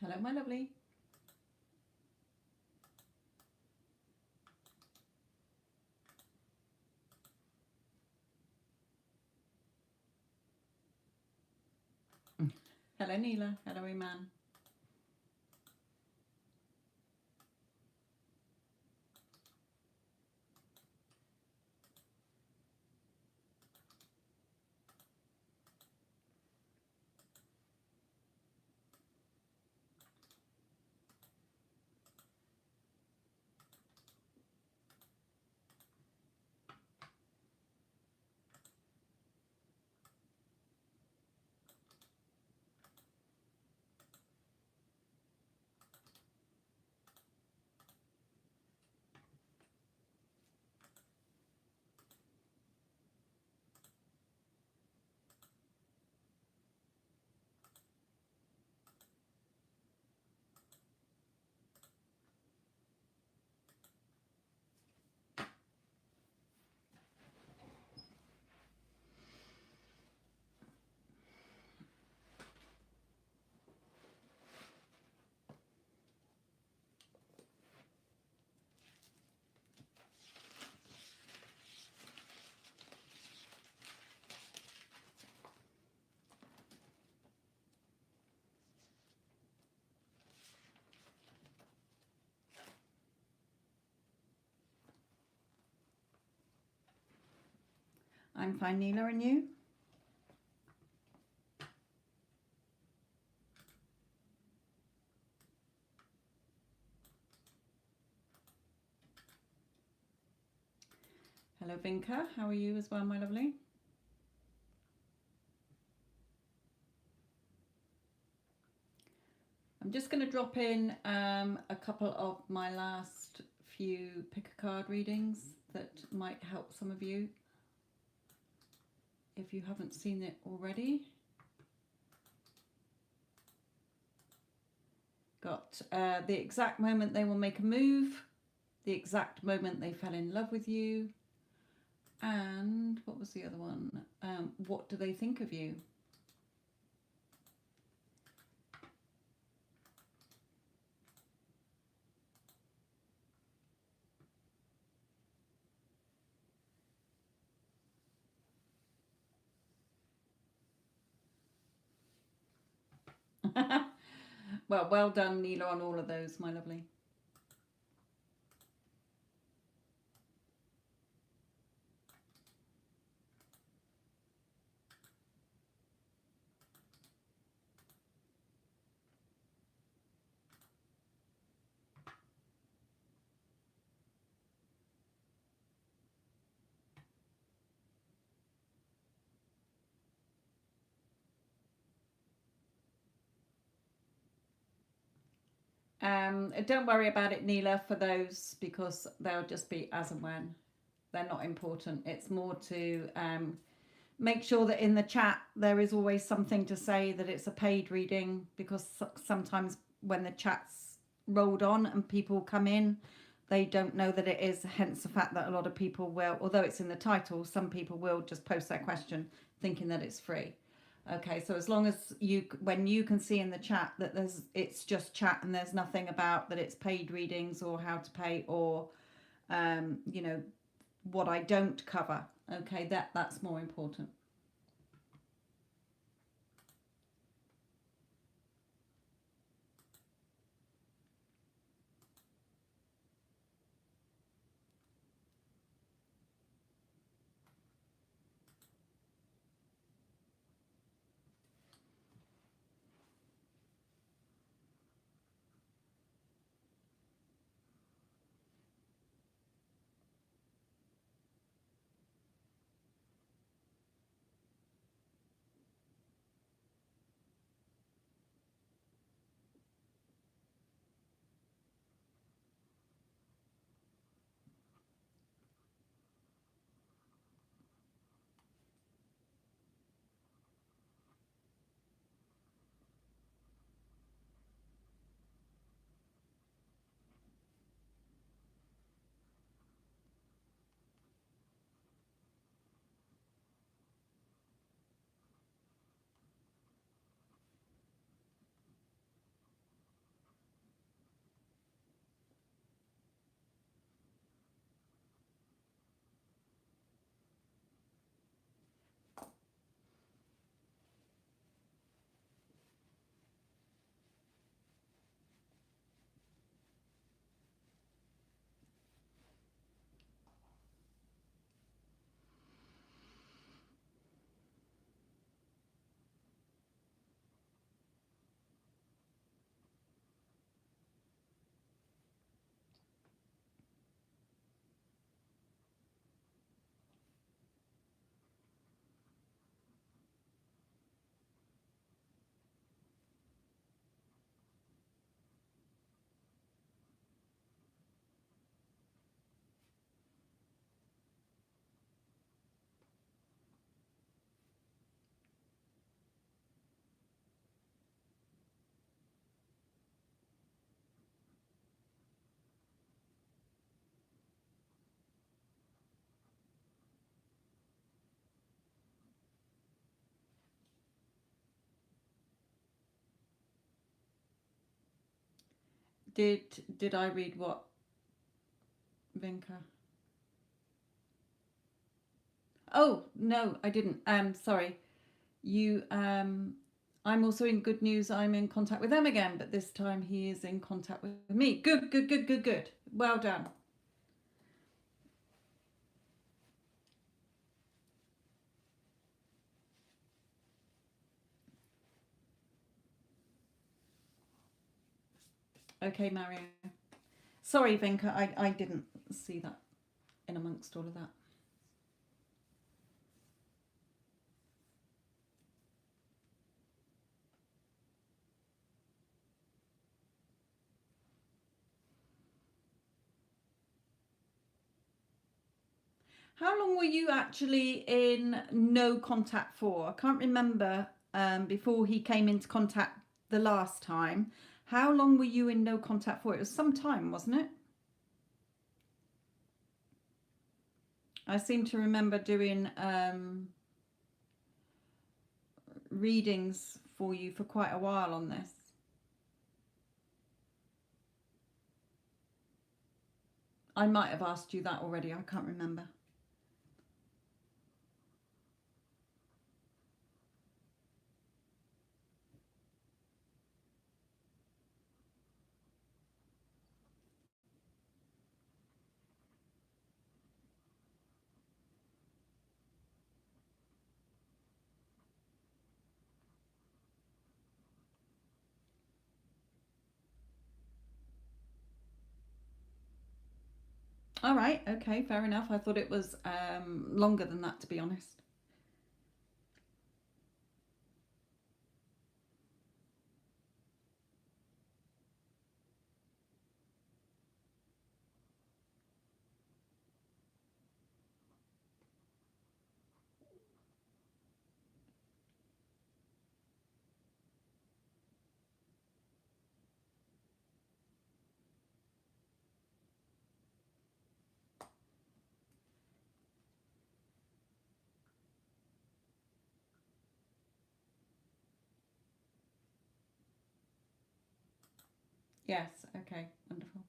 Hello, my lovely. Hello, Neela. Hello, Iman. I'm fine, Neela, and you? Hello, Vinka. How are you as well, my lovely? I'm just going to drop in a couple of my last few pick a card readings that might help some of you if you haven't seen it already. Got the exact moment they will make a move, the exact moment they fell in love with you, and what was the other one? What do they think of you? Well done, Neela, on all of those, my lovely. Don't worry about it, Neela, for those, because they'll just be as and when. They're not important. It's more to make sure that in the chat there is always something to say that it's a paid reading, because sometimes when the chat's rolled on and people come in, they don't know that it is, hence the fact that a lot of people will, although it's in the title, some people will just post their question thinking that it's free. Okay, so as long as when you can see in the chat that it's just chat and there's nothing about that it's paid readings or how to pay or, you know, what I don't cover. Okay, that's more important. Did I read what, Vinka? Oh no, I didn't. Sorry. You. I'm also in good news. I'm in contact with them again, but this time he is in contact with me. Good, good, good, good, good. Well done. Okay, Mario. Sorry, Vinka. I didn't see that in amongst all of that. How long were you actually in no contact for? I can't remember before he came into contact the last time. How long were you in no contact for? It was some time, wasn't it? I seem to remember doing readings for you for quite a while on this. I might have asked you that already. I can't remember. All right. Okay. Fair enough. I thought it was longer than that, to be honest. Yes. Okay. Wonderful.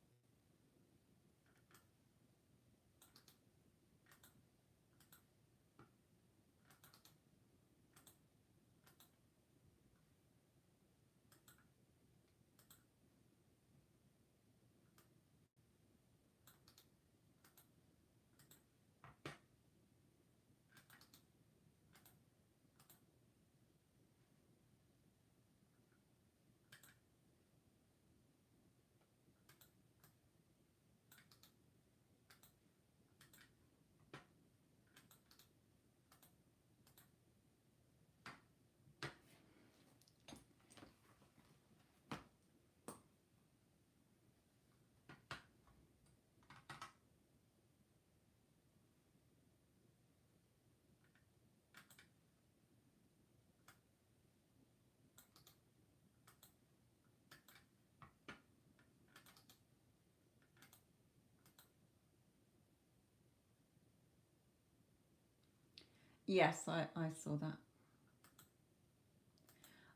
Yes, I saw that.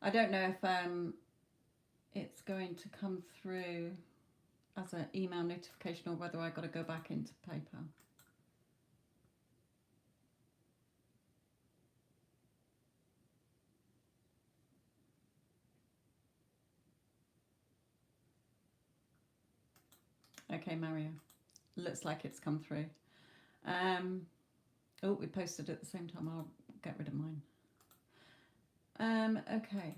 I don't know if it's going to come through as an email notification or whether I got to go back into PayPal. Okay, Mario. Looks like it's come through. Oh, we posted at the same time. I'll get rid of mine. Okay.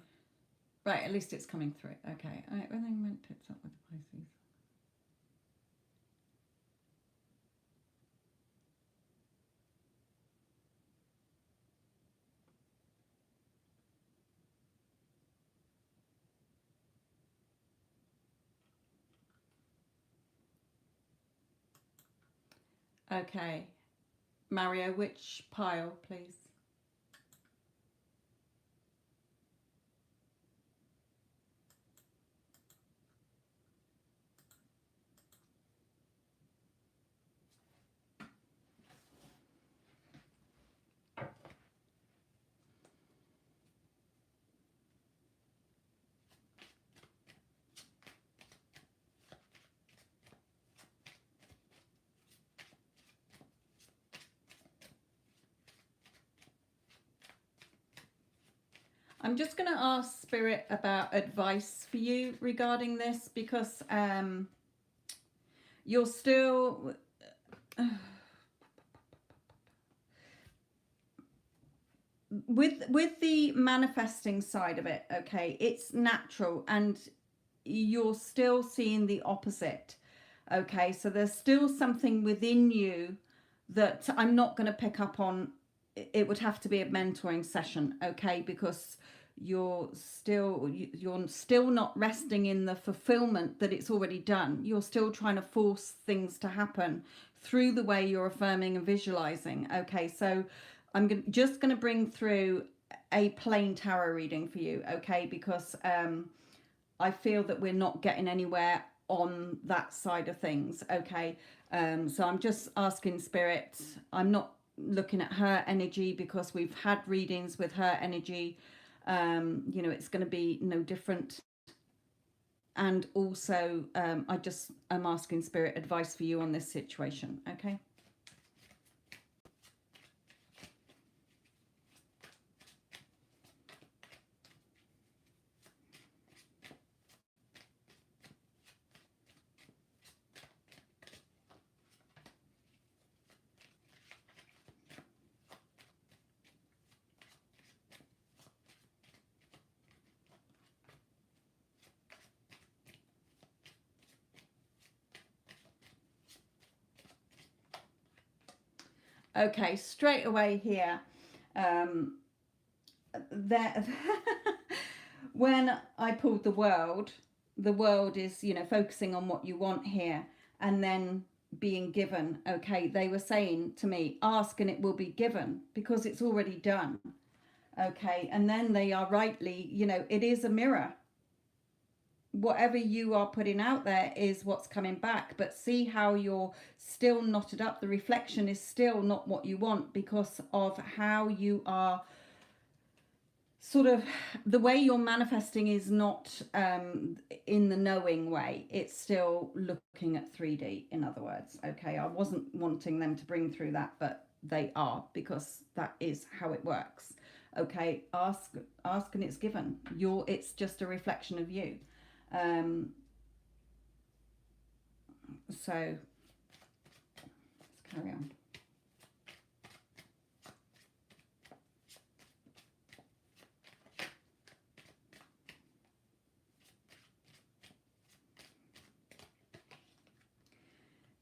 Right, at least it's coming through. Okay. Everything went tits up with the Pisces. Okay. Mario, which pile, please? I'm just going to ask Spirit about advice for you regarding this, because you're still with the manifesting side of it. Okay, it's natural, and you're still seeing the opposite. Okay, so there's still something within you that I'm not going to pick up on. It would have to be a mentoring session, okay, because you're still not resting in the fulfillment that it's already done. You're still trying to force things to happen through the way you're affirming and visualizing. Okay, so I'm just going to bring through a plain tarot reading for you, okay, because I feel that we're not getting anywhere on that side of things, okay. So I'm just asking Spirit. I'm not looking at her energy because we've had readings with her energy. You know, it's going to be no different. And also, I'm asking Spirit advice for you on this situation, okay. Okay, straight away here, there when I pulled the world is, you know, focusing on what you want here, and then being given. Okay, they were saying to me, ask and it will be given, because it's already done. Okay, and then they are rightly, you know, it is a mirror. Whatever you are putting out there is what's coming back, but see how you're still knotted up. The reflection is still not what you want, because of how you are sort of, the way you're manifesting is not in the knowing way. It's still looking at 3D, in other words. Okay, I wasn't wanting them to bring through that, but they are, because that is how it works. Okay, ask and it's given. It's just a reflection of you. So let's carry on.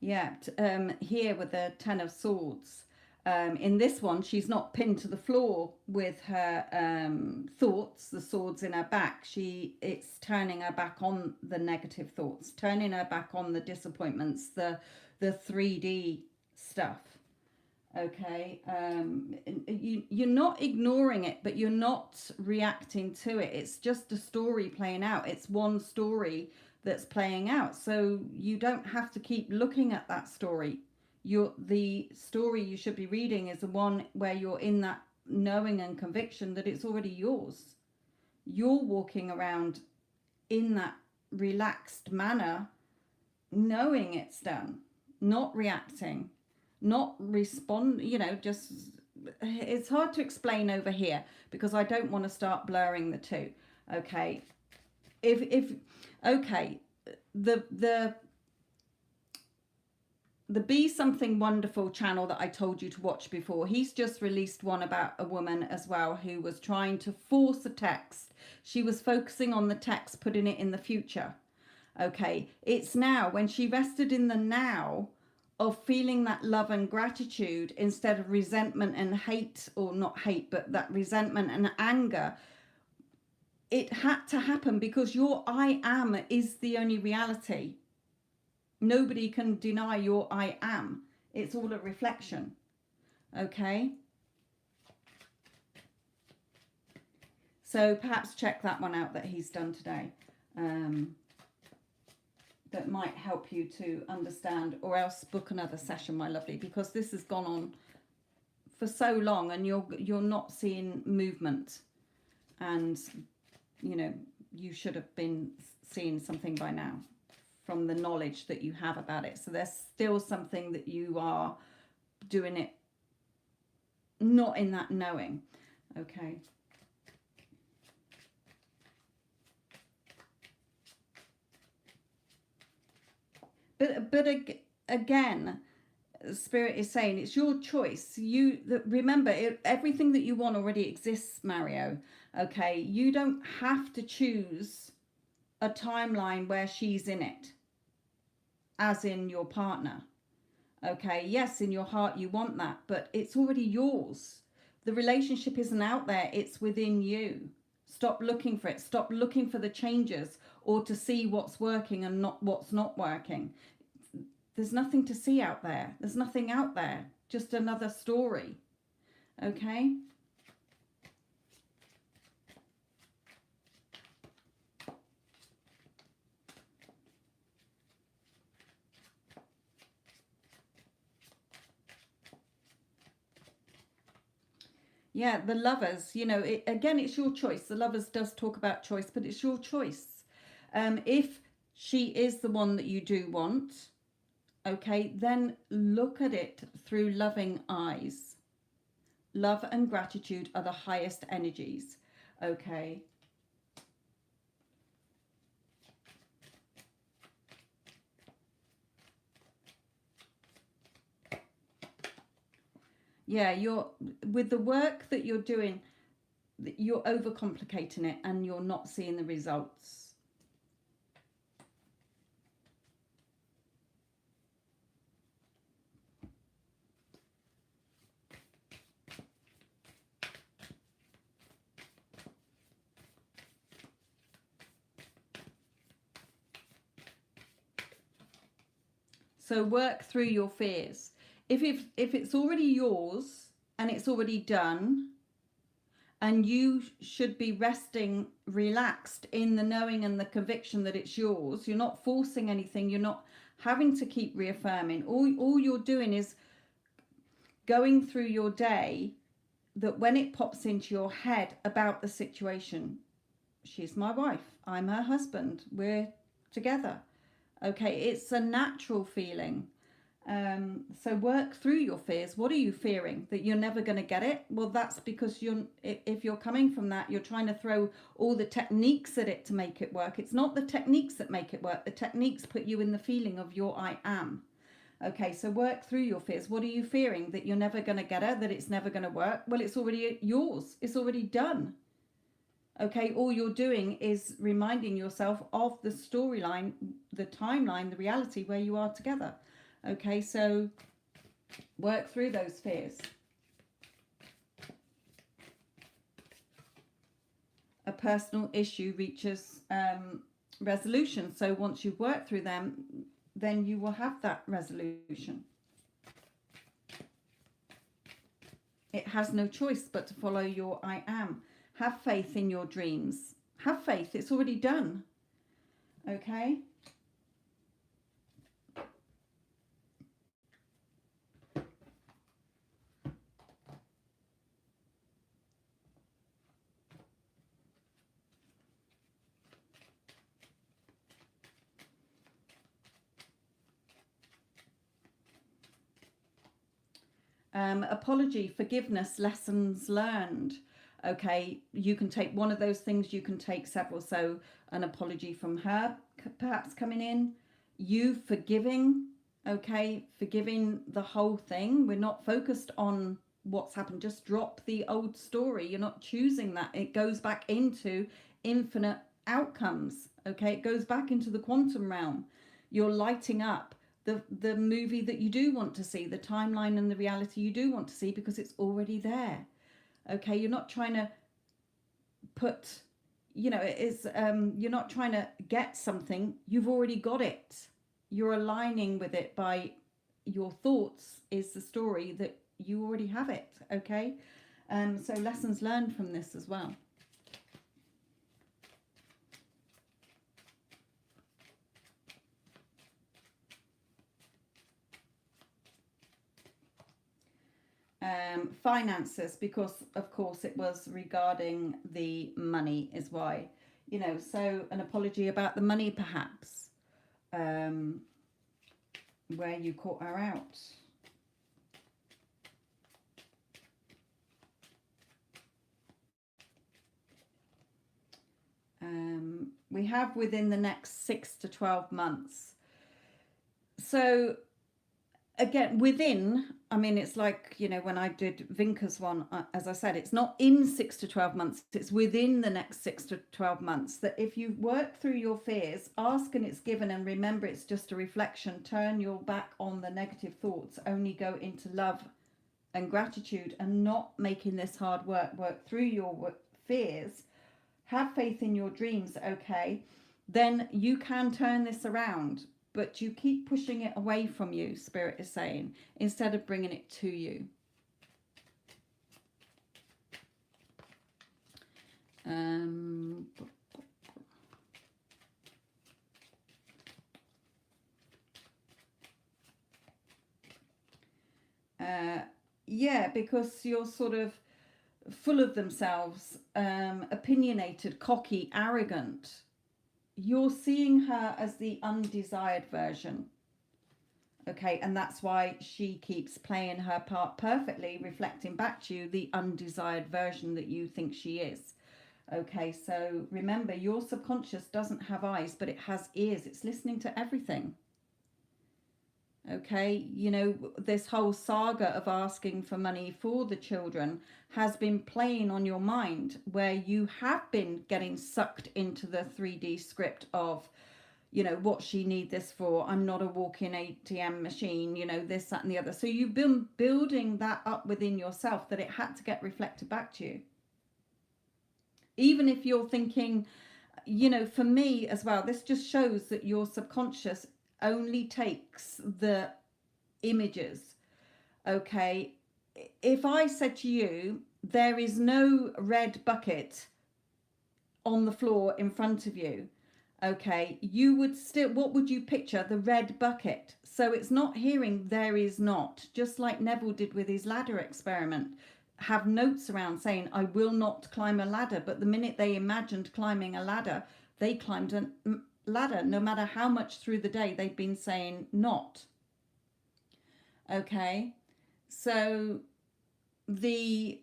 Yeah, here with the Ten of Swords. In this one, she's not pinned to the floor with her thoughts, the swords in her back. It's turning her back on the negative thoughts, turning her back on the disappointments, the 3D stuff. Okay, you're not ignoring it, but you're not reacting to it. It's just a story playing out. It's one story that's playing out, so you don't have to keep looking at that story. The story you should be reading is the one where you're in that knowing and conviction that it's already yours. You're walking around in that relaxed manner, knowing it's done, not reacting, not respond, you know, just, it's hard to explain over here because I don't want to start blurring the two. Okay, if okay, the Be Something Wonderful channel that I told you to watch before, he's just released one about a woman as well who was trying to force a text. She was focusing on the text, putting it in the future. Okay, it's now, when she rested in the now of feeling that love and gratitude instead of resentment and hate, or not hate, but that resentment and anger. It had to happen because your I am is the only reality. Nobody can deny your I am. It's all a reflection. Okay? So perhaps check that one out that he's done today. That might help you to understand, or else book another session, my lovely, because this has gone on for so long and you're not seeing movement, and you know, you should have been seeing something by now from the knowledge that you have about it. So there's still something that you are doing it not in that knowing. Okay. Again, Spirit is saying it's your choice. Remember, everything that you want already exists, Mario. Okay, you don't have to choose a timeline where she's in it, as in your partner. Okay, yes, in your heart you want that, but it's already yours. The relationship isn't out there, it's within you. Stop looking for it. Stop looking for the changes or to see what's working and not what's not working. There's nothing to see out there. There's nothing out there. Just another story. Okay? Yeah, the Lovers, again, it's your choice. The Lovers does talk about choice, but it's your choice. If she is the one that you do want, okay, then look at it through loving eyes. Love and gratitude are the highest energies, okay? Yeah, with the work that you're doing, you're overcomplicating it and you're not seeing the results. So work through your fears. If it's already yours and it's already done, and you should be resting, relaxed in the knowing and the conviction that it's yours. You're not forcing anything. You're not having to keep reaffirming. All you're doing is going through your day, that when it pops into your head about the situation, she's my wife, I'm her husband, we're together. Okay, it's a natural feeling. So work through your fears. What are you fearing? That you're never going to get it? Well, that's because if you're coming from that, you're trying to throw all the techniques at it to make it work. It's not the techniques that make it work. The techniques put you in the feeling of your I am. Okay, so work through your fears. What are you fearing? That you're never going to get it? That it's never going to work? Well, it's already yours. It's already done. Okay, all you're doing is reminding yourself of the storyline, the timeline, the reality where you are together. Okay, so work through those fears. A personal issue reaches resolution. So once you've worked through them, then you will have that resolution. It has no choice but to follow your I am. Have faith in your dreams. Have faith. It's already done. Okay? Apology, forgiveness, lessons learned. Okay, you can take one of those things, you can take several. So an apology from her perhaps coming in, you forgiving, okay, forgiving the whole thing. We're not focused on what's happened. Just drop the old story. You're not choosing that. It goes back into infinite outcomes. Okay, it goes back into the quantum realm. You're lighting up the movie that you do want to see, the timeline and the reality you do want to see, because it's already there. Okay, you're not trying to put, it is, you're not trying to get something, you've already got it. You're aligning with it by your thoughts is the story that you already have it. Okay, so lessons learned from this as well. Finances, because of course it was regarding the money is why, so an apology about the money perhaps, where you caught her out. We have within the next 6 to 12 months. So again, within, I mean, it's like, you know, when I did Vinka's one, as I said, it's not in 6 to 12 months, it's within the next 6 to 12 months, that if you work through your fears, ask and it's given, and remember it's just a reflection, turn your back on the negative thoughts, only go into love and gratitude, and not making this hard work through your fears, have faith in your dreams, okay, then you can turn this around. But you keep pushing it away from you, Spirit is saying, instead of bringing it to you. Yeah, because you're sort of full of themselves, opinionated, cocky, arrogant. You're seeing her as the undesired version. Okay, and that's why she keeps playing her part perfectly, reflecting back to you the undesired version that you think she is. Okay, so remember, your subconscious doesn't have eyes, but it has ears. It's listening to everything. Okay, you know, this whole saga of asking for money for the children has been playing on your mind, where you have been getting sucked into the 3D script of, you know, what she need this for, I'm not a walking ATM machine, you know, this, that and the other. So you've been building that up within yourself, that it had to get reflected back to you. Even if you're thinking, you know, for me as well, this just shows that your subconscious only takes the images. Okay, if I said to you, there is no red bucket on the floor in front of you, okay, you would still, what would you picture? The red bucket. So it's not hearing there is not, just like Neville did with his ladder experiment, have notes around saying I will not climb a ladder, but the minute they imagined climbing a ladder, they climbed a ladder, no matter how much through the day they'd been saying not. Okay, so the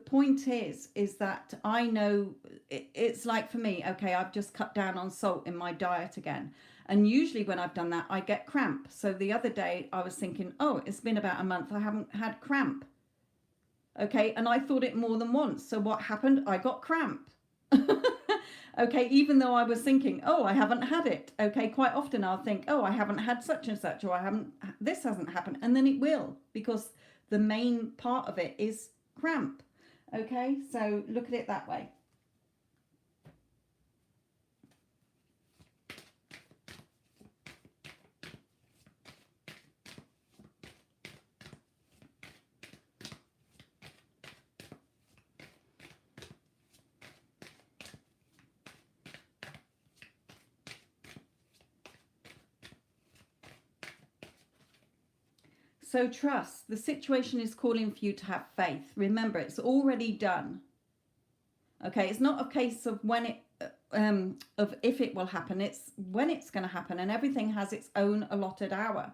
point is that I know it's like, for me, okay, I've just cut down on salt in my diet again, and usually when I've done that I get cramp. So the other day I was thinking, oh, it's been about a month I haven't had cramp. Okay, and I thought it more than once. So what happened? I got cramp. Okay, even though I was thinking, oh, I haven't had it. Okay, quite often I'll think, oh, I haven't had such and such, or I haven't, this hasn't happened, and then it will, because the main part of it is cramp. Okay, so look at it that way. So trust, the situation is calling for you to have faith. Remember, it's already done. Okay, it's not a case of when it, of if it will happen, it's when it's going to happen, and everything has its own allotted hour.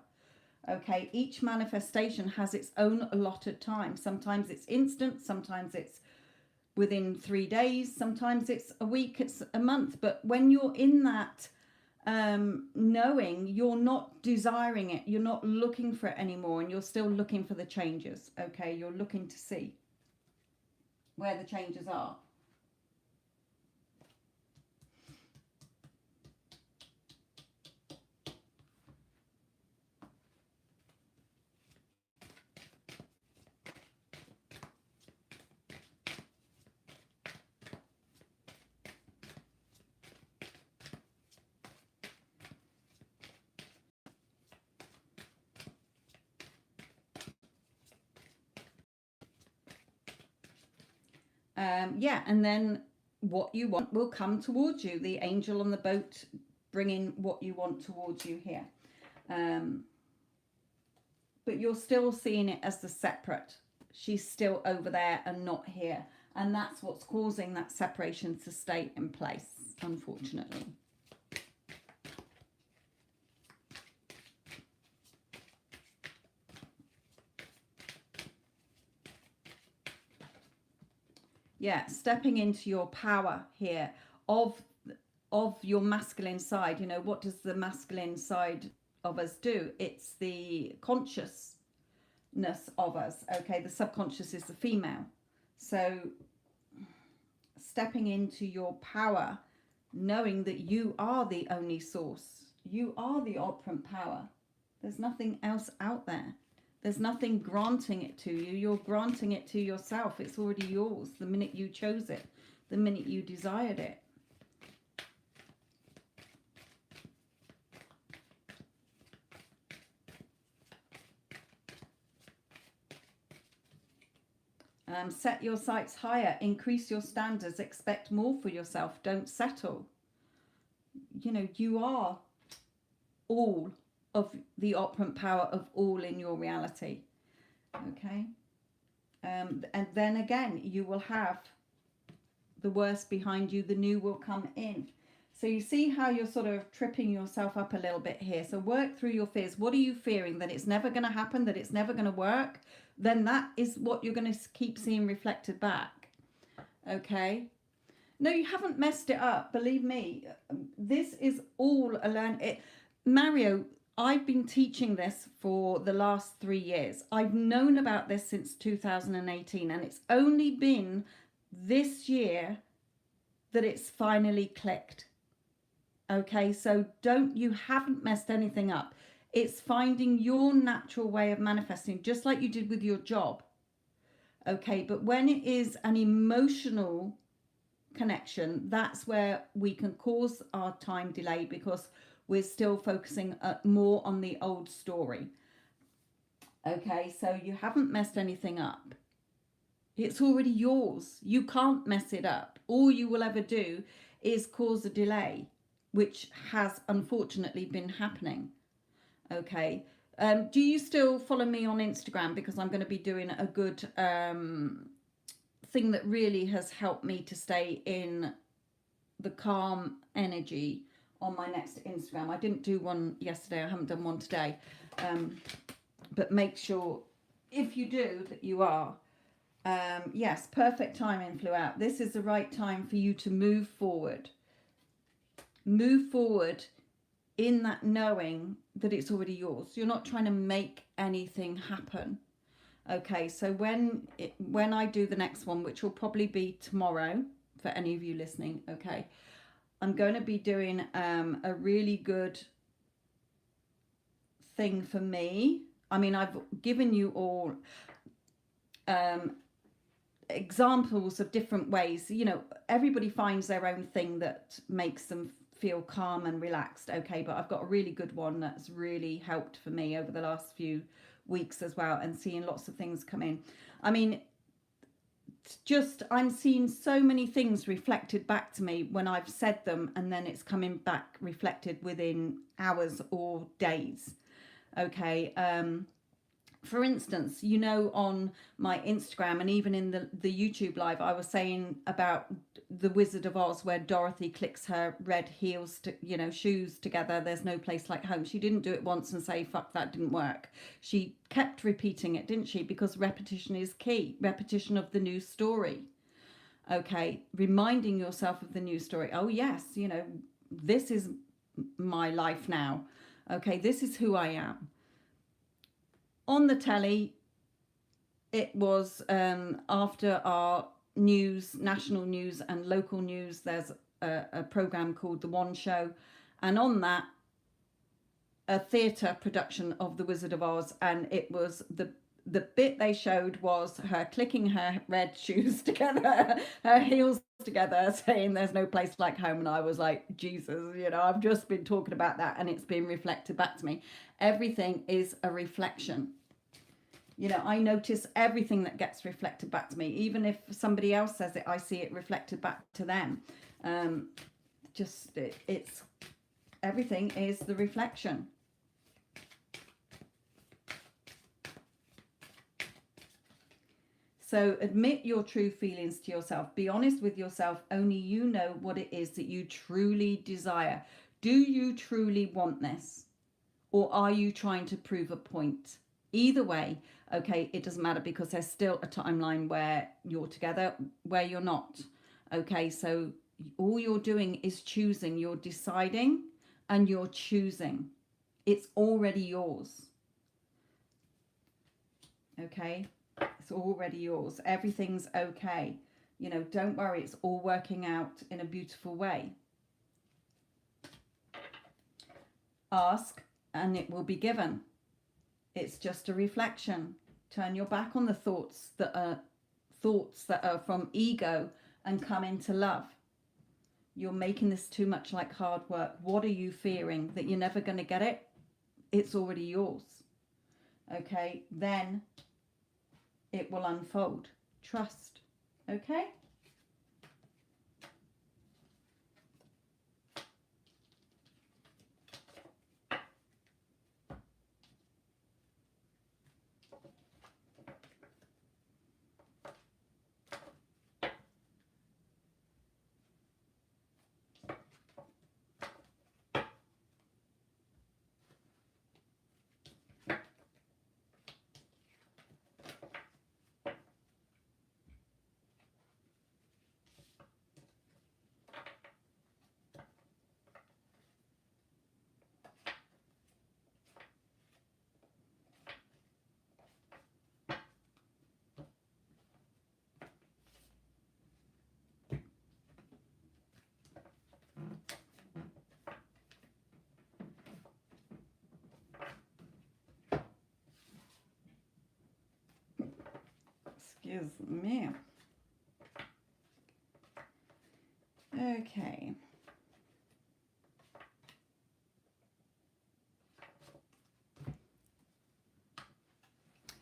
Okay, each manifestation has its own allotted time. Sometimes it's instant, sometimes it's within 3 days, sometimes it's a week, it's a month. But when you're in that knowing, you're not desiring it, you're not looking for it anymore, and you're still looking for the changes. Okay, you're looking to see where the changes are. Yeah, and then what you want will come towards you. The angel on the boat bringing what you want towards you here. But you're still seeing it as the separate. She's still over there and not here. And that's what's causing that separation to stay in place, unfortunately. Yeah, stepping into your power here of of your masculine side. You know, what does the masculine side of us do? It's the consciousness of us. Okay, the subconscious is the female. So stepping into your power, knowing that you are the only source, you are the operant power. There's nothing else out there. There's nothing granting it to you. You're granting it to yourself. It's already yours the minute you chose it, the minute you desired it. Set your sights higher, increase your standards, expect more for yourself, don't settle. You know, you are all of the operant power of all in your reality. Okay. And then again, you will have the worst behind you, the new will come in. So you see how you're sort of tripping yourself up a little bit here. So work through your fears. What are you fearing? That it's never going to happen, that it's never going to work? Then that is what you're going to keep seeing reflected back. Okay. No, you haven't messed it up. Believe me, this is all a learn. Mario, I've been teaching this for the last 3 years. I've known about this since 2018, and it's only been this year that it's finally clicked. Okay, so you haven't messed anything up. It's finding your natural way of manifesting, just like you did with your job. Okay, but when it is an emotional connection, that's where we can cause our time delay, because we're still focusing more on the old story. Okay, so you haven't messed anything up. It's already yours. You can't mess it up. All you will ever do is cause a delay, which has unfortunately been happening. Okay. Do you still follow me on Instagram? Because I'm going to be doing a good thing that really has helped me to stay in the calm energy on my next Instagram. I didn't do one yesterday. I haven't done one today. But make sure, if you do, that you are. Yes, perfect timing flew out. This is the right time for you to move forward. Move forward in that knowing that it's already yours. You're not trying to make anything happen. Okay, so when I do the next one, which will probably be tomorrow for any of you listening, okay, I'm going to be doing a really good thing for me. I mean, I've given you all examples of different ways. You know, everybody finds their own thing that makes them feel calm and relaxed. Okay, but I've got a really good one that's really helped for me over the last few weeks as well, and seeing lots of things come in. I mean, just I'm seeing so many things reflected back to me when I've said them, and then it's coming back reflected within hours or days. Okay, for instance, you know, on my Instagram and even in the YouTube live, I was saying about the Wizard of Oz, where Dorothy clicks her red heels to, you know, shoes together. There's no place like home. She didn't do it once and say, fuck, that didn't work. She kept repeating it, didn't she? Because repetition is key. Repetition of the new story. Okay, reminding yourself of the new story. Oh yes, you know, this is my life now. Okay, this is who I am. On the telly, it was after our news, national news and local news, there's a program called The One Show, and on that, a theatre production of The Wizard of Oz, and it was the bit they showed was her clicking her red shoes together, her heels together, saying there's no place like home. And I was like, Jesus, you know, I've just been talking about that and it's been reflected back to me. Everything is a reflection. You know, I notice everything that gets reflected back to me. Even if somebody else says it, I see it reflected back to them. It's everything is the reflection. So admit your true feelings to yourself. Be honest with yourself. Only you know what it is that you truly desire. Do you truly want this? Or are you trying to prove a point? Either way, okay, it doesn't matter, because there's still a timeline where you're together, where you're not. Okay, so All you're doing is choosing. You're deciding and you're choosing. It's already yours. Okay? It's already yours. Everything's okay. You know, don't worry. It's all working out in a beautiful way. Ask and it will be given. It's just a reflection. Turn your back on the thoughts that are from ego and come into love. You're making this too much like hard work. What are you fearing? That you're never going to get it? It's already yours. Okay? Then it will unfold. Trust. Okay? Excuse me. Okay.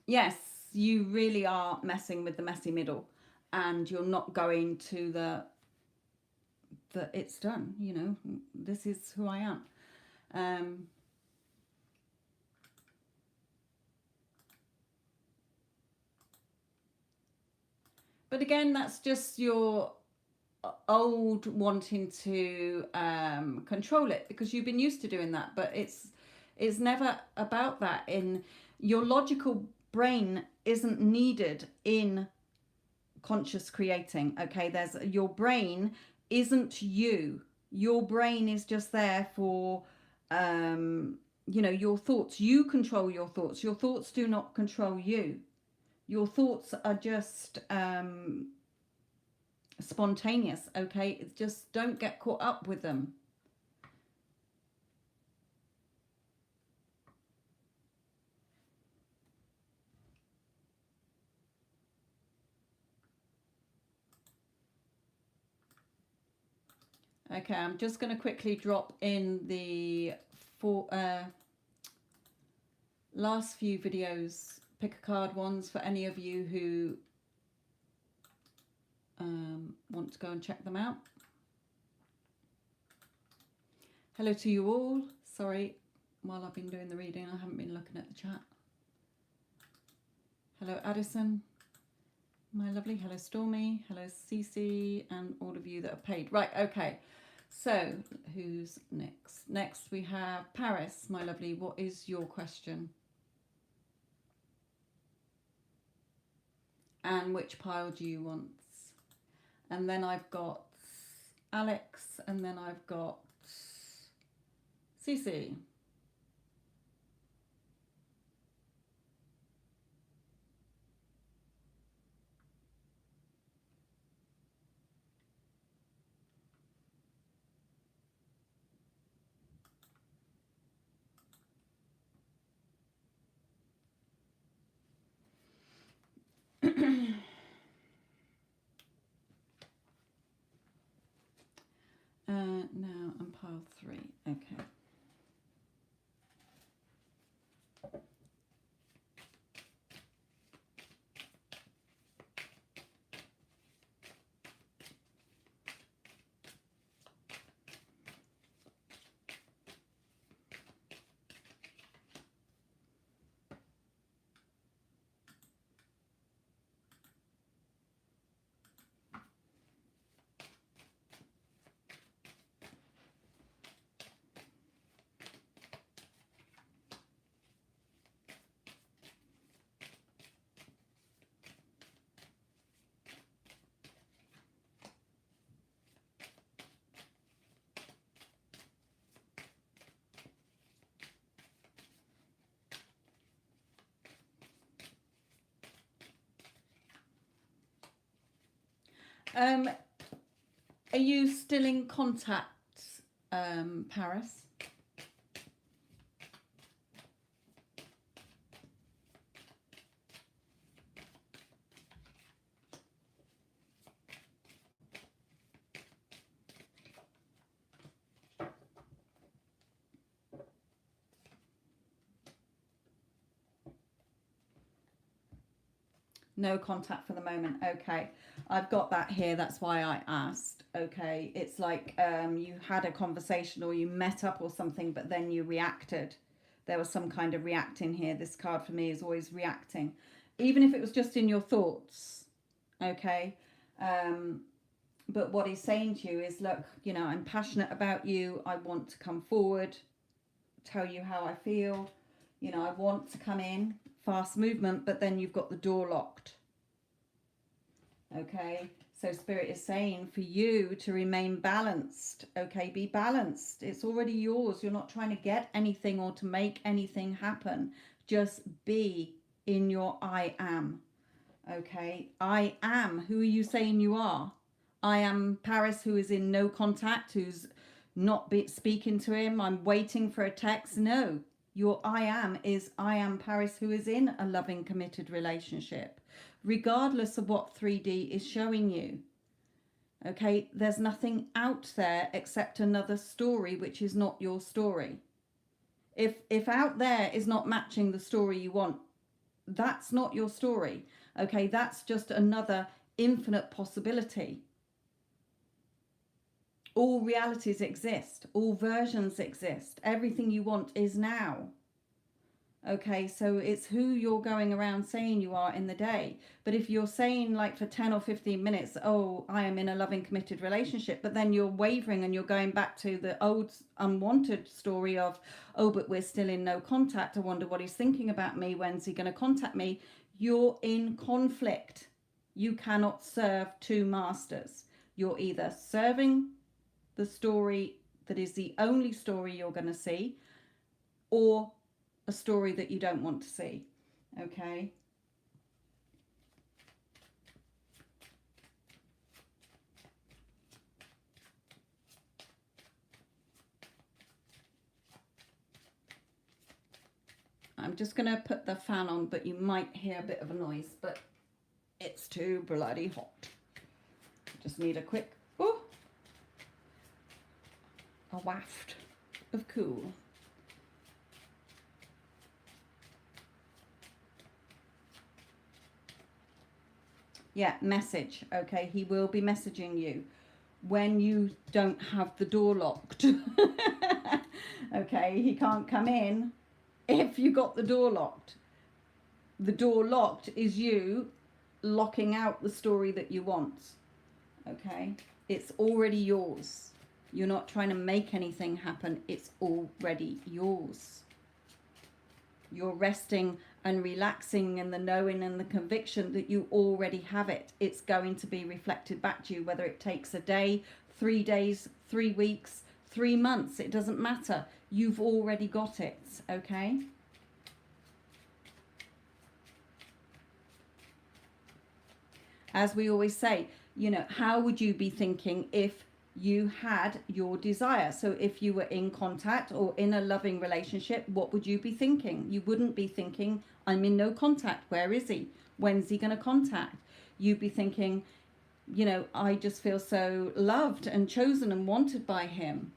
Yes, you really are messing with the messy middle, and you're not going to the it's done, you know, this is who I am. But again, that's just your old wanting to control it, because you've been used to doing that. But it's never about that. In your logical brain isn't needed in conscious creating. Okay, there's your brain isn't you. Your brain is just there for you know, your thoughts. You control your thoughts. Your thoughts do not control you. Your thoughts are just spontaneous. Okay, it's just, don't get caught up with them. Okay, I'm just going to quickly drop in the last few videos, pick a card ones, for any of you who want to go and check them out. Hello to you all. Sorry, while I've been doing the reading, I haven't been looking at the chat. Hello, Addison, my lovely. Hello, Stormy. Hello, Cece, and all of you that have paid. Right, okay. So, who's next? Next, we have Paris, my lovely. What is your question? And which pile do you want? And then I've got Alex, and then I've got Cece. Now I'm pile 3. Okay. Are you still in contact, Paris? No contact for the moment. Okay, I've got that here. That's why I asked. Okay, it's like you had a conversation or you met up or something, but then you reacted. There was some kind of reacting here. This card for me is always reacting, even if it was just in your thoughts. Okay, but what he's saying to you is, look, you know, I'm passionate about you. I want to come forward, tell you how I feel. You know, I want to come in, fast movement, but then you've got the door locked. Okay, so Spirit is saying for you to remain balanced. Okay, be balanced. It's already yours. You're not trying to get anything or to make anything happen. Just be in your I am. Okay, I am. Who are you saying you are? I am Paris, who is in no contact, who's not speaking to him. I'm waiting for a text. No, your I am is I am Paris, who is in a loving, committed relationship, regardless of what 3D is showing you. Okay, there's nothing out there except another story, which is not your story. If out there is not matching the story you want, that's not your story. Okay, that's just another infinite possibility. All realities exist. All versions exist. Everything you want is now. Okay, so it's who you're going around saying you are in the day. But if you're saying like for 10 or 15 minutes, oh, I am in a loving, committed relationship, but then you're wavering and you're going back to the old unwanted story of, oh, but we're still in no contact. I wonder what he's thinking about me. When's he going to contact me? You're in conflict. You cannot serve two masters. You're either serving the story that is the only story you're going to see, or a story that you don't want to see. Okay, I'm just going to put the fan on, but you might hear a bit of a noise, but it's too bloody hot. Just need a quick a waft of cool. Yeah, message. Okay, he will be messaging you when you don't have the door locked. Okay, he can't come in if you got the door locked. The door locked is you locking out the story that you want. Okay, it's already yours. You're not trying to make anything happen. It's already yours. You're resting and relaxing in the knowing and the conviction that you already have it. It's going to be reflected back to you, whether it takes a day, 3 days, 3 weeks, 3 months. It doesn't matter. You've already got it. Okay? As we always say, you know, how would you be thinking if you had your desire? So if you were in contact or in a loving relationship, what would you be thinking? You wouldn't be thinking, I'm in no contact. Where is he? When's he going to contact? You'd be thinking, you know, I just feel so loved and chosen and wanted by him.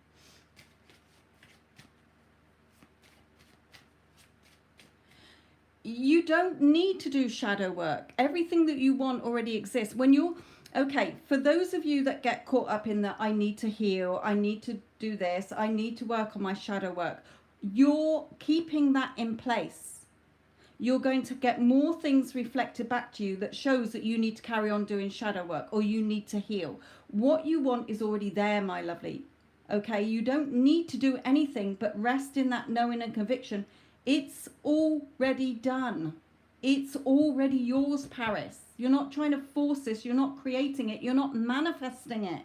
You don't need to do shadow work. Everything that you want already exists. When you're okay, for those of you that get caught up in that, I need to heal, I need to do this, I need to work on my shadow work, you're keeping that in place. You're going to get more things reflected back to you that shows that you need to carry on doing shadow work or you need to heal. What you want is already there, my lovely. Okay, you don't need to do anything but rest in that knowing and conviction. It's already done. It's already yours, Paris. You're not trying to force this. You're not creating it. You're not manifesting it.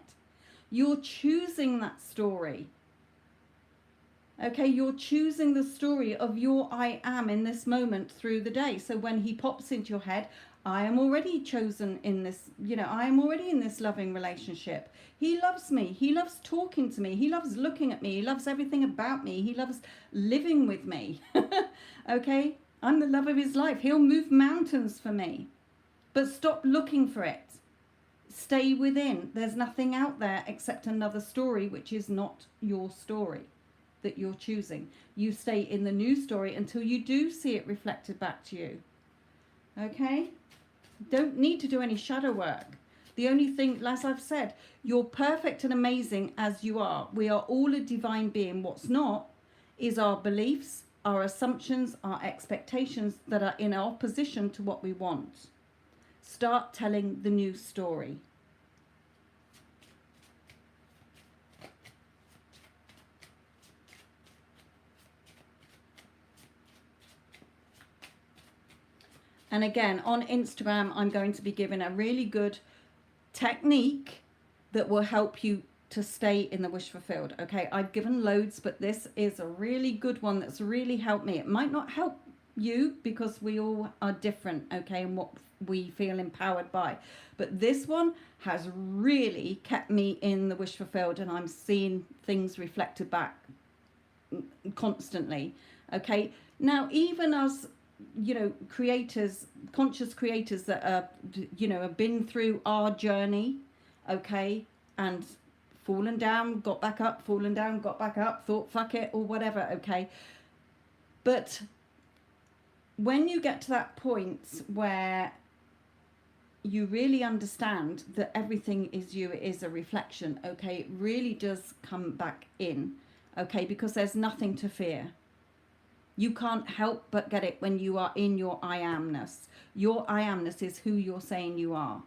You're choosing that story. Okay, you're choosing the story of your I am in this moment through the day. So when he pops into your head, I am already chosen in this, I am already in this loving relationship. He loves me. He loves talking to me. He loves looking at me. He loves everything about me. He loves living with me. Okay, I'm the love of his life. He'll move mountains for me. But stop looking for it. Stay within. There's nothing out there except another story, which is not your story that you're choosing. You stay in the new story until you do see it reflected back to you. Okay? Don't need to do any shadow work. The only thing, as I've said, you're perfect and amazing as you are. We are all a divine being. What's not is our beliefs, our assumptions, our expectations that are in opposition to what we want. Start telling the new story. And again, on Instagram, I'm going to be giving a really good technique that will help you to stay in the wish fulfilled. Okay, I've given loads, but this is a really good one that's really helped me. It might not help you because we all are different, okay, and what we feel empowered by. But this one has really kept me in the wish fulfilled, and I'm seeing things reflected back constantly. Okay, now even as creators, conscious creators that are, have been through our journey, okay, and fallen down, got back up, fallen down, got back up, thought fuck it or whatever, okay. But when you get to that point where you really understand that everything is you, it is a reflection, okay, it really does come back in, okay, because there's nothing to fear. You can't help but get it when you are in your I amness. Your I amness is who you're saying you are.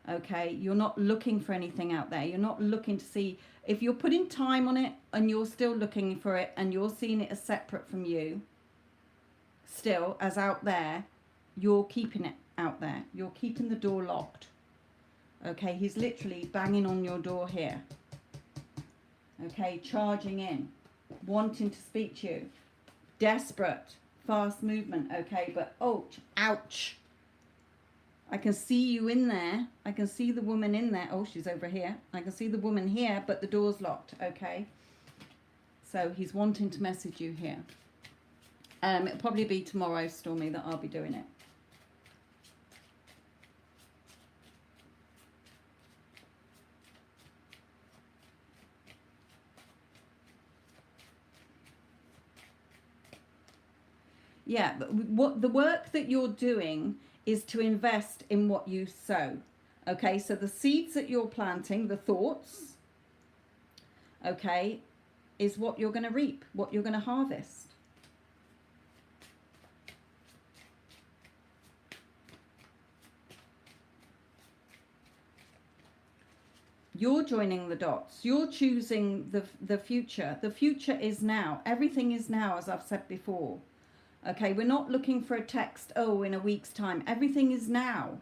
Okay, you're not looking for anything out there. You're not looking to see, if you're putting time on it and you're still looking for it and you're seeing it as separate from you, still as out there, you're keeping it out there. You're keeping the door locked. Okay, he's literally banging on your door here. Okay, charging in, wanting to speak to you. Desperate, fast movement, okay, but ouch. I can see you in there. I can see the woman in there. Oh, she's over here. I can see the woman here, but the door's locked, okay. So he's wanting to message you here. It'll probably be tomorrow, Stormy, that I'll be doing it. Yeah, but what the work that you're doing is to invest in what you sow. Okay, so the seeds that you're planting, the thoughts, okay, is what you're going to reap, what you're going to harvest. You're joining the dots. You're choosing the future. The future is now. Everything is now, as I've said before. Okay, we're not looking for a text, in a week's time. Everything is now.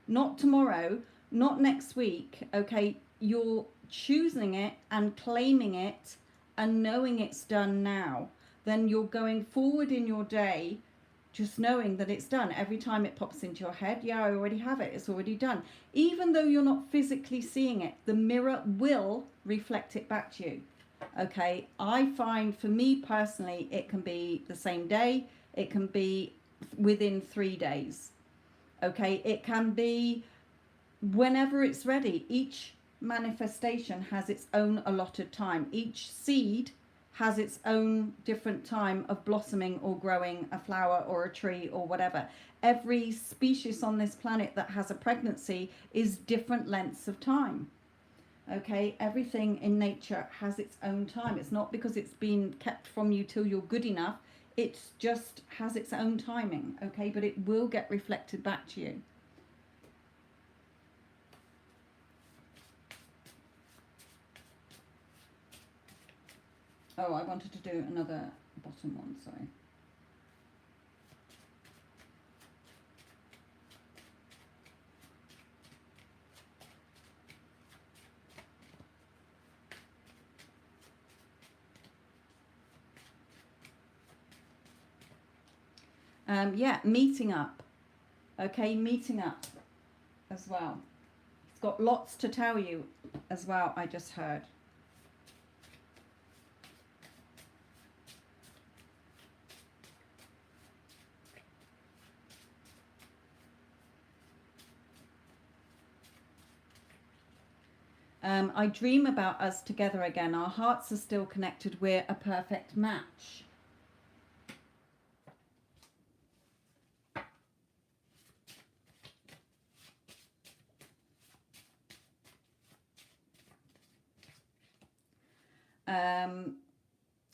Not tomorrow, not next week. Okay, you're choosing it and claiming it and knowing it's done now. Then you're going forward in your day just knowing that it's done. Every time it pops into your head, yeah, I already have it. It's already done. Even though you're not physically seeing it, the mirror will reflect it back to you. Okay, I find for me personally, it can be the same day. It can be within 3 days. Okay, it can be whenever it's ready. Each manifestation has its own allotted time. Each seed has its own different time of blossoming or growing a flower or a tree or whatever. Every species on this planet that has a pregnancy is different lengths of time. Okay, everything in nature has its own time. It's not because it's been kept from you till you're good enough. It just has its own timing, okay? But it will get reflected back to you. Oh, I wanted to do another bottom one, sorry. Yeah, meeting up. Okay, meeting up as well. It's got lots to tell you as well, I just heard. I dream about us together again. Our hearts are still connected. We're a perfect match.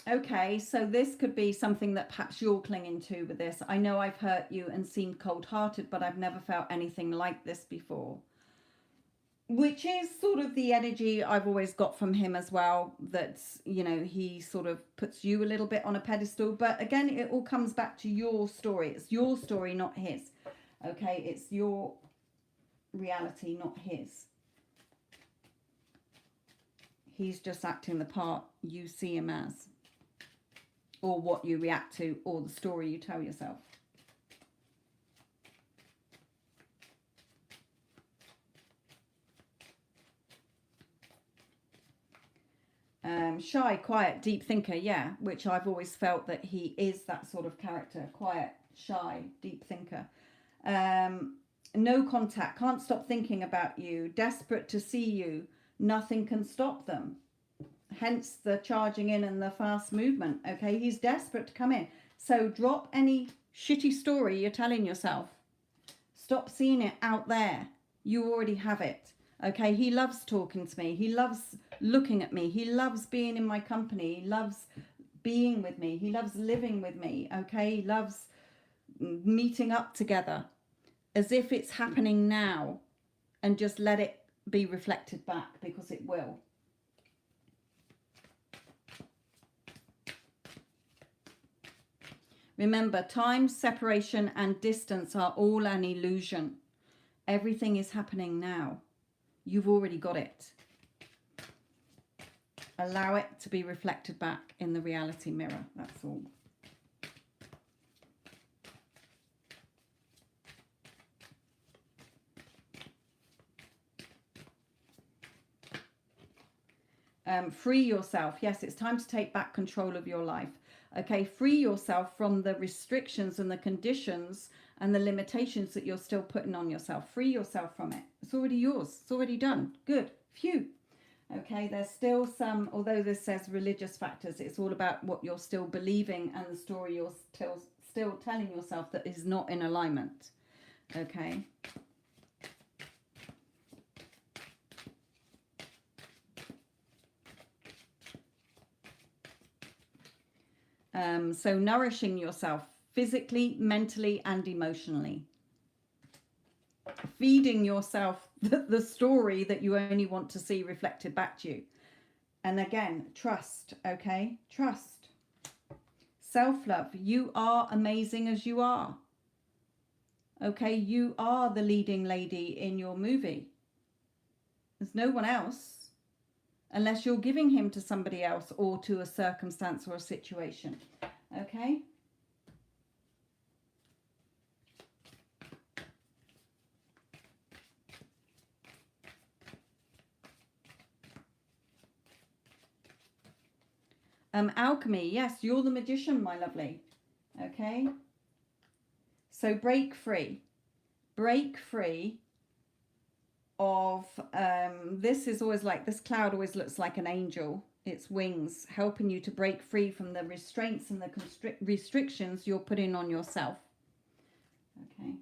Okay, so this could be something that perhaps you're clinging to with this. I know I've hurt you and seemed cold-hearted, but I've never felt anything like this before. Which is sort of the energy I've always got from him as well, that, you know, he sort of puts you a little bit on a pedestal. But again, it all comes back to your story. It's your story, not his. Okay, it's your reality, not his. He's just acting the part you see him as, or what you react to, or the story you tell yourself. Shy, quiet, deep thinker, yeah, which I've always felt that he is that sort of character. Quiet, shy, deep thinker. No contact, can't stop thinking about you, desperate to see you, nothing can stop them. Hence the charging in and the fast movement. Okay, he's desperate to come in. So drop any shitty story you're telling yourself. Stop seeing it out there. You already have it. Okay, he loves talking to me. He loves looking at me. He loves being in my company. He loves being with me. He loves living with me. Okay, he loves meeting up together as if it's happening now, and just let it be reflected back, because it will. Remember, time, separation, and distance are all an illusion. Everything is happening now. You've already got it. Allow it to be reflected back in the reality mirror. That's all. Free yourself. Yes, it's time to take back control of your life. Okay, free yourself from the restrictions and the conditions and the limitations that you're still putting on yourself. Free yourself from it. It's already yours. It's already done. Good. Phew. Okay, there's still some, although this says religious factors, it's all about what you're still believing and the story you're still telling yourself that is not in alignment. Okay. So nourishing yourself physically, mentally, and emotionally. Feeding yourself the story that you only want to see reflected back to you. And again, trust, okay? Trust. Self-love. You are amazing as you are. Okay, you are the leading lady in your movie. There's no one else. Unless you're giving him to somebody else or to a circumstance or a situation. Okay? Alchemy. Yes, you're the magician, my lovely. Okay? So break free. Break free of, this is always like, this cloud always looks like an angel. Its wings helping you to break free from the restraints and the restrictions you're putting on yourself. Okay.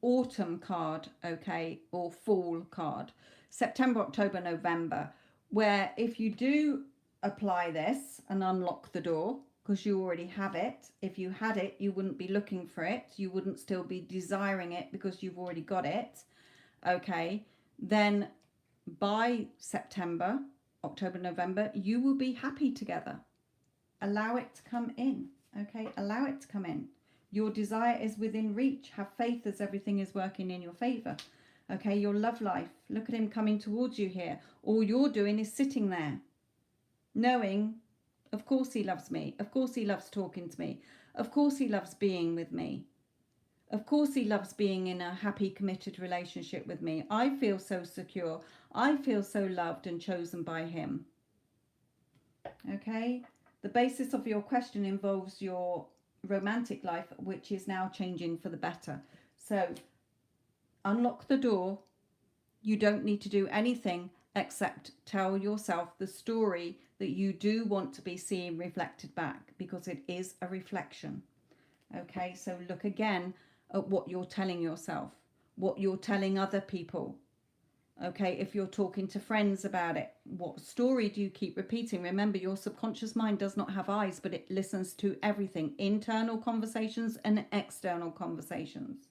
Autumn card, okay, or fall card. September, October, November, where if you do apply this and unlock the door, because you already have it, if you had it, you wouldn't be looking for it, you wouldn't still be desiring it because you've already got it, okay, then by September, October, November, you will be happy together. Allow it to come in, okay, allow it to come in. Your desire is within reach. Have faith as everything is working in your favor. Okay, your love life. Look at him coming towards you here. All you're doing is sitting there, knowing, of course he loves me. Of course he loves talking to me. Of course he loves being with me. Of course he loves being in a happy, committed relationship with me. I feel so secure. I feel so loved and chosen by him. Okay? The basis of your question involves your romantic life, which is now changing for the better. So, unlock the door. You don't need to do anything except tell yourself the story that you do want to be seeing reflected back, because it is a reflection. Okay, so look again at what you're telling yourself, what you're telling other people. Okay, if you're talking to friends about it, what story do you keep repeating? Remember, your subconscious mind does not have eyes, but it listens to everything, internal conversations and external conversations.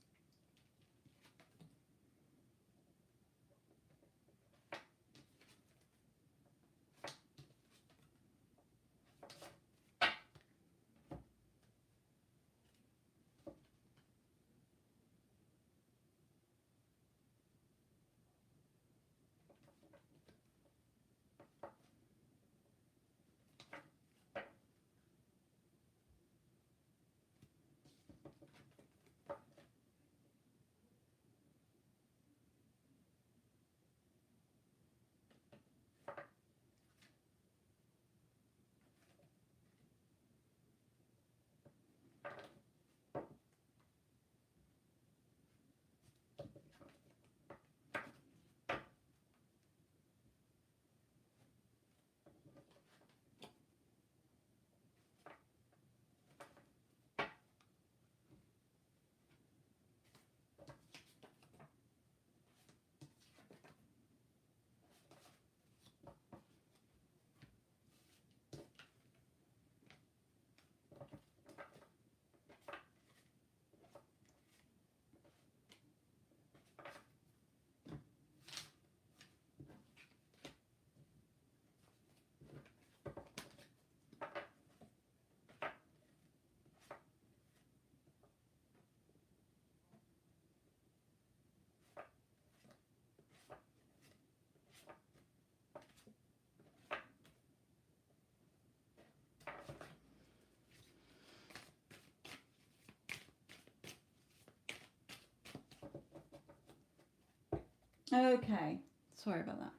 Okay, sorry about that.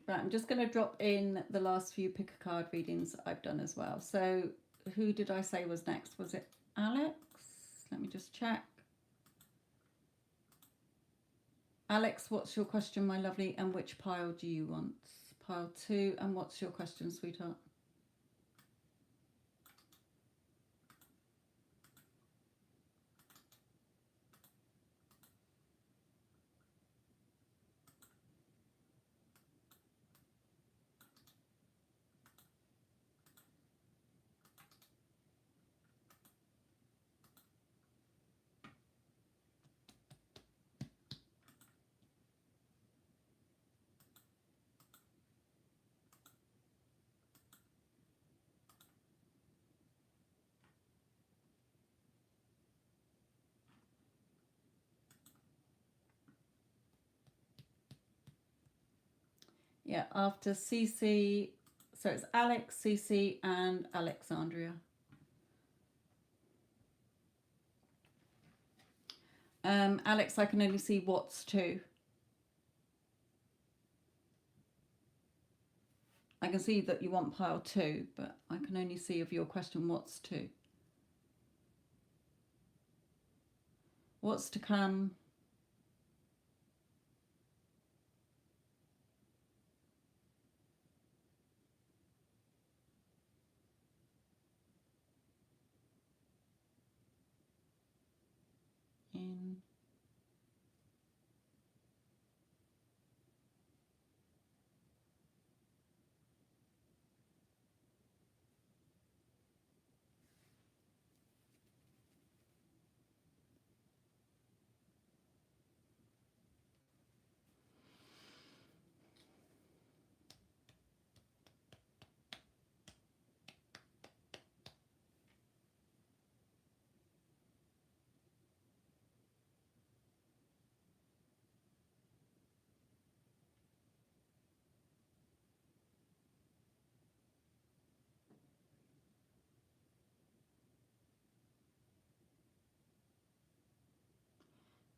Right, I'm just going to drop in the last few pick a card readings I've done as well. So who did I say was next? Was it Alex? Let me just check. Alex, what's your question, my lovely? And which pile do you want? Pile 2. And what's your question, sweetheart? Yeah, after Cece, so it's Alex, Cece, and Alexandria. Alex, I can only see what's 2. I can see that you want pile 2, but I can only see of your question what's 2. What's to come? In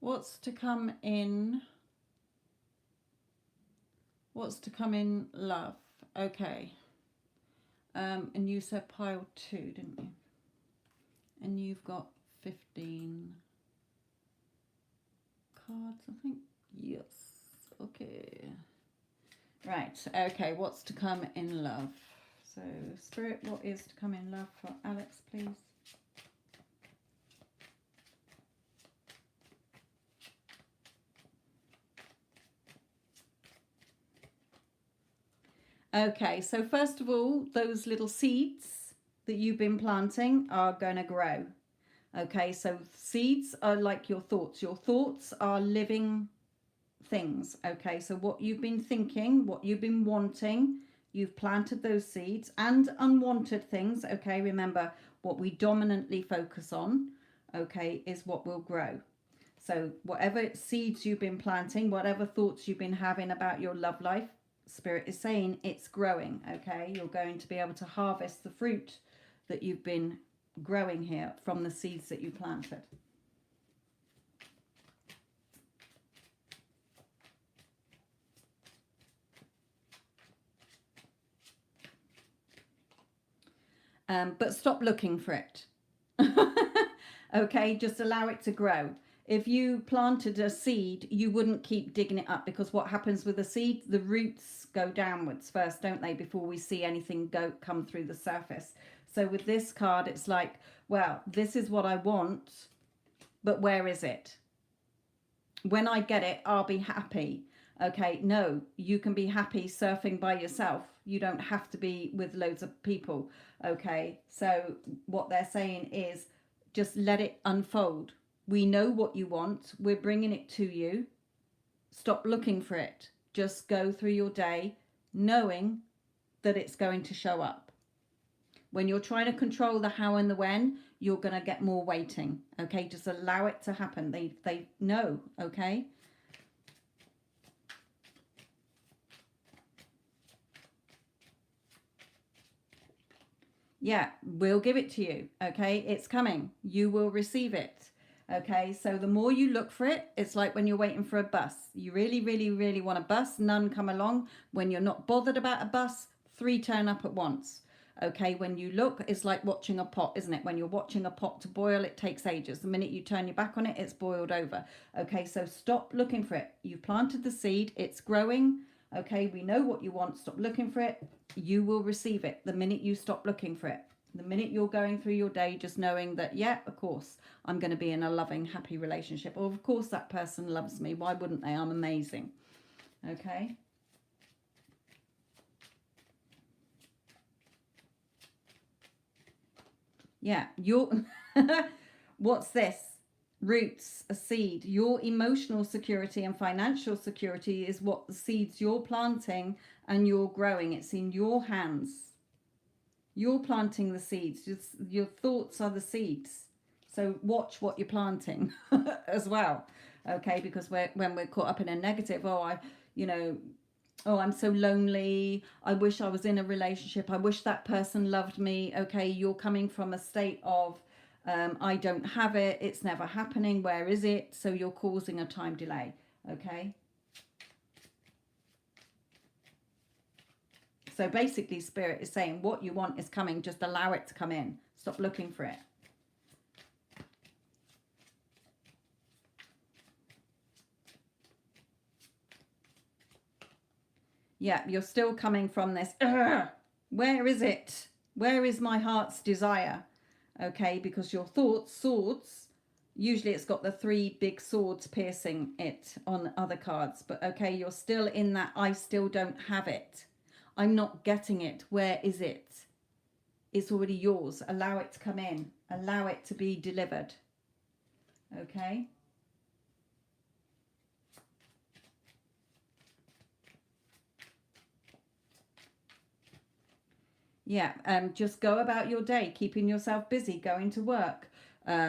What's to come in? What's to come in love? Okay. And you said pile 2, didn't you? And you've got 15 cards, I think. Yes. Okay. Right. Okay. What's to come in love? So, Spirit, what is to come in love for Alex, please? Okay. So, first of all, those little seeds that you've been planting are going to grow. Okay. So, seeds are like your thoughts. Your thoughts are living things. Okay, so what you've been thinking, what you've been wanting, you've planted those seeds, and unwanted things. Okay, remember what we dominantly focus on, okay, is what will grow. So whatever seeds you've been planting, whatever thoughts you've been having about your love life, Spirit is saying it's growing. Okay, you're going to be able to harvest the fruit that you've been growing here from the seeds that you planted. But stop looking for it. Okay, just allow it to grow. If you planted a seed, you wouldn't keep digging it up, because what happens with the seed, the roots go downwards first, don't they, before we see anything come through the surface. So with this card, it's like, well, this is what I want, but where is it? When I get it, I'll be happy. Okay, no, you can be happy surfing by yourself. You don't have to be with loads of people. Okay, so what they're saying is just let it unfold. We know what you want. We're bringing it to you. Stop looking for it. Just go through your day knowing that it's going to show up. When you're trying to control the how and the when, you're going to get more waiting. Okay, just allow it to happen. They know. Okay. Yeah, we'll give it to you. Okay, it's coming. You will receive it. Okay, so the more you look for it, it's like when you're waiting for a bus. You really, really, really want a bus. None come along. When you're not bothered about a bus, 3 turn up at once. Okay, when you look, it's like watching a pot, isn't it? When you're watching a pot to boil, it takes ages. The minute you turn your back on it, it's boiled over. Okay, so stop looking for it. You've planted the seed. It's growing. Okay, we know what you want. Stop looking for it. You will receive it the minute you stop looking for it. The minute you're going through your day just knowing that, yeah, of course, I'm going to be in a loving, happy relationship. Or, of course, that person loves me. Why wouldn't they? I'm amazing. Okay. Yeah, you're... What's this? Roots, a seed. Your emotional security and financial security is what the seeds you're planting and you're growing. It's in your hands. You're planting the seeds. Your thoughts are the seeds. So watch what you're planting as well. Okay, because when we're caught up in a negative, oh, I'm so lonely. I wish I was in a relationship. I wish that person loved me. Okay, you're coming from a state of, I don't have it. It's never happening. Where is it? So you're causing a time delay. Okay. So basically, Spirit is saying what you want is coming. Just allow it to come in. Stop looking for it. Yeah, you're still coming from this. Where is it? Where is my heart's desire? Okay, because your thoughts, swords, usually it's got the 3 big swords piercing it on other cards. But okay, you're still in that I still don't have it. I'm not getting it. Where is it? It's already yours. Allow it to come in. Allow it to be delivered. Okay? Yeah, just go about your day, keeping yourself busy, going to work,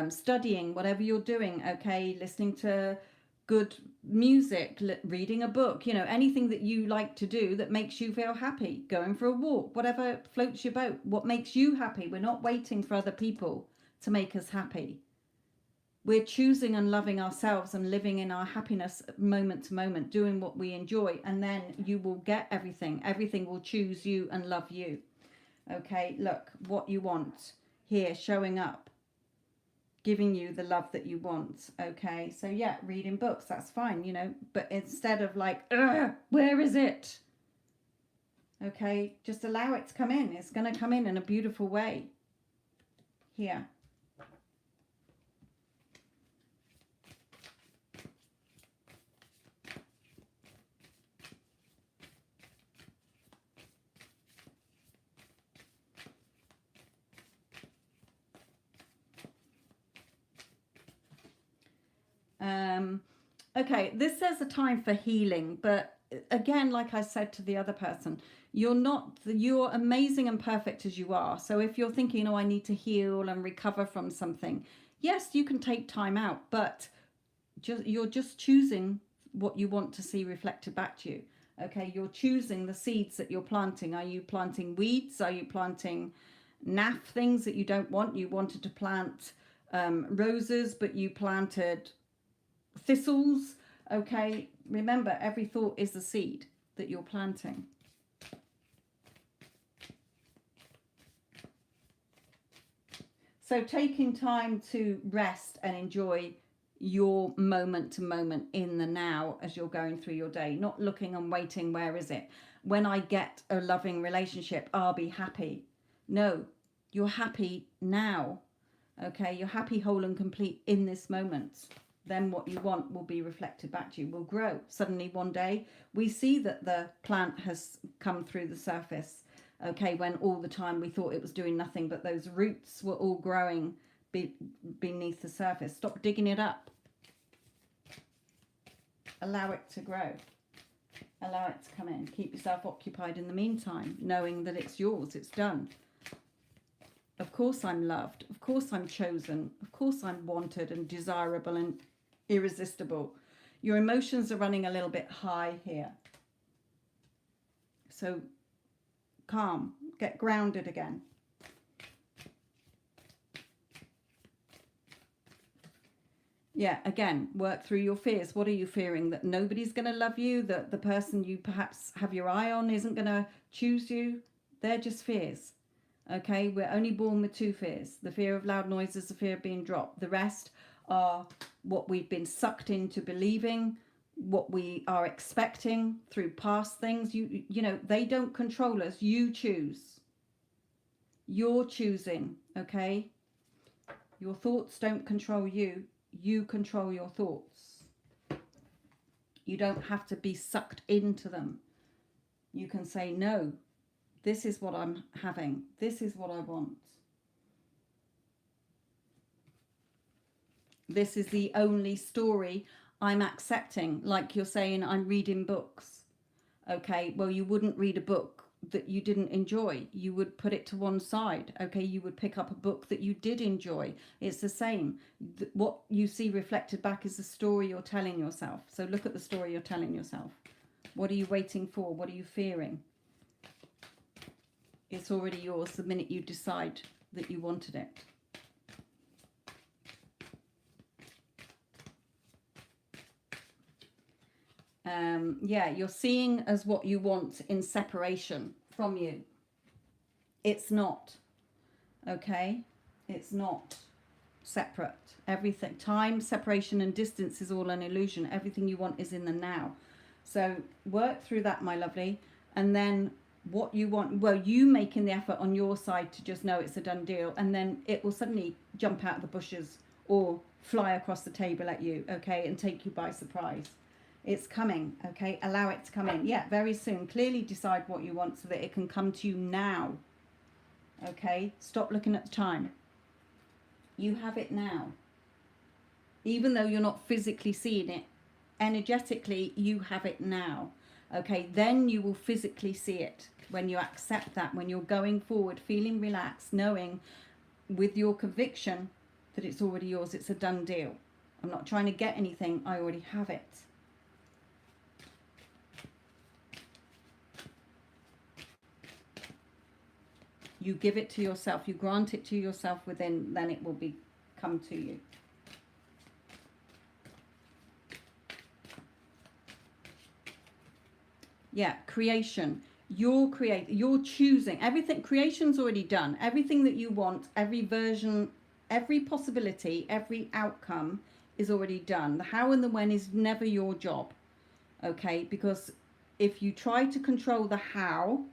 studying, whatever you're doing, okay? Listening to good music, reading a book, anything that you like to do that makes you feel happy, going for a walk, whatever floats your boat, what makes you happy. We're not waiting for other people to make us happy. We're choosing and loving ourselves and living in our happiness moment to moment, doing what we enjoy, and then you will get everything. Everything will choose you and love you. Okay, look, what you want here, showing up, giving you the love that you want. Okay, so yeah, reading books, that's fine, you know, but instead of like, where is it? Okay, just allow it to come in. It's going to come in a beautiful way. Here. Okay, this says a time for healing, but again, like I said to the other person, you're amazing and perfect as you are. So if you're thinking, oh, I need to heal and recover from something, yes, you can take time out, but you're just choosing what you want to see reflected back to you. Okay, you're choosing the seeds that you're planting. Are you planting weeds? Are you planting naff things that you don't want? You wanted to plant roses, but you planted thistles. Okay, remember, every thought is a seed that you're planting. So taking time to rest and enjoy your moment to moment in the now as you're going through your day, not looking and waiting, where is it? When I get a loving relationship, I'll be happy. No, you're happy now. Okay, you're happy, whole and complete in this moment. Then what you want will be reflected back to you, will grow. Suddenly one day we see that the plant has come through the surface. Okay, when all the time we thought it was doing nothing, but those roots were all growing beneath the surface. Stop digging it up. Allow it to grow. Allow it to come in. Keep yourself occupied in the meantime, knowing that it's yours, it's done. Of course I'm loved. Of course I'm chosen. Of course I'm wanted and desirable and irresistible. Your emotions are running a little bit high here. So calm. Get grounded again. Yeah, again, work through your fears. What are you fearing? That nobody's going to love you? That the person you perhaps have your eye on isn't going to choose you? They're just fears. Okay, we're only born with two fears. The fear of loud noises, the fear of being dropped. The rest are what we've been sucked into believing, what we are expecting through past things. You know, they don't control us. You choose. You're choosing, okay? Your thoughts don't control you. You control your thoughts. You don't have to be sucked into them. You can say, no, this is what I'm having. This is what I want. This is the only story I'm accepting. Like you're saying, I'm reading books. Okay, well, you wouldn't read a book that you didn't enjoy. You would put it to one side. Okay, you would pick up a book that you did enjoy. It's the same. What you see reflected back is the story you're telling yourself. So look at the story you're telling yourself. What are you waiting for? What are you fearing? It's already yours the minute you decide that you wanted it. Yeah, you're seeing as what you want in separation from you. It's not. Okay? It's not separate. Everything, time, separation and distance is all an illusion. Everything you want is in the now. So work through that, my lovely. And then what you want, well, you making the effort on your side to just know it's a done deal, and then it will suddenly jump out of the bushes or fly across the table at you, okay, and take you by surprise. It's coming, okay? Allow it to come in. Yeah, very soon. Clearly decide what you want so that it can come to you now, okay? Stop looking at the time. You have it now. Even though you're not physically seeing it, energetically, you have it now, okay? Then you will physically see it when you accept that, when you're going forward, feeling relaxed, knowing with your conviction that it's already yours. It's a done deal. I'm not trying to get anything. I already have it. You give it to yourself, you grant it to yourself within, then it will come to you. Yeah, creation. You're choosing everything. Creation's already done. Everything that you want, every version, every possibility, every outcome is already done. The how and the when is never your job. Okay? Because if you try to control the how,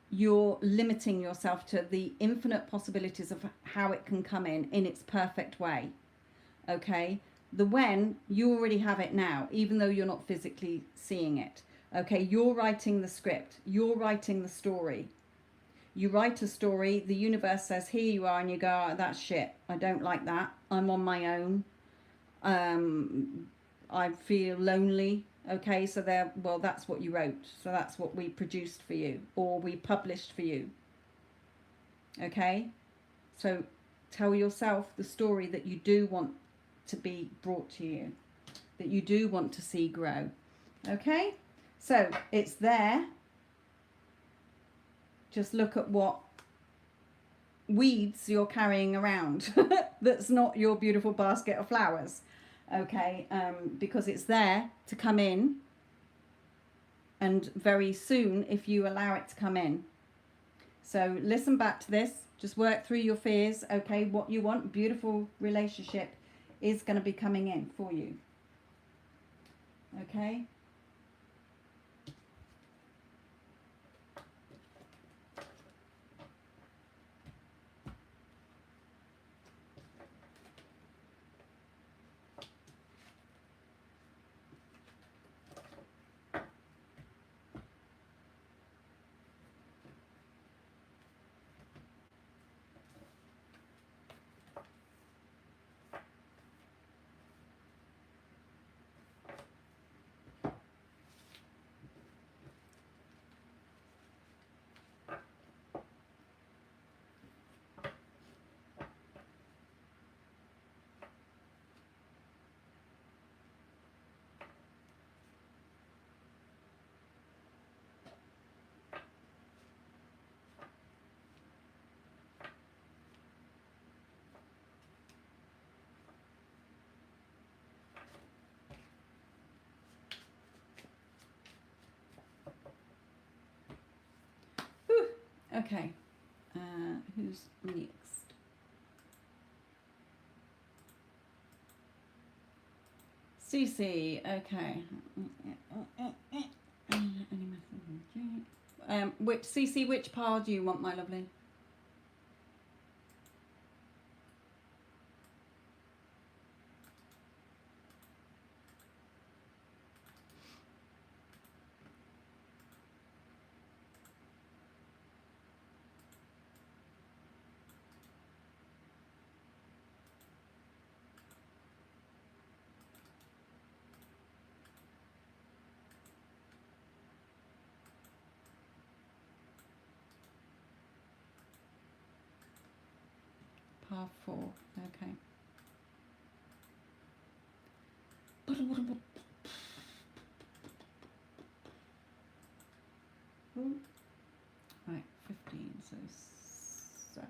you're limiting yourself to the infinite possibilities of how it can come in its perfect way. Okay? The when, you already have it now, even though you're not physically seeing it. Okay, you're writing the script, you're writing the story. You write a story, the universe says, here you are, and you go, oh, that's shit. I don't like that. I'm on my own. I feel lonely. Okay, so there, well, that's what you wrote. So that's what we produced for you, or we published for you. Okay, so tell yourself the story that you do want to be brought to you, that you do want to see grow. Okay, so it's there. Just look at what weeds you're carrying around that's not your beautiful basket of flowers. Okay, because it's there to come in, and very soon, if you allow it to come in. So listen back to this, just work through your fears. Okay, what you want, beautiful relationship, is going to be coming in for you. Okay. Whew. Okay, who's next? Cece, okay. Which Cece, which pile do you want, my lovely? Pile 4, okay. Right, 15, so 7.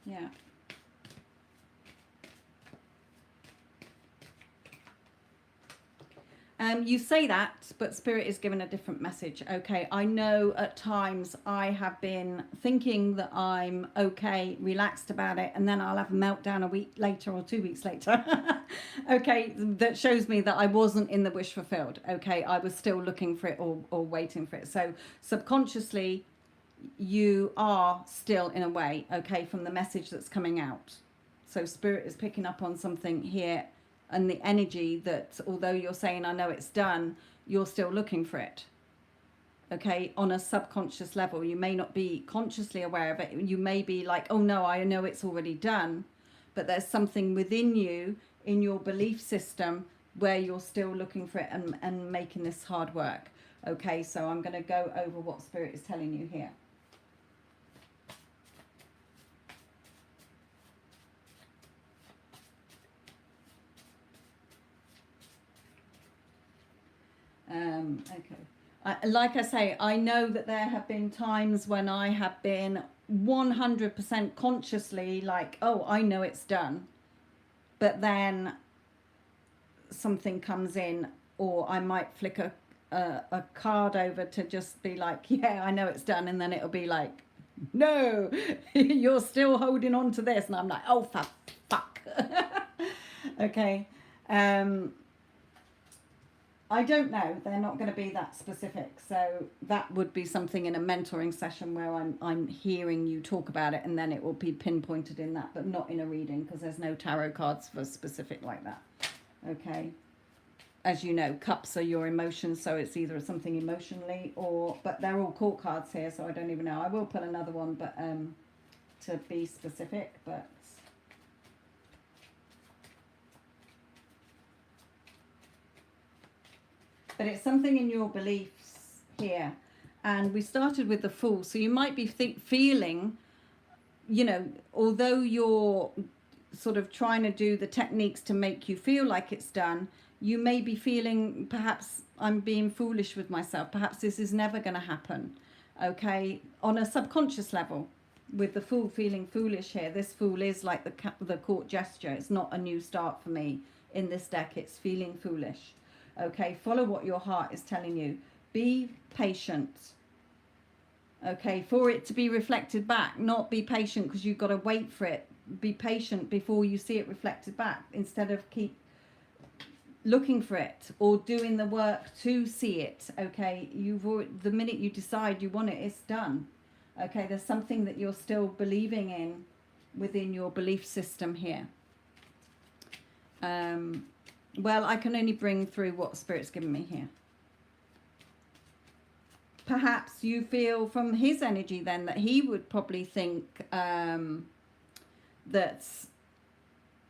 Yeah. You say that, but Spirit is given a different message. Okay, I know at times I have been thinking that I'm okay, relaxed about it, and then I'll have a meltdown a week later or 2 weeks later. Okay, that shows me that I wasn't in the wish fulfilled. Okay, I was still looking for it or waiting for it. So subconsciously, you are still in a way, okay, from the message that's coming out. So Spirit is picking up on something here, and the energy that although you're saying I know it's done, you're still looking for it. Okay, on a subconscious level, you may not be consciously aware of it. You may be like, oh no, I know it's already done, but there's something within you in your belief system where you're still looking for it and making this hard work. Okay, so I'm going to go over what Spirit is telling you here. Okay. Like I say, I know that there have been times when I have been 100% consciously like, oh, I know it's done. But then something comes in, or I might flick a card over to just be like, yeah, I know it's done. And then it'll be like, no, you're still holding on to this. And I'm like, oh, fuck. Okay. I don't know. They're not going to be that specific. So that would be something in a mentoring session where I'm hearing you talk about it, and then it will be pinpointed in that, but not in a reading, because there's no tarot cards for specific like that. Okay. As you know, cups are your emotions, so it's either something emotionally but they're all court cards here, so I don't even know. I will put another one, but to be specific, but it's something in your beliefs here. And we started with the Fool, so you might be feeling, you know, although you're sort of trying to do the techniques to make you feel like it's done, you may be feeling, perhaps I'm being foolish with myself, perhaps this is never going to happen. Okay, on a subconscious level, with the Fool feeling foolish here, this Fool is like the court gesture. It's not a new start for me in this deck. It's feeling foolish. Okay, follow what your heart is telling you. Be patient. Okay, for it to be reflected back. Not be patient because you've got to wait for it. Be patient before you see it reflected back, instead of keep looking for it or doing the work to see it. Okay, the minute you decide you want it, it's done. Okay, there's something that you're still believing in within your belief system here. Well, I can only bring through what Spirit's given me here. Perhaps you feel from his energy then that he would probably think that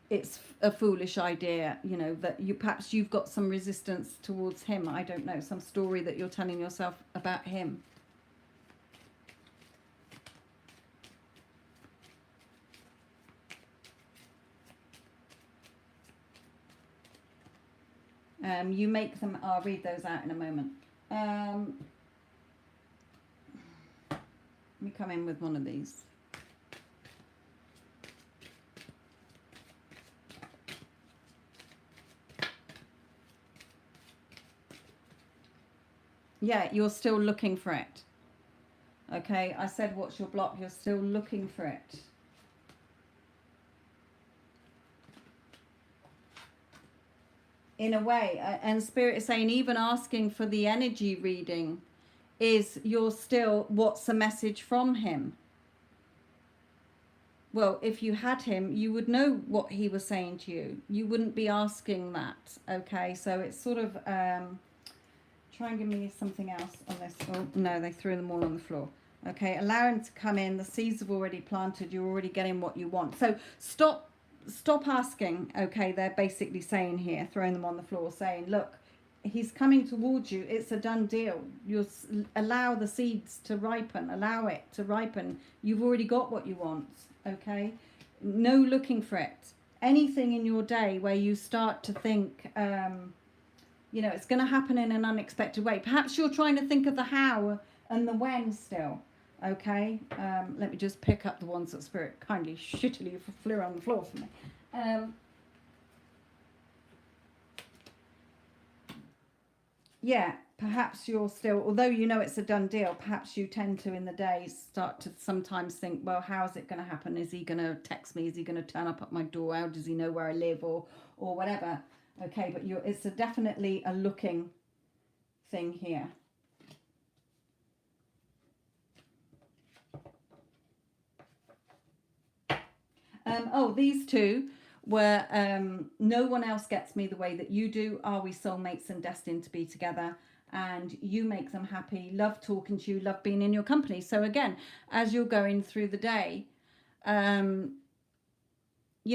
it's a foolish idea, you know, that perhaps you've got some resistance towards him. I don't know, some story that you're telling yourself about him. You make them, I'll read those out in a moment. Let me come in with one of these. Yeah, you're still looking for it. Okay, I said what's your block? You're still looking for it. In a way, and Spirit is saying even asking for the energy reading is you're still, what's the message from him? Well, if you had him, you would know what he was saying to you. You wouldn't be asking that. Okay, so it's sort of, try and give me something else on this. Oh, no, they threw them all on the floor. Okay, allow him to come in. The seeds have already planted. You're already getting what you want. So stop asking. Okay, they're basically saying here, throwing them on the floor, saying, look, he's coming towards you. It's a done deal. You allow the seeds to ripen. Allow it to ripen. You've already got what you want. Okay, no looking for it. Anything in your day where you start to think, you know, it's going to happen in an unexpected way. Perhaps you're trying to think of the how and the when still. Okay, let me just pick up the ones that Spirit kindly shittily flew on the floor for me. yeah, perhaps you're still, although you know it's a done deal, perhaps you tend to in the day start to sometimes think, well, how's it going to happen? Is he going to text me? Is he going to turn up at my door? How does he know where I live, or whatever? Okay, but it's definitely a looking thing here. Oh, these two were no one else gets me the way that you do. Are we soulmates and destined to be together? And you make them happy. Love talking to you. Love being in your company. So again, as you're going through the day, you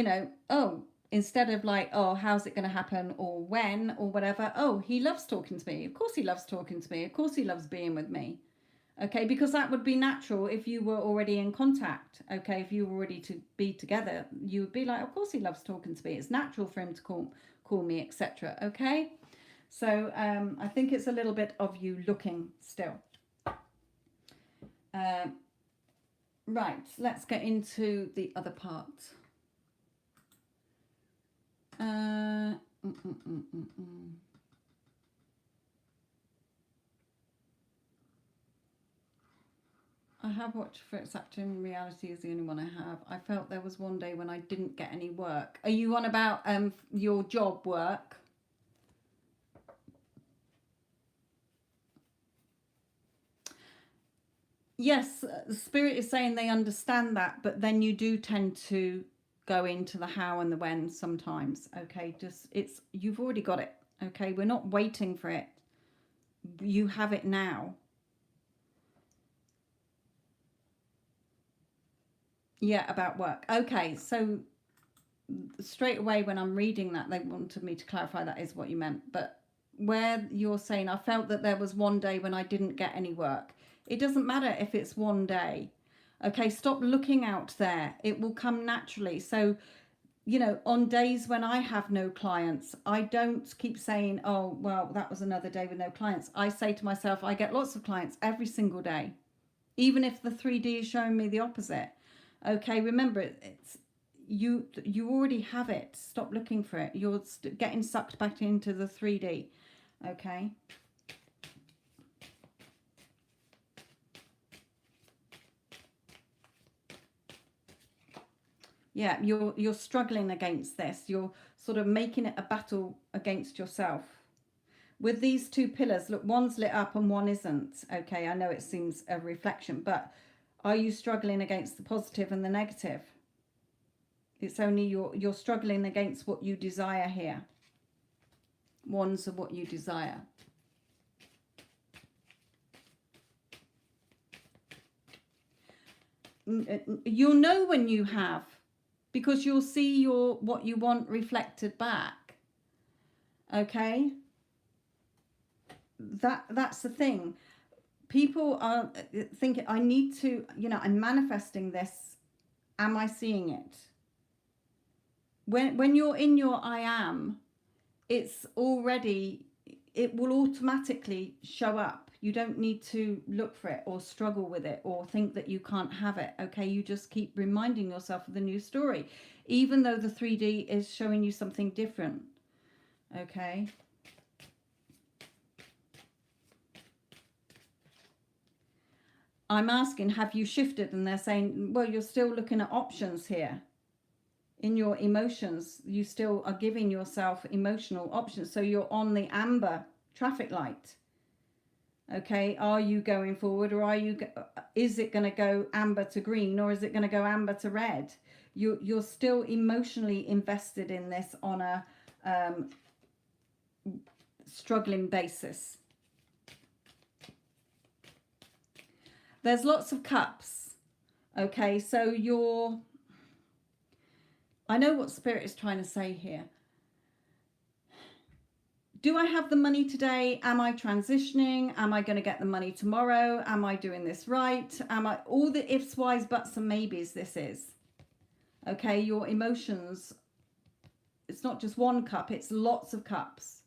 know, oh, instead of like, oh, how's it going to happen or when or whatever, oh, he loves talking to me. Of course he loves talking to me. Of course he loves being with me. Okay, because that would be natural if you were already in contact. Okay, if you were ready to be together, you would be like, of course he loves talking to me. It's natural for him to call me, etc. Okay, so I think it's a little bit of you looking still. Right, let's get into the other part. I have watched for accepting reality is the only one I have. I felt there was one day when I didn't get any work. Are you on about your job work? Yes, the spirit is saying they understand that, but then you do tend to go into the how and the when sometimes. Okay, just you've already got it. Okay, we're not waiting for it. You have it now. Yeah, about work. Okay, so straight away when I'm reading that, they wanted me to clarify that is what you meant. But where you're saying, I felt that there was one day when I didn't get any work. It doesn't matter if it's one day. Okay, stop looking out there. It will come naturally. So, you know, on days when I have no clients, I don't keep saying, oh, well, that was another day with no clients. I say to myself, I get lots of clients every single day, even if the 3D is showing me the opposite. Okay, remember, it's you already have it. Stop looking for it. You're getting sucked back into the 3D. Okay. Yeah, you're struggling against this. You're sort of making it a battle against yourself. With these two pillars, look, one's lit up and one isn't. Okay, I know it seems a reflection, but are you struggling against the positive and the negative? It's only you're struggling against what you desire here. One's of what you desire. You'll know when you have, because you'll see what you want reflected back. Okay, that's the thing. People are thinking, I need to, you know, I'm manifesting this. Am I seeing it? When you're in your I am, it's already, it will automatically show up. You don't need to look for it or struggle with it or think that you can't have it. Okay, you just keep reminding yourself of the new story, even though the 3D is showing you something different. Okay. I'm asking, have you shifted? And they're saying, well, you're still looking at options here. In your emotions, you still are giving yourself emotional options. So you're on the amber traffic light. Okay, are you going forward, or is it going to go amber to green, or is it going to go amber to red? You're still emotionally invested in this on a struggling basis. There's lots of cups. Okay, so I know what Spirit is trying to say here. Do I have the money today? Am I transitioning? Am I going to get the money tomorrow? Am I doing this right? Am I, all the ifs, whys, buts and maybes this is. Okay, your emotions, it's not just one cup, it's lots of cups.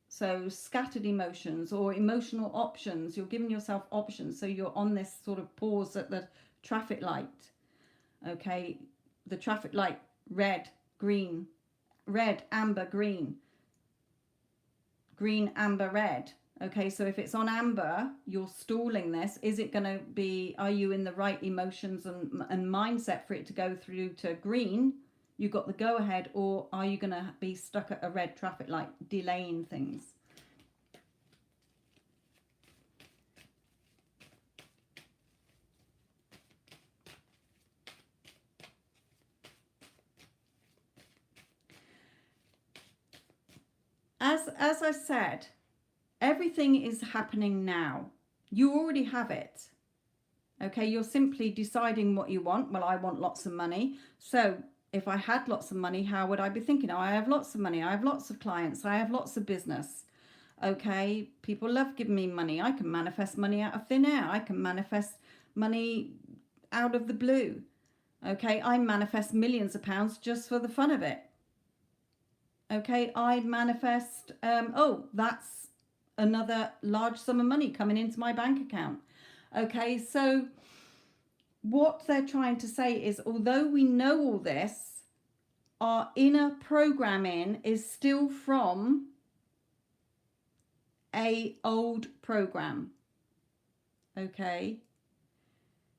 So scattered emotions or emotional options. You're giving yourself options. So you're on this sort of pause at the traffic light. Okay, the traffic light, red, green, red, amber, green, green, amber, red. Okay, so if it's on amber, you're stalling this. Is it going to be, are you in the right emotions and mindset for it to go through to green? You got the go ahead, or are you going to be stuck at a red traffic light, delaying things? As I said, everything is happening now. You already have it. Okay, you're simply deciding what you want. Well, I want lots of money. So if I had lots of money, how would I be thinking? Oh, I have lots of money. I have lots of clients. I have lots of business. Okay, people love giving me money. I can manifest money out of thin air. I can manifest money out of the blue. Okay, I manifest millions of pounds just for the fun of it. Okay, I manifest, oh, that's another large sum of money coming into my bank account. Okay, so what they're trying to say is, although we know all this, our inner programming is still from a old program. Okay,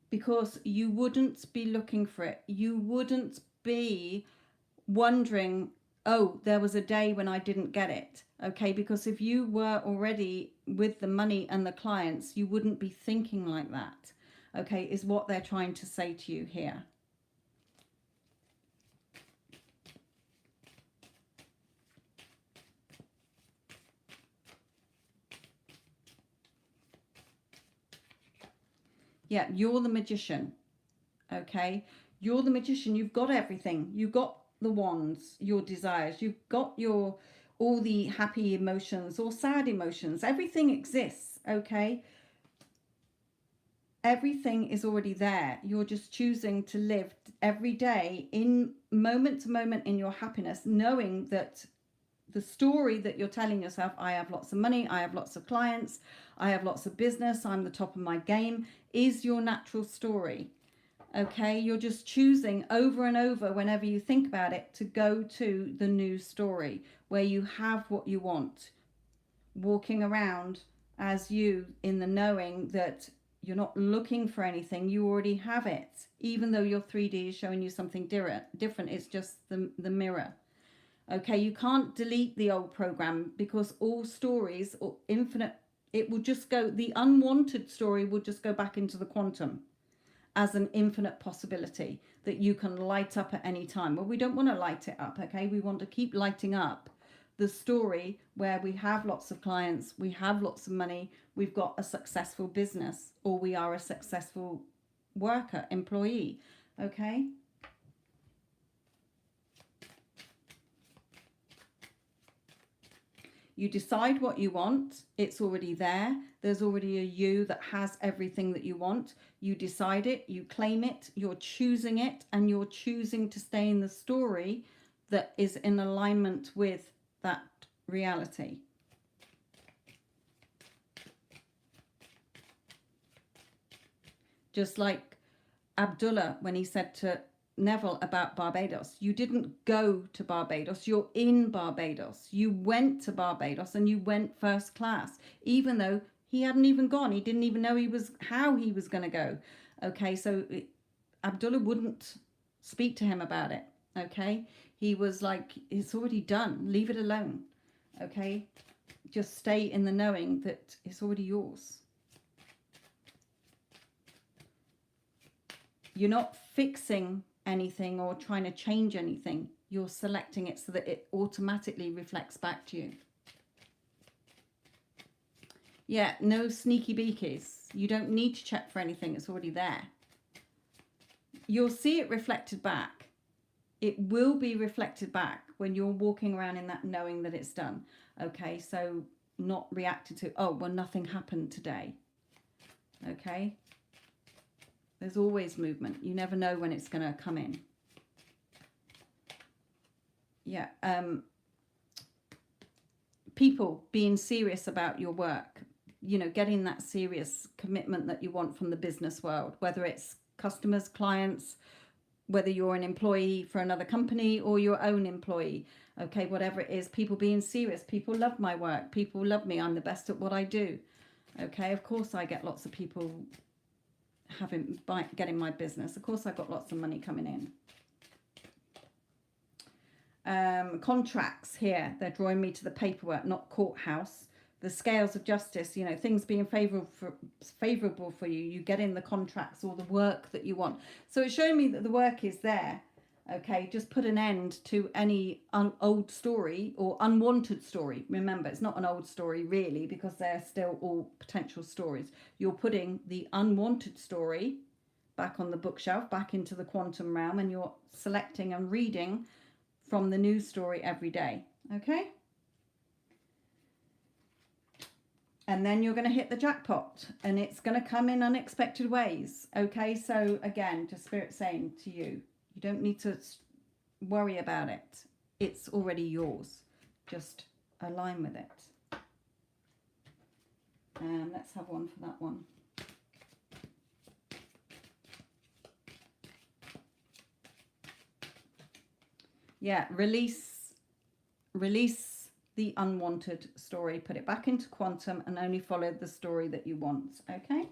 because you wouldn't be looking for it. You wouldn't be wondering, oh, there was a day when I didn't get it. Okay, because if you were already with the money and the clients, you wouldn't be thinking like that. Okay, is what they're trying to say to you here. Yeah, you're the magician. Okay, you're the magician. You've got everything. You've got the wands, your desires. You've got your all the happy emotions or sad emotions. Everything exists. Okay, everything is already there. You're just choosing to live every day in moment to moment in your happiness, knowing that the story that you're telling yourself, I have lots of money, I have lots of clients, I have lots of business, I'm the top of my game, is your natural story. Okay, you're just choosing over and over whenever you think about it to go to the new story where you have what you want, walking around as you in the knowing that you're not looking for anything, you already have it. Even though your 3D is showing you something different, it's just the mirror. Okay, you can't delete the old program because all stories or infinite, it will just go, the unwanted story will just go back into the quantum as an infinite possibility that you can light up at any time. Well, we don't want to light it up, okay? We want to keep lighting up the story where we have lots of clients, we have lots of money, we've got a successful business, or we are a successful worker, employee, okay? You decide what you want. It's already there. There's already a you that has everything that you want. You decide it, you claim it, you're choosing it, and you're choosing to stay in the story that is in alignment with that reality. Just like Abdullah, when he said to Neville about Barbados, you didn't go to Barbados, you're in Barbados. You went to Barbados and you went first class, even though he hadn't even gone. He didn't even know how he was going to go. Okay, so Abdullah wouldn't speak to him about it. Okay, he was like, it's already done, leave it alone. Okay, just stay in the knowing that it's already yours. You're not fixing anything or trying to change anything. You're selecting it so that it automatically reflects back to you. Yeah, no sneaky beakies. You don't need to check for anything. It's already there. You'll see it reflected back. It will be reflected back when you're walking around in that knowing that it's done. Okay, so not reacted to, oh, well, nothing happened today. Okay. There's always movement. You never know when it's going to come in. Yeah. People being serious about your work, you know, getting that serious commitment that you want from the business world, whether it's customers, clients, whether you're an employee for another company or your own employee. Okay, whatever it is, people being serious, people love my work, people love me, I'm the best at what I do. Okay, of course I get lots of people getting my business. Of course I've got lots of money coming in. Contracts here, they're drawing me to the paperwork, not courthouse. The scales of justice, you know, things being favorable for you. You get in the contracts or the work that you want. So it's showing me that the work is there. Okay, just put an end to any old story or unwanted story. Remember, it's not an old story really, because they're still all potential stories. You're putting the unwanted story back on the bookshelf, back into the quantum realm, and you're selecting and reading from the new story every day. Okay? And then you're going to hit the jackpot, and it's going to come in unexpected ways. Okay, so again, just Spirit saying to you, you don't need to worry about it. It's already yours. Just align with it. Let's have one for that one. Yeah, release the unwanted story, put it back into quantum, and only follow the story that you want. Okay?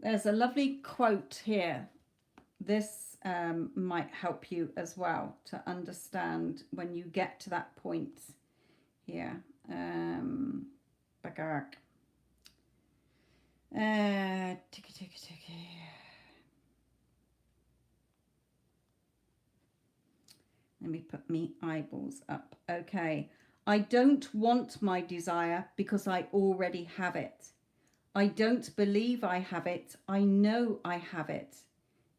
There's a lovely quote here. This might help you as well to understand when you get to that point here. Bagark. Tiki. Let me put me eyeballs up. Okay. I don't want my desire because I already have it. I don't believe I have it. I know I have it.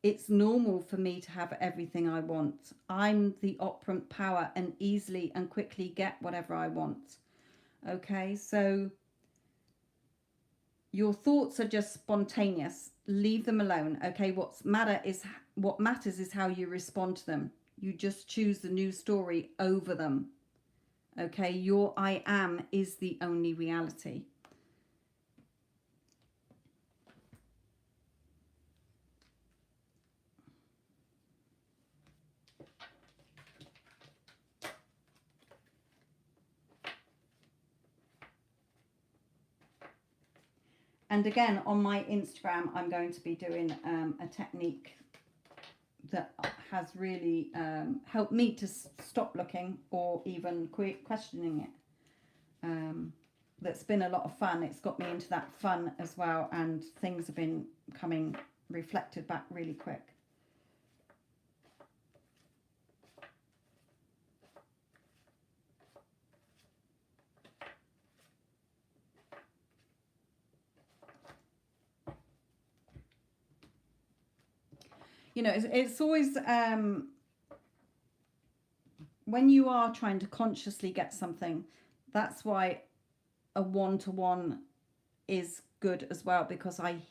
It's normal for me to have everything I want. I'm the operant power and easily and quickly get whatever I want. Okay, so your thoughts are just spontaneous. Leave them alone. Okay, what matters is how you respond to them. You just choose the new story over them. Okay, your I am is the only reality. And again, on my Instagram, I'm going to be doing a technique that has really helped me to stop looking or even questioning it. That's been a lot of fun. It's got me into that fun as well, and things have been coming reflected back really quick. You know, it's always when you are trying to consciously get something, that's why a one-to-one is good as well, because I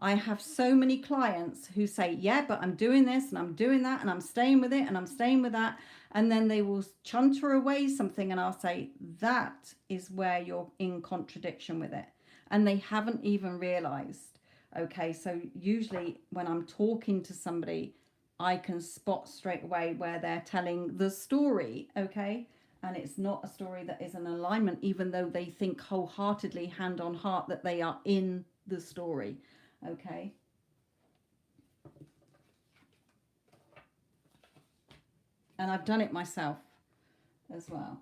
have so many clients who say, yeah, but I'm doing this and I'm doing that and I'm staying with it and I'm staying with that, and then they will chunter away something and I'll say, that is where you're in contradiction with it, and they haven't even realized. Okay, so usually when I'm talking to somebody, I can spot straight away where they're telling the story. Okay, and it's not a story that is an alignment, even though they think wholeheartedly, hand on heart, that they are in the story. Okay. And I've done it myself as well.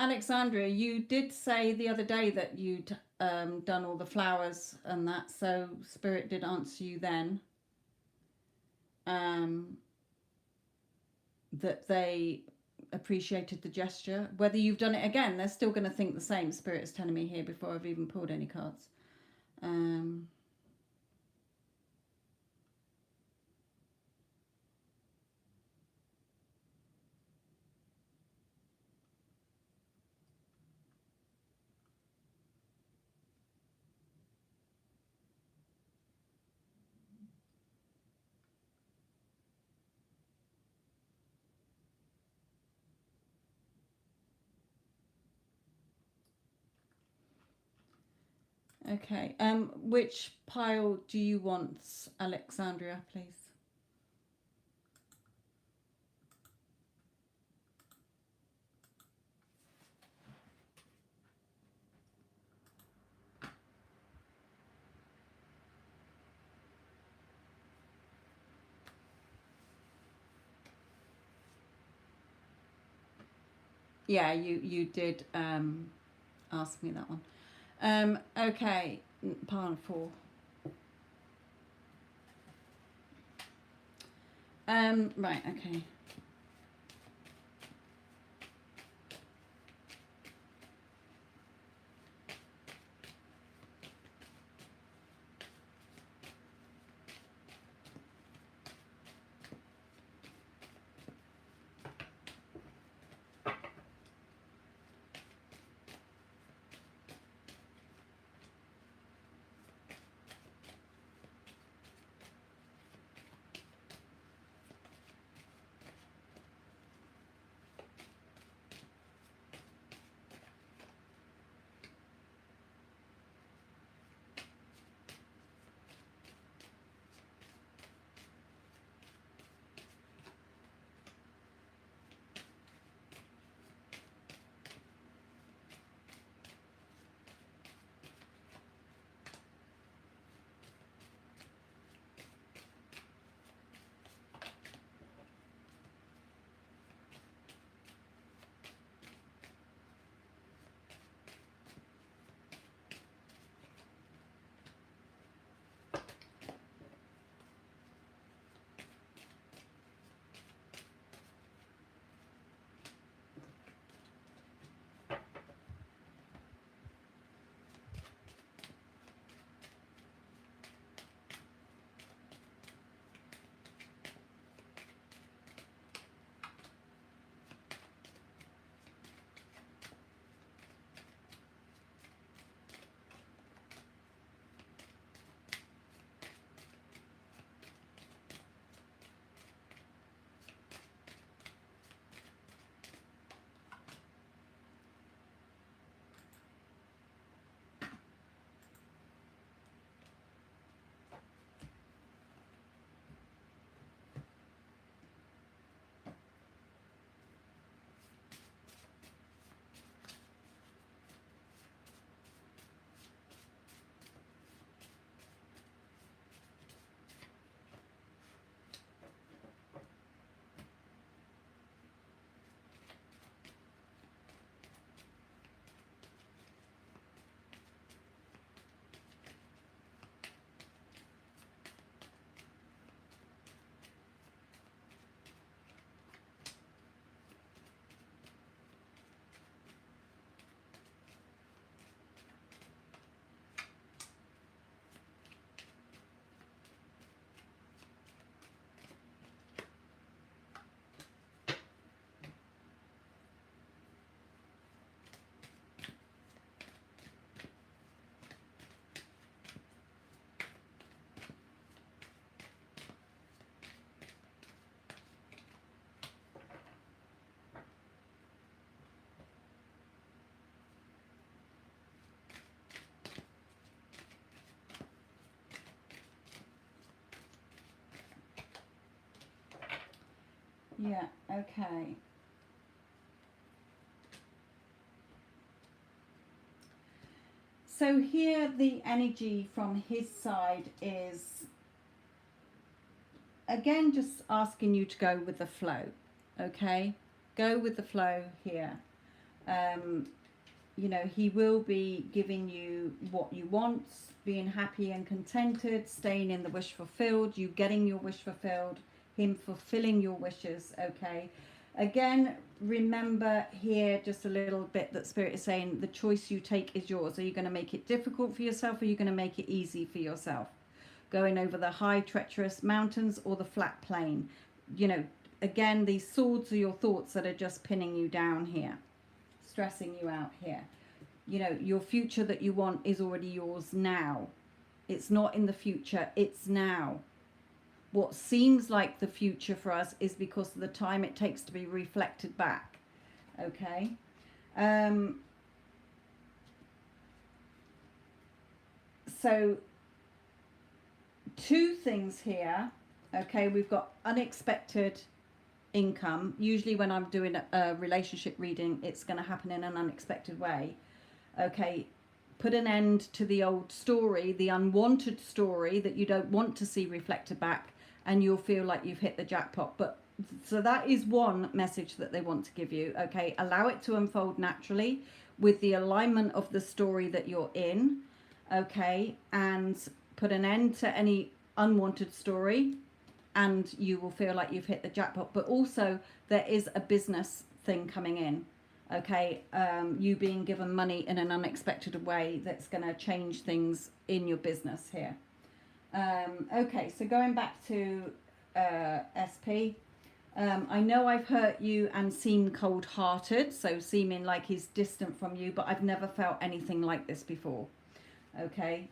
Alexandria, you did say the other day that you'd done all the flowers and that, so Spirit did answer you then. That they appreciated the gesture. Whether you've done it again, they're still going to think the same. Spirit is telling me here before I've even pulled any cards. Okay. Which pile do you want, Alexandria, please? Yeah, you did ask me that one. Okay, pile 4. Right, okay. Yeah, okay. So here the energy from his side is, again, just asking you to go with the flow, okay? Go with the flow here. You know, he will be giving you what you want, being happy and contented, staying in the wish fulfilled, you getting your wish fulfilled, him fulfilling your wishes, okay? Again, remember here just a little bit that Spirit is saying the choice you take is yours. Are you going to make it difficult for yourself, or are you going to make it easy for yourself? Going over the high treacherous mountains or the flat plain? You know, again, these swords are your thoughts that are just pinning you down here, stressing you out here. You know, your future that you want is already yours now. It's not in the future, it's now. What seems like the future for us is because of the time it takes to be reflected back. Okay. So two things here. Okay, we've got unexpected income. Usually when I'm doing a relationship reading, it's going to happen in an unexpected way. Okay, put an end to the old story, the unwanted story that you don't want to see reflected back, and you'll feel like you've hit the jackpot. But so that is one message that they want to give you. Okay, allow it to unfold naturally with the alignment of the story that you're in. Okay, and put an end to any unwanted story, and you will feel like you've hit the jackpot. But also there is a business thing coming in. Okay, you being given money in an unexpected way that's going to change things in your business here. Okay, so going back to SP, I know I've hurt you and seem cold-hearted, so seeming like he's distant from you, but I've never felt anything like this before. Okay.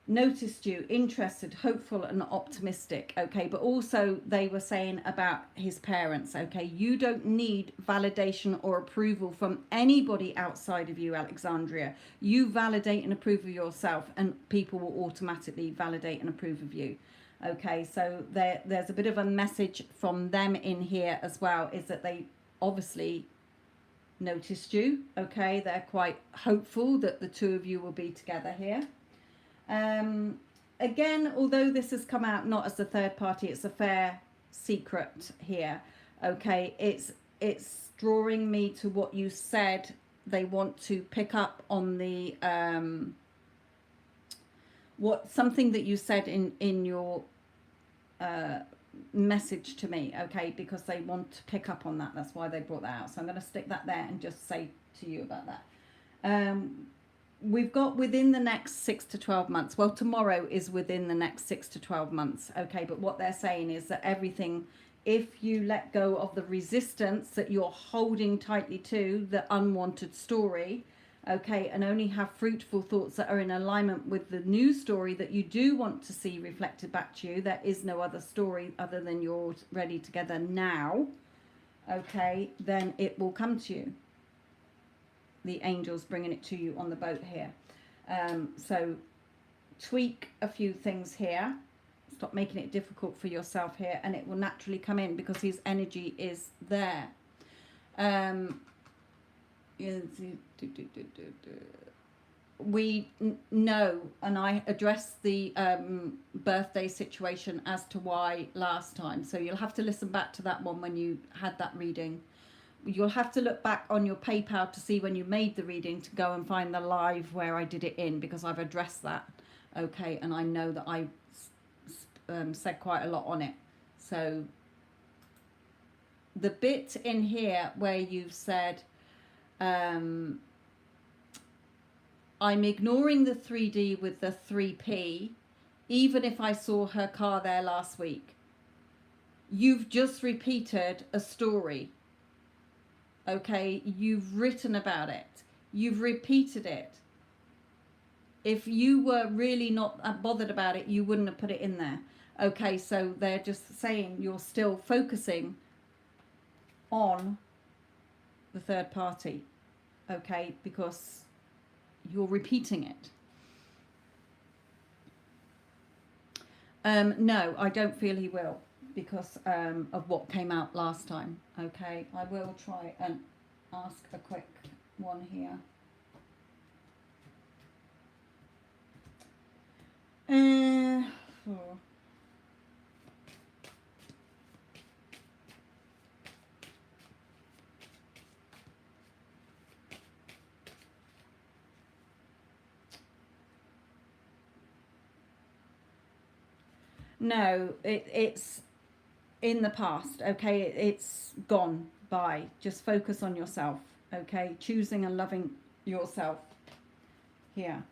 Noticed you, interested, hopeful and optimistic. Okay, but also they were saying about his parents. Okay, you don't need validation or approval from anybody outside of you, Alexandria. You validate and approve of yourself, and people will automatically validate and approve of you. Okay, so there's a bit of a message from them in here as well, is that they obviously noticed you. Okay, they're quite hopeful that the two of you will be together here. Again, although this has come out not as a third party, it's a fair secret here. Okay, it's drawing me to what you said. They want to pick up on the something that you said in your message to me. Okay, because they want to pick up on that. That's why they brought that out. So I'm going to stick that there and just say to you about that. We've got within the next 6 to 12 months. Well, tomorrow is within the next 6 to 12 months. Okay, but what they're saying is that everything, if you let go of the resistance that you're holding tightly to, the unwanted story, okay, and only have fruitful thoughts that are in alignment with the new story that you do want to see reflected back to you, there is no other story other than you're ready together now, okay, then it will come to you. The angels bringing it to you on the boat here. So tweak a few things here. Stop making it difficult for yourself here, and it will naturally come in because his energy is there. We know, and I addressed the birthday situation as to why last time. So you'll have to listen back to that one when you had that reading. You'll have to look back on your PayPal to see when you made the reading to go and find the live where I did it in, because I've addressed that. Okay, and I know that I said quite a lot on it. So the bit in here where you've said, I'm ignoring the 3D with the 3P, even if I saw her car there last week. You've just repeated a story. Okay, you've written about it. You've repeated it. If you were really not bothered about it, you wouldn't have put it in there. Okay, so they're just saying you're still focusing on the third party. Okay, because you're repeating it. No, I don't feel he will, because of what came out last time. Okay, I will try and ask a quick one here. No, it's in the past, okay? It's gone by. Just focus on yourself, okay? Choosing and loving yourself here.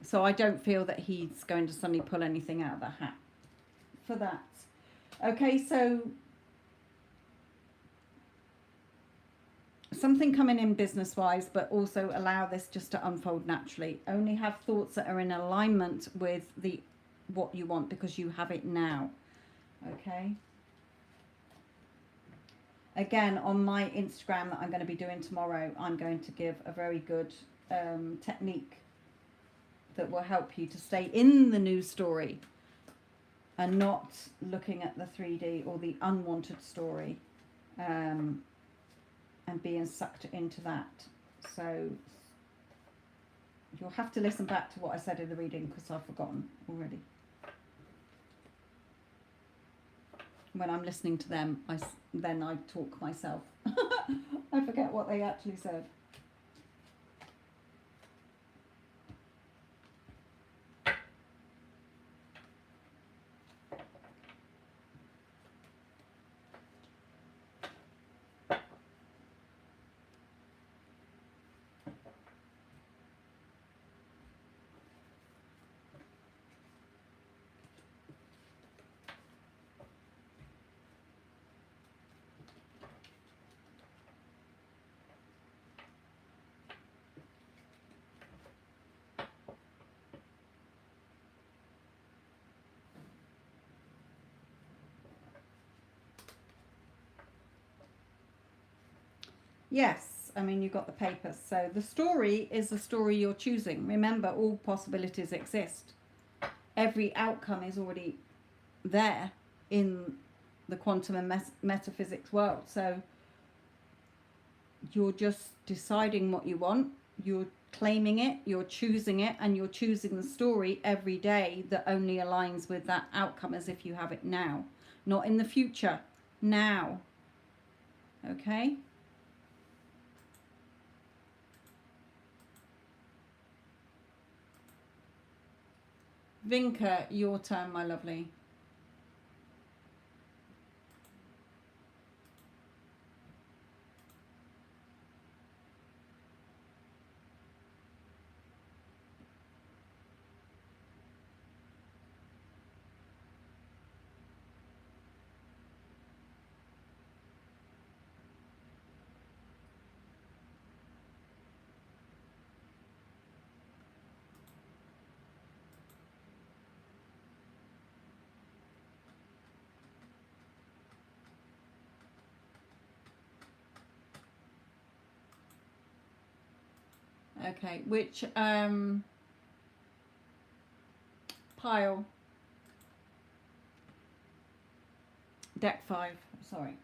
So I don't feel that he's going to suddenly pull anything out of the hat for that. Okay, so something coming in business-wise, but also allow this just to unfold naturally. Only have thoughts that are in alignment with what you want, because you have it now. Okay. Again, on my Instagram that I'm going to be doing tomorrow, I'm going to give a very good technique that will help you to stay in the new story and not looking at the 3D or the unwanted story and being sucked into that. So you'll have to listen back to what I said in the reading, because I've forgotten already. When I'm listening to them, then I talk myself. I forget what they actually said. Yes, I mean, you got the papers. So the story is the story you're choosing. Remember, all possibilities exist. Every outcome is already there in the quantum and metaphysics world. So you're just deciding what you want. You're claiming it, you're choosing it, and you're choosing the story every day that only aligns with that outcome, as if you have it now. Not in the future, now. Okay? Vinka, your turn, my lovely. Okay, which pile? Deck 5. Sorry.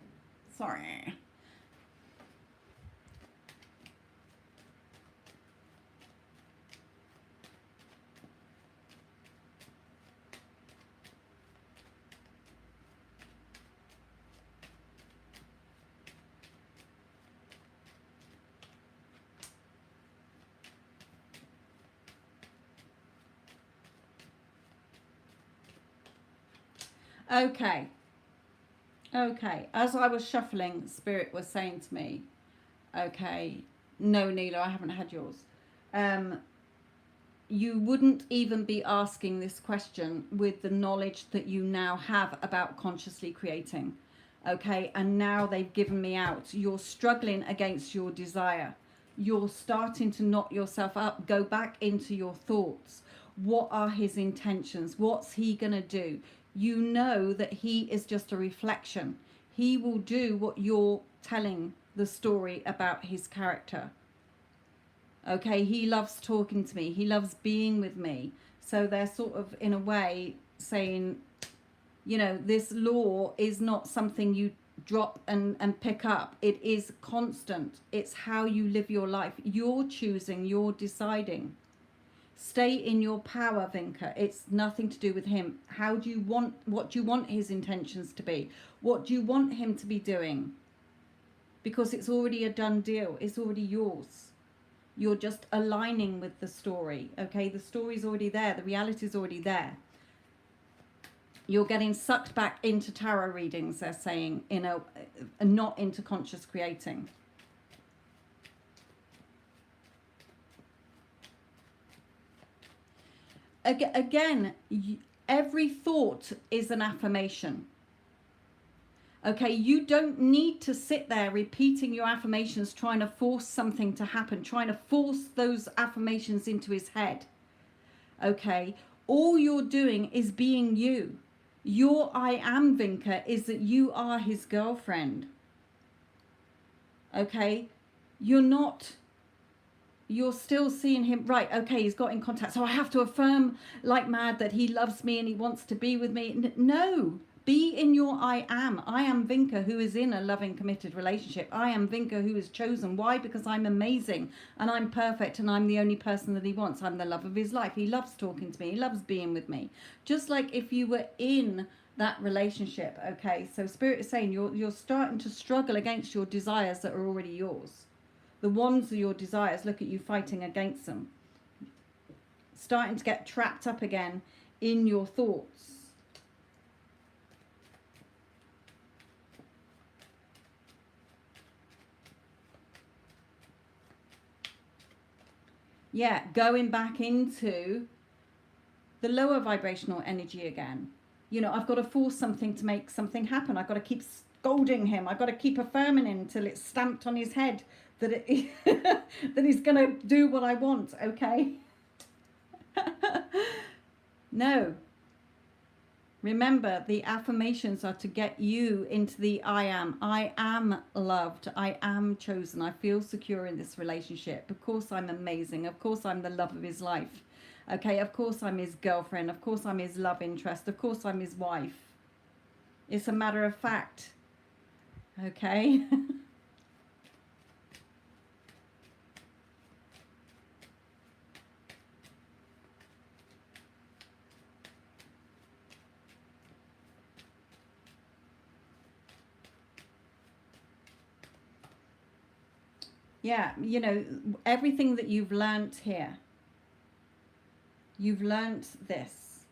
Okay. As I was shuffling, Spirit was saying to me, okay, no, Neela, I haven't had yours. You wouldn't even be asking this question with the knowledge that you now have about consciously creating. Okay, and now they've given me out. You're struggling against your desire. You're starting to knock yourself up. Go back into your thoughts. What are his intentions? What's he going to do? You know that he is just a reflection. He will do what you're telling the story about his character. Okay, he loves talking to me. He loves being with me. So they're sort of, in a way, saying, you know, this law is not something you drop and pick up. It is constant. It's how you live your life. You're choosing, you're deciding. Stay in your power, Vinka. It's nothing to do with him. What do you want his intentions to be? What do you want him to be doing? Because it's already a done deal. It's already yours. You're just aligning with the story. Okay, the story's already there. The reality's already there. You're getting sucked back into tarot readings, they're saying, not into conscious creating. Again, every thought is an affirmation. Okay, you don't need to sit there repeating your affirmations, trying to force something to happen, trying to force those affirmations into his head. Okay, all you're doing is being you. Your I am Vinca is that you are his girlfriend. Okay, you're still seeing him, right? Okay, he's got in contact, so I have to affirm like mad that he loves me and he wants to be with me. No. Be in your I am. I am Vinca, who is in a loving, committed relationship. I am Vinca, who is chosen. Why? Because I'm amazing and I'm perfect and I'm the only person that he wants. I'm the love of his life. He loves talking to me. He loves being with me. Just like if you were in that relationship, okay? So Spirit is saying you're starting to struggle against your desires that are already yours. The ones are your desires. Look at you fighting against them. Starting to get trapped up again in your thoughts. Yeah, going back into the lower vibrational energy again. You know, I've got to force something to make something happen. I've got to keep scolding him. I've got to keep affirming him until it's stamped on his head that that he's going to do what I want, okay? No. Remember, the affirmations are to get you into the I am. I am loved. I am chosen. I feel secure in this relationship. Of course, I'm amazing. Of course, I'm the love of his life. Okay, of course, I'm his girlfriend. Of course, I'm his love interest. Of course, I'm his wife. It's a matter of fact. Okay? Yeah, you know, everything that you've learnt here, you've learnt this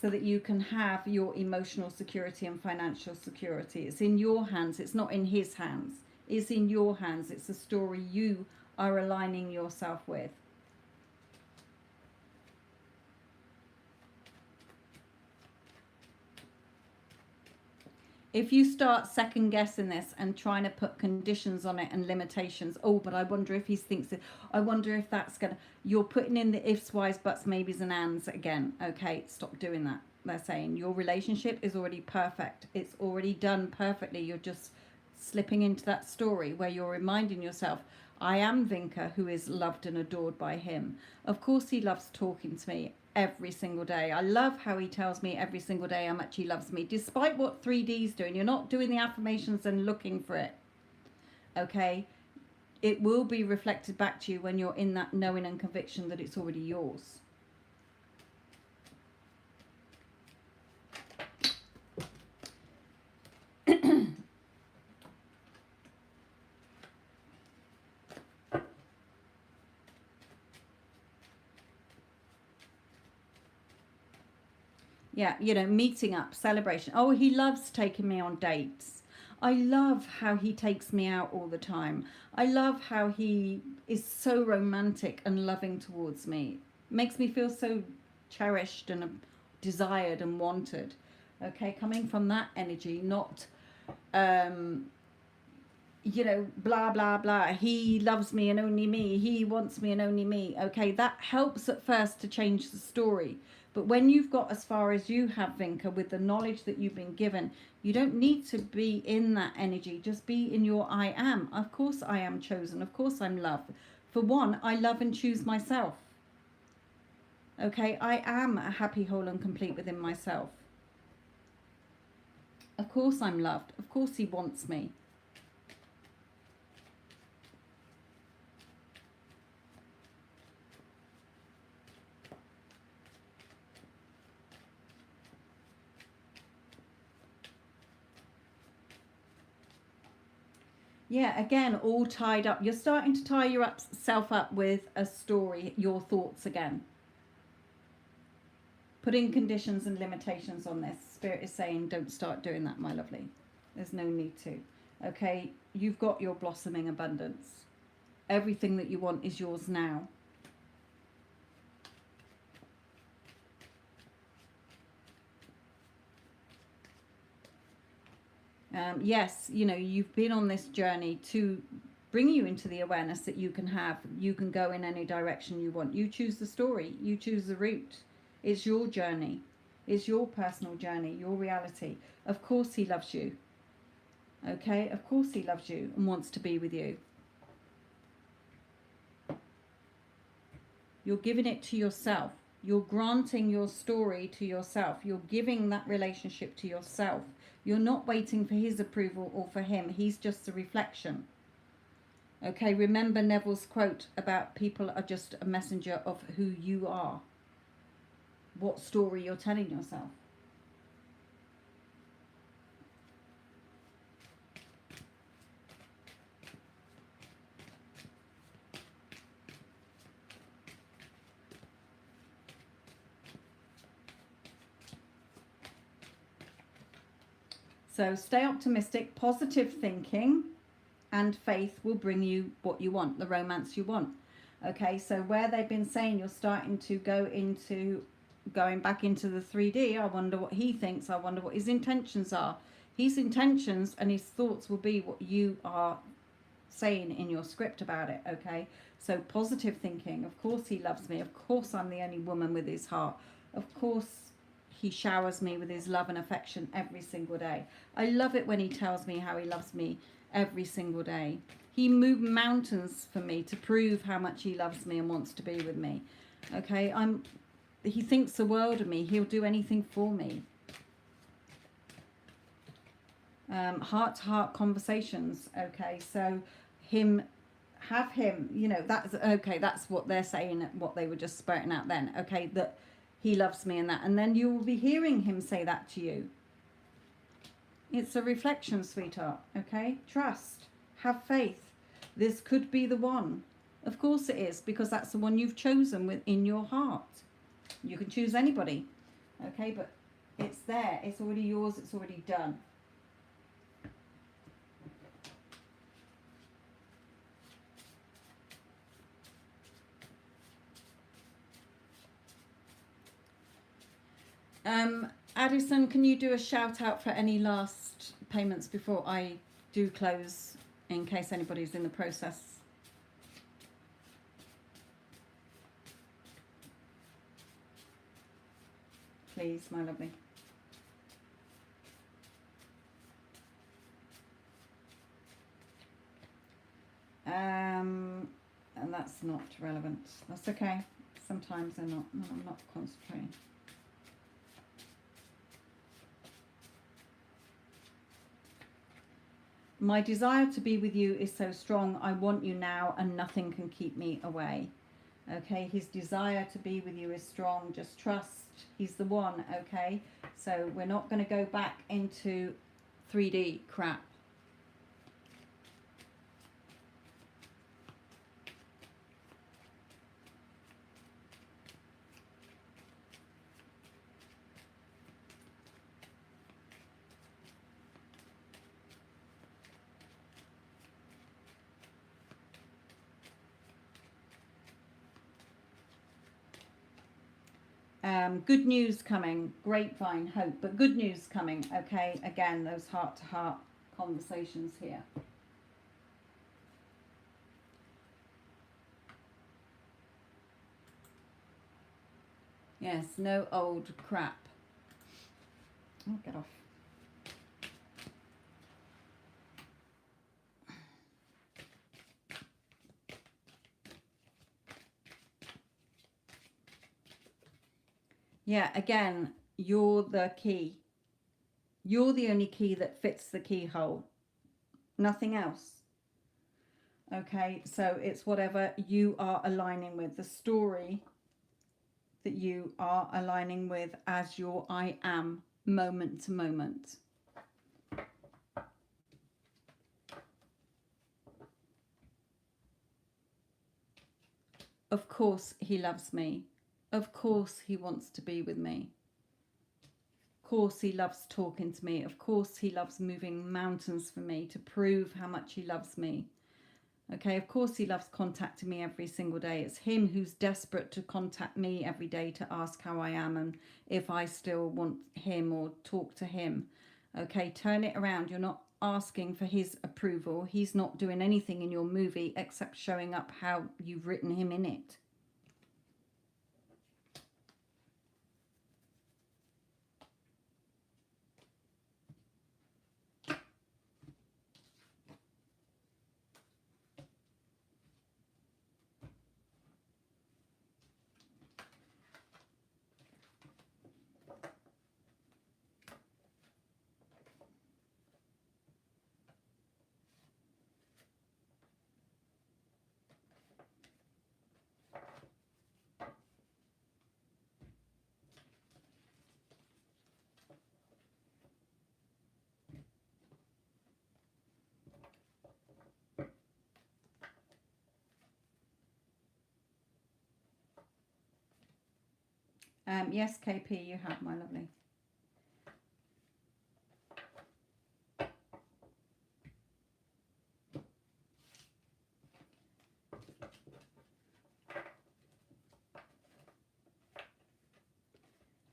so that you can have your emotional security and financial security. It's in your hands. It's not in his hands. It's in your hands. It's a story you are aligning yourself with. If you start second guessing this and trying to put conditions on it and limitations, oh, but I wonder if he thinks it, I wonder if that's going to, you're putting in the ifs, whys, buts, maybes and ands again. Okay, stop doing that. They're saying your relationship is already perfect. It's already done perfectly. You're just slipping into that story where you're reminding yourself, I am Vinca, who is loved and adored by him. Of course he loves talking to me every single day. I love how he tells me every single day how much he loves me, despite what 3D's doing. You're not doing the affirmations and looking for it. Okay? It will be reflected back to you when you're in that knowing and conviction that it's already yours. Yeah, you know, meeting up, celebration. Oh, he loves taking me on dates. I love how he takes me out all the time. I love how he is so romantic and loving towards me. Makes me feel so cherished and desired and wanted. Okay, coming from that energy, not, you know, blah, blah, blah. He loves me and only me. He wants me and only me. Okay, that helps at first to change the story. But when you've got as far as you have, Vinca, with the knowledge that you've been given, you don't need to be in that energy. Just be in your I am. Of course I am chosen. Of course I'm loved. For one, I love and choose myself. Okay, I am a happy, whole and complete within myself. Of course I'm loved. Of course he wants me. Yeah, again, all tied up. You're starting to tie yourself up with a story, your thoughts again. putting conditions and limitations on this. Spirit is saying, don't start doing that, my lovely. There's no need to. Okay, you've got your blossoming abundance. Everything that you want is yours now. Yes, you know, you've been on this journey to bring you into the awareness that you can go in any direction you want. You choose the story, you choose the route. It's your journey. It's your personal journey, your reality. Of course he loves you. Okay, of course he loves you and wants to be with you. You're giving it to yourself. You're granting your story to yourself. You're giving that relationship to yourself. You're not waiting for his approval or for him. He's just a reflection. Okay, remember Neville's quote about people are just a messenger of who you are. What story you're telling yourself. So stay optimistic, positive thinking and faith will bring you what you want, the romance you want. Okay, so where they've been saying you're starting to going back into the 3D, I wonder what he thinks, I wonder what his intentions are. His intentions and his thoughts will be what you are saying in your script about it, okay? So positive thinking, of course he loves me, of course I'm the only woman with his heart, of course he showers me with his love and affection every single day. I love it when he tells me how he loves me every single day. He moved mountains for me to prove how much he loves me and wants to be with me. Okay, he thinks the world of me. He'll do anything for me. Heart-to-heart conversations. Okay, so have him, you know, that's okay, that's what they're saying, what they were just spouting out then. Okay, that he loves me and that, and then you will be hearing him say that to you. It's a reflection, sweetheart. Okay, trust, have faith. This could be the one. Of course it is, because that's the one you've chosen within your heart. You can choose anybody. Okay, but it's there. It's already yours. It's already done. Addison, can you do a shout out for any last payments before I do close, in case anybody's in the process? Please, my lovely. And that's not relevant. That's okay. Sometimes they're not. No, I'm not concentrating. My desire to be with you is so strong. I want you now and nothing can keep me away. Okay, his desire to be with you is strong. Just trust. He's the one, okay? So we're not going to go back into 3D crap. Good news coming, grapevine, hope, but good news coming, okay? Again, those heart-to-heart conversations here. Yes, no old crap. Oh, get off. Yeah, again, you're the key. You're the only key that fits the keyhole. Nothing else. Okay, so it's whatever you are aligning with. The story that you are aligning with as your I am, moment to moment. Of course he loves me. Of course he wants to be with me. course he loves talking to me. Of course he loves moving mountains for me to prove how much he loves me. Okay, of course he loves contacting me every single day. It's him who's desperate to contact me every day to ask how I am and if I still want him or talk to him. Okay, turn it around. You're not asking for his approval. He's not doing anything in your movie except showing up how you've written him in it. Yes, KP, you have, my lovely.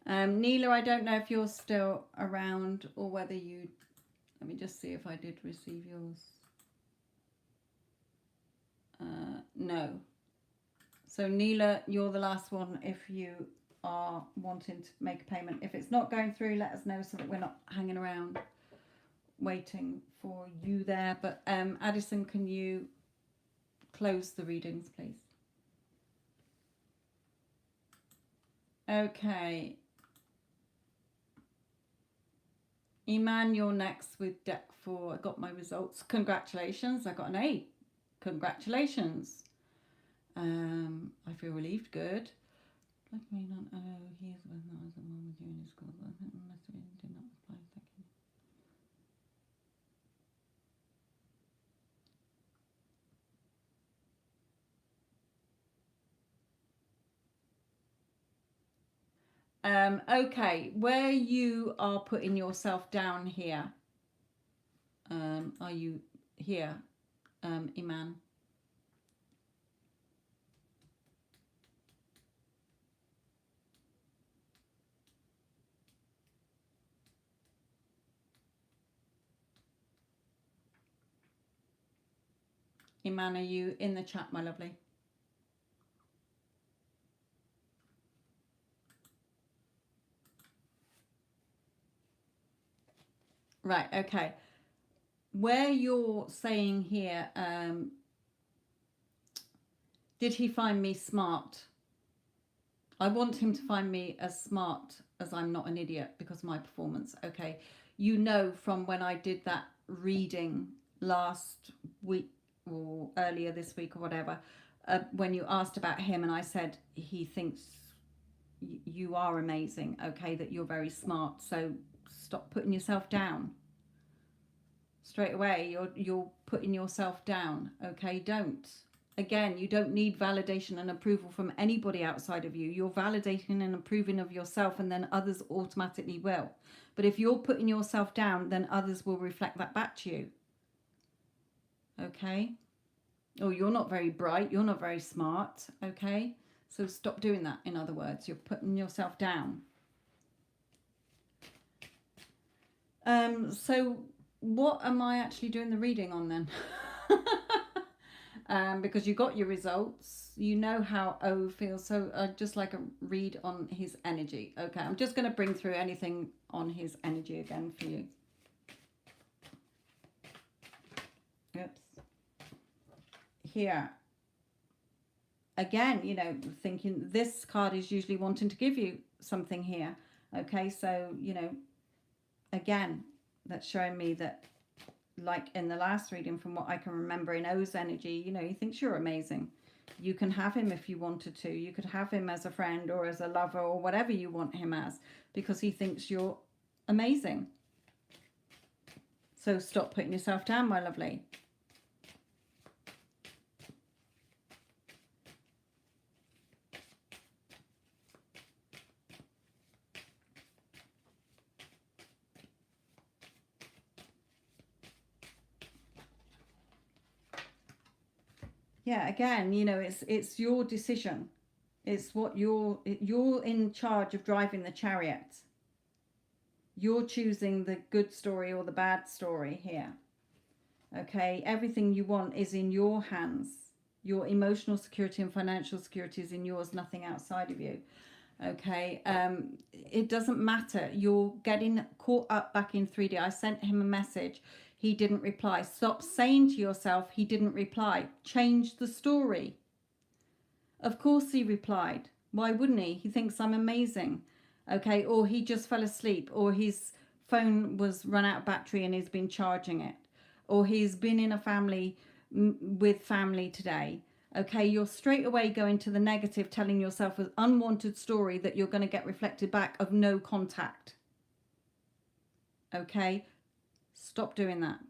Neela, I don't know if you're still around or whether you... Let me just see if I did receive yours. No. So, Neela, you're the last one if you are wanting to make a payment. If it's not going through, let us know so that we're not hanging around waiting for you there. But Addison, can you close the readings, please? Okay. Iman, you're next with deck 4. I got my results. Congratulations. I got an 8. Congratulations. I feel relieved. Good. Let me not. Oh, here's when that was the one with you in his school. I think unless we did not apply. Thank you. Okay, where you are putting yourself down here. Are you here, Iman? Iman, are you in the chat, my lovely? Right, okay. Where you're saying here, did he find me smart? I want him to find me as smart as I'm not an idiot because of my performance. Okay. You know, from when I did that reading last week or earlier this week or whatever, when you asked about him and I said he thinks you are amazing, okay, that you're very smart. So stop putting yourself down. Straight away, you're putting yourself down, okay? Don't. Again, you don't need validation and approval from anybody outside of you. You're validating and approving of yourself, and then others automatically will. But if you're putting yourself down, then others will reflect that back to you. Okay? Oh, you're not very bright. You're not very smart. Okay? So stop doing that, in other words. You're putting yourself down. So what am I actually doing the reading on then? Because you got your results, you know how O feels, so I'd just like a read on his energy. Okay, I'm just going to bring through anything on his energy again for you. Oops. Here. Again, you know, thinking this card is usually wanting to give you something here. Okay, so, you know, again, that's showing me that, like in the last reading, from what I can remember in O's energy, you know, he thinks you're amazing. You can have him if you wanted to. You could have him as a friend or as a lover or whatever you want him as, because he thinks you're amazing. So stop putting yourself down, my lovely. Yeah, again, you know, it's your decision. It's what you're in charge of driving the chariot. You're choosing the good story or the bad story here. Okay, everything you want is in your hands. Your emotional security and financial security is in yours, nothing outside of you. Okay, it doesn't matter. You're getting caught up back in 3D. I sent him a message. He didn't reply. Stop saying to yourself, he didn't reply. Change the story. Of course he replied. Why wouldn't he? He thinks I'm amazing. Okay, or he just fell asleep, or his phone was run out of battery and he's been charging it, or he's been in a family with family today. Okay, you're straight away going to the negative, telling yourself an unwanted story that you're going to get reflected back of no contact. Okay, stop doing that.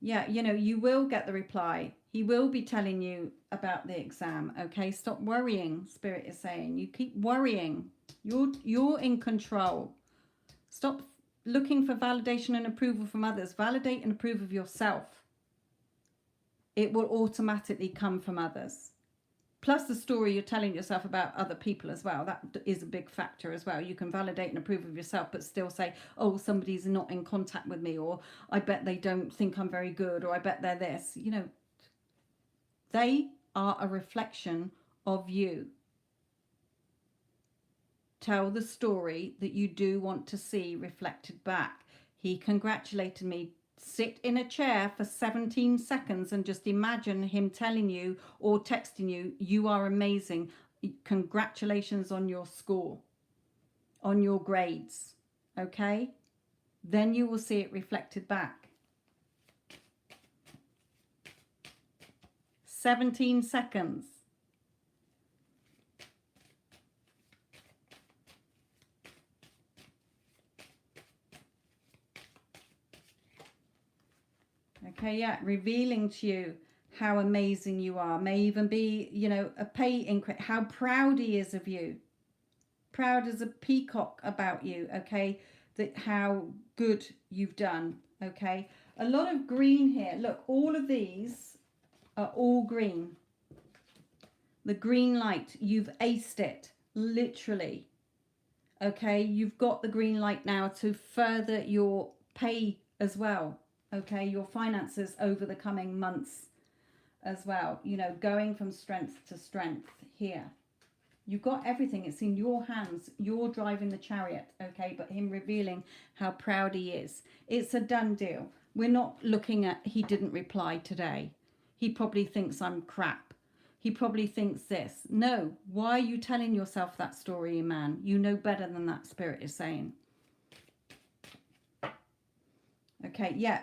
Yeah, you know, you will get the reply. He will be telling you about the exam. Okay, stop worrying, Spirit is saying. You keep worrying. You're in control. Stop looking for validation and approval from others. Validate and approve of yourself. It will automatically come from others. Plus the story you're telling yourself about other people as well. That is a big factor as well. You can validate and approve of yourself, but still say, oh, somebody's not in contact with me, or I bet they don't think I'm very good, or I bet they're this. You know, they are a reflection of you. Tell the story that you do want to see reflected back. He congratulated me. Sit in a chair for 17 seconds and just imagine him telling you or texting you, you are amazing. Congratulations on your score, on your grades. Okay? Then you will see it reflected back. 17 seconds. Okay, yeah, revealing to you how amazing you are. May even be, you know, a pay increase, how proud he is of you. Proud as a peacock about you, okay? That how good you've done, okay? A lot of green here. Look, all of these are all green. The green light, you've aced it, literally. Okay, you've got the green light now to further your pay as well. Okay, your finances over the coming months as well. You know, going from strength to strength here. You've got everything. It's in your hands. You're driving the chariot, okay? But him revealing how proud he is. It's a done deal. We're not looking at he didn't reply today. He probably thinks I'm crap. He probably thinks this. No. Why are you telling yourself that story, man? You know better than that, Spirit is saying. Okay, yeah.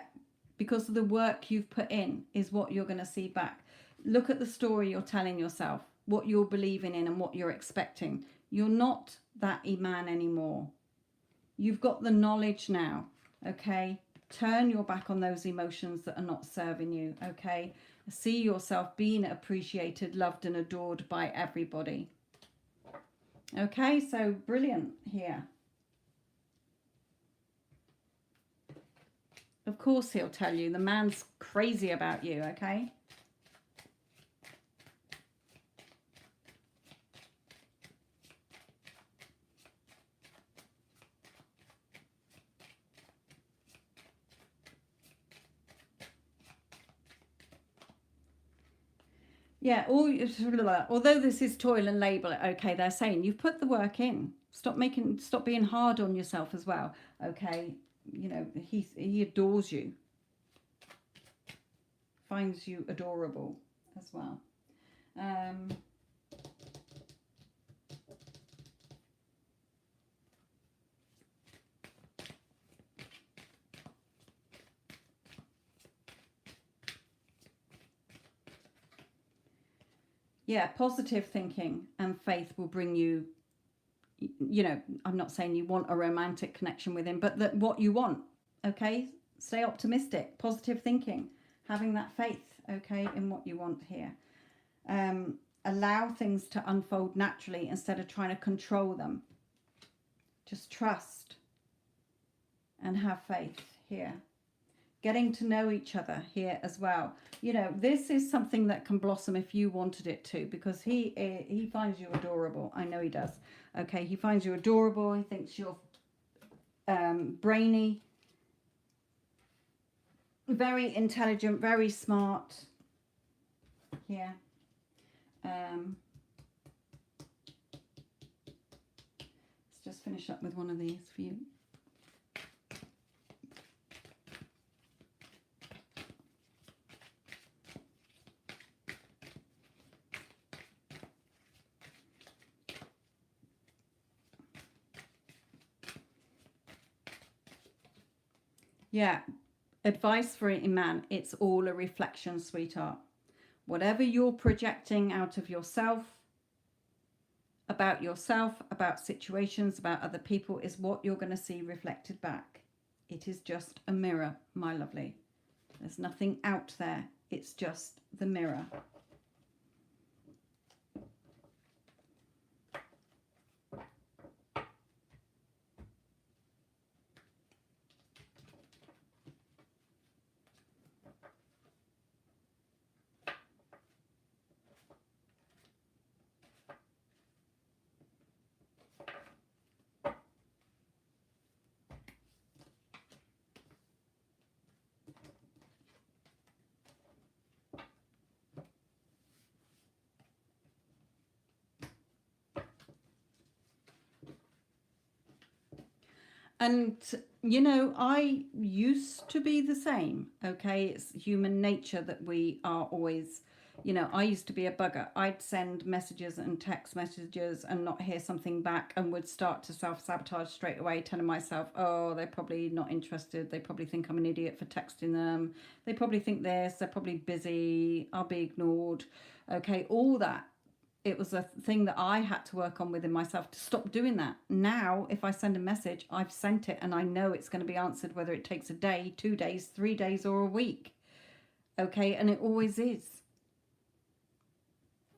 Because of the work you've put in is what you're going to see back. Look at the story you're telling yourself, what you're believing in and what you're expecting. You're not that Iman anymore. You've got the knowledge now, okay? Turn your back on those emotions that are not serving you, okay? See yourself being appreciated, loved and adored by everybody. Okay, so brilliant here. Of course he'll tell you. The man's crazy about you, okay? Yeah, although this is toil and labour, okay, they're saying you've put the work in. Stop being hard on yourself as well, okay? You know, he adores you. Finds you adorable as well. Yeah, positive thinking and faith will bring you, you know, I'm not saying you want a romantic connection with him, but that what you want, okay? Stay optimistic, positive thinking, having that faith, okay, in what you want here. Allow things to unfold naturally instead of trying to control them. Just trust and have faith here. Getting to know each other here as well. You know, this is something that can blossom if you wanted it to, because he finds you adorable. I know he does. Okay, he finds you adorable. He thinks you're brainy, very intelligent, very smart. Here. Let's just finish up with one of these for you. Yeah, advice for a man. It's all a reflection, sweetheart. Whatever you're projecting out of yourself, about situations, about other people, is what you're going to see reflected back. It is just a mirror, my lovely. There's nothing out there. It's just the mirror. And, you know, I used to be the same, okay? It's human nature that we are always, you know, I used to be a bugger. I'd send messages and text messages and not hear something back and would start to self-sabotage straight away, telling myself, oh, they're probably not interested. They probably think I'm an idiot for texting them. They probably think this. They're probably busy. I'll be ignored. Okay, all that. It was a thing that I had to work on within myself to stop doing that. Now, if I send a message, I've sent it and I know it's going to be answered, whether it takes a day, 2 days, 3 days, or a week. Okay, and it always is.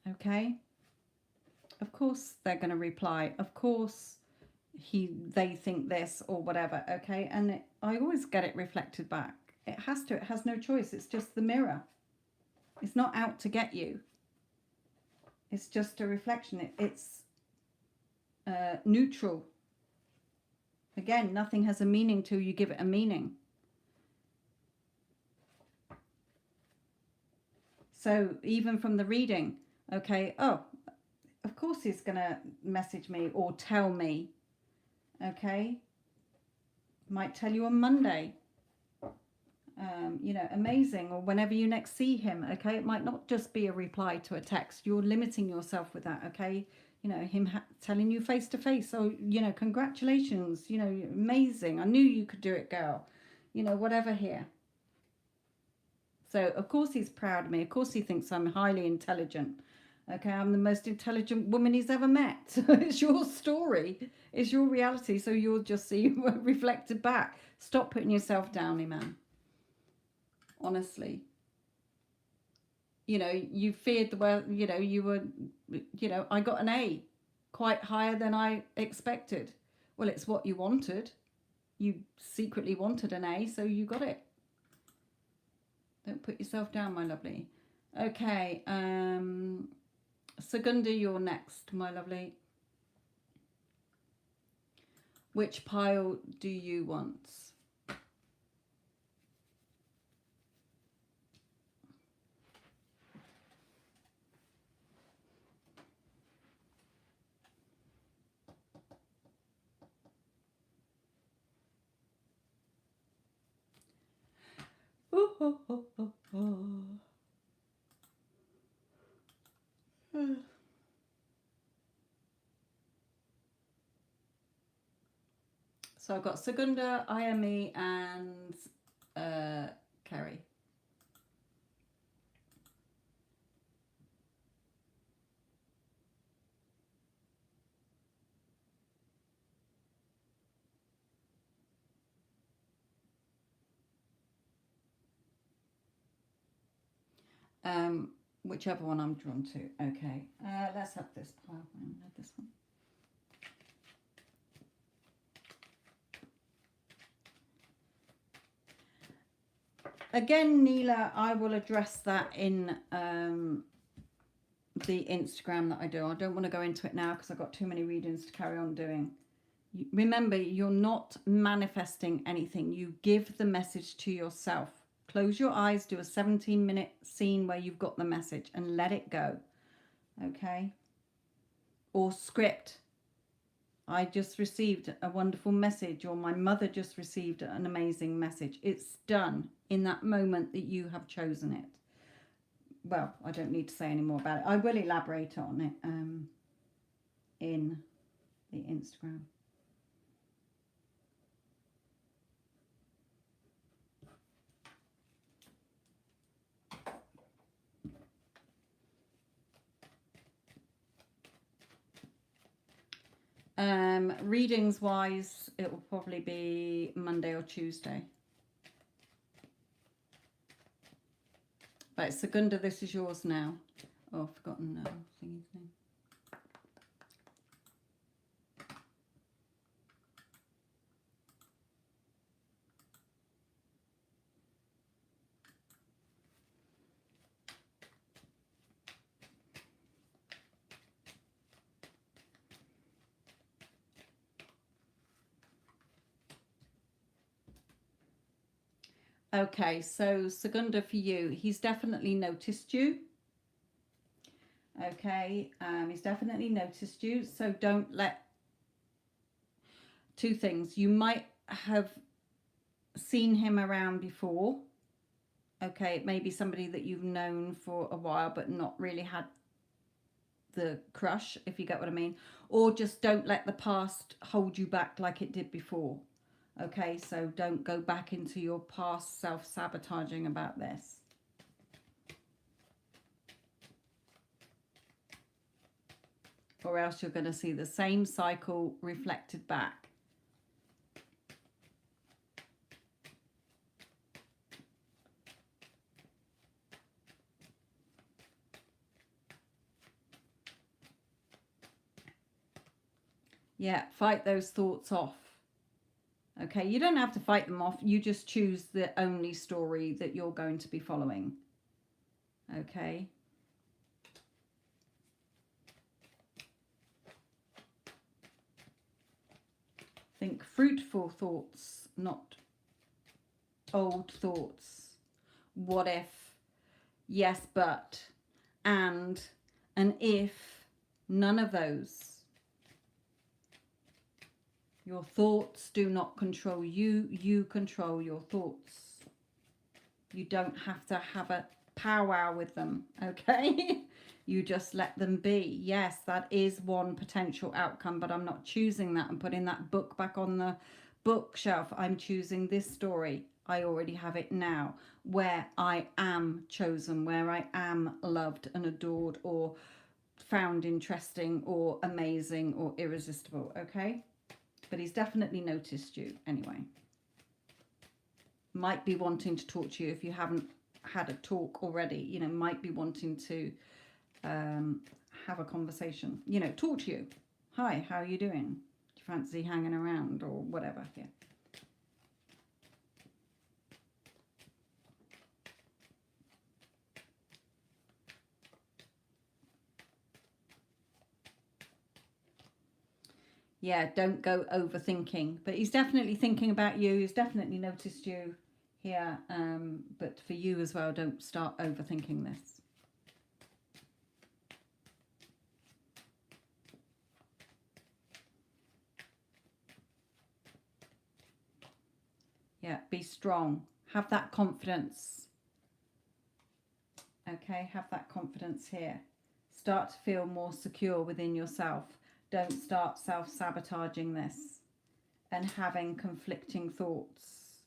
Okay. Of course they're going to reply. Of course they think this or whatever. Okay, and I always get it reflected back. It has to. It has no choice. It's just the mirror. It's not out to get you. It's just a reflection. It's neutral. Again, nothing has a meaning till you give it a meaning. So even from the reading, okay, oh, of course he's going to message me or tell me, okay? Might tell you on Monday. You know, amazing, or whenever you next see him, okay? It might not just be a reply to a text. You're limiting yourself with that, okay? You know, him telling you face to face, oh, you know, congratulations, you know, amazing. I knew you could do it, girl. You know, whatever here. So, of course, he's proud of me. Of course, he thinks I'm highly intelligent. Okay, I'm the most intelligent woman he's ever met. It's your story. It's your reality. So you'll just see reflected back. Stop putting yourself down, man. Honestly. You know, you feared the world, you know, you were, you know, I got an A, quite higher than I expected. Well, it's what you wanted. You secretly wanted an A, so you got it. Don't put yourself down, my lovely. Okay, Segunda, you're next, my lovely. Which pile do you want? So I've got Segunda, IME, and Kerry. Whichever one I'm drawn to. Okay, let's have this pile. Have this one. Again, Neela, I will address that in the Instagram that I do. I don't want to go into it now because I've got too many readings to carry on doing. Remember, you're not manifesting anything. You give the message to yourself. Close your eyes, do a 17-minute scene where you've got the message and let it go. Okay? Or script. I just received a wonderful message, or my mother just received an amazing message. It's done in that moment that you have chosen it. Well, I don't need to say any more about it. I will elaborate on it in the Instagram. Readings wise, it will probably be Monday or Tuesday. Right, Segunda, this is yours now. Oh, I've forgotten thingy's name. Okay, so Segunda, for you, he's definitely noticed you. Okay, he's definitely noticed you. So don't let... Two things. You might have seen him around before. Okay, it may be somebody that you've known for a while but not really had the crush, if you get what I mean. Or just don't let the past hold you back like it did before. Okay, so don't go back into your past self-sabotaging about this. Or else you're going to see the same cycle reflected back. Yeah, fight those thoughts off. Okay, you don't have to fight them off. You just choose the only story that you're going to be following. Okay. Think fruitful thoughts, not old thoughts. What if, yes, but, and if, none of those. Your thoughts do not control you. You control your thoughts. You don't have to have a powwow with them, okay? You just let them be. Yes, that is one potential outcome, but I'm not choosing that. I'm putting that book back on the bookshelf. I'm choosing this story. I already have it now, where I am chosen, where I am loved and adored, or found interesting, or amazing, or irresistible, okay? But he's definitely noticed you anyway. Might be wanting to talk to you if you haven't had a talk already. You know, might be wanting to have a conversation. You know, talk to you. Hi, how are you doing? Do you fancy hanging around or whatever? Yeah. Yeah, don't go overthinking. But he's definitely thinking about you. He's definitely noticed you here. But for you as well, don't start overthinking this. Yeah, be strong. Have that confidence. Okay, have that confidence here. Start to feel more secure within yourself. Don't start self-sabotaging this and having conflicting thoughts,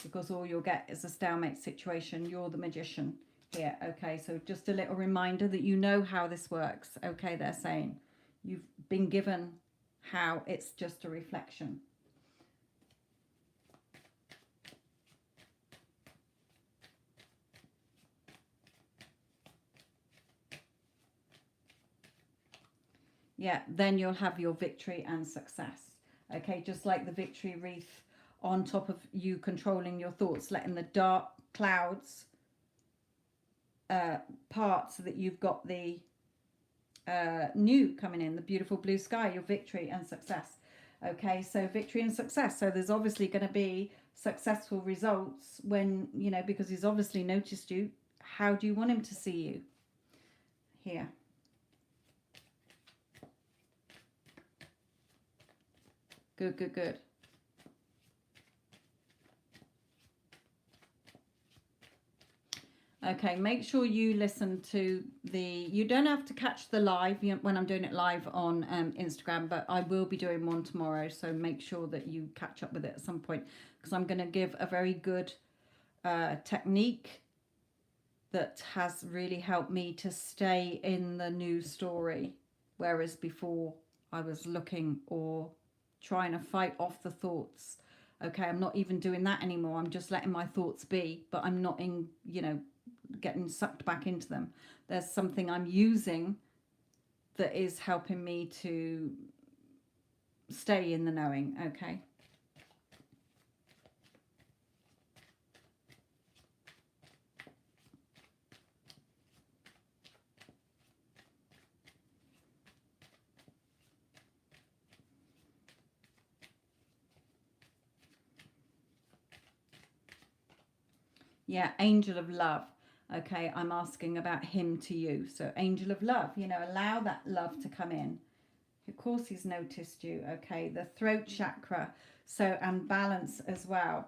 because all you'll get is a stalemate situation. You're the magician here. Okay, so just a little reminder that you know how this works. Okay, they're saying you've been given how it's just a reflection. Yeah, then you'll have your victory and success. Okay, just like the victory wreath on top of you controlling your thoughts, letting the dark clouds part so that you've got the new coming in, the beautiful blue sky, your victory and success. Okay, so victory and success. So there's obviously going to be successful results when, you know, because he's obviously noticed you. How do you want him to see you? Here. Good, good, good. Okay, make sure you listen to you don't have to catch the live when I'm doing it live on Instagram, but I will be doing one tomorrow, so make sure that you catch up with it at some point, because I'm going to give a very good technique that has really helped me to stay in the new story, whereas before I was looking or trying to fight off the thoughts. Okay, I'm not even doing that anymore. I'm just letting my thoughts be, but I'm not in, you know, getting sucked back into them. There's something I'm using that is helping me to stay in the knowing. Okay. Yeah, angel of love. Okay, I'm asking about him to you. So angel of love, you know, allow that love to come in. Of course he's noticed you. Okay, the throat chakra. So, and balance as well.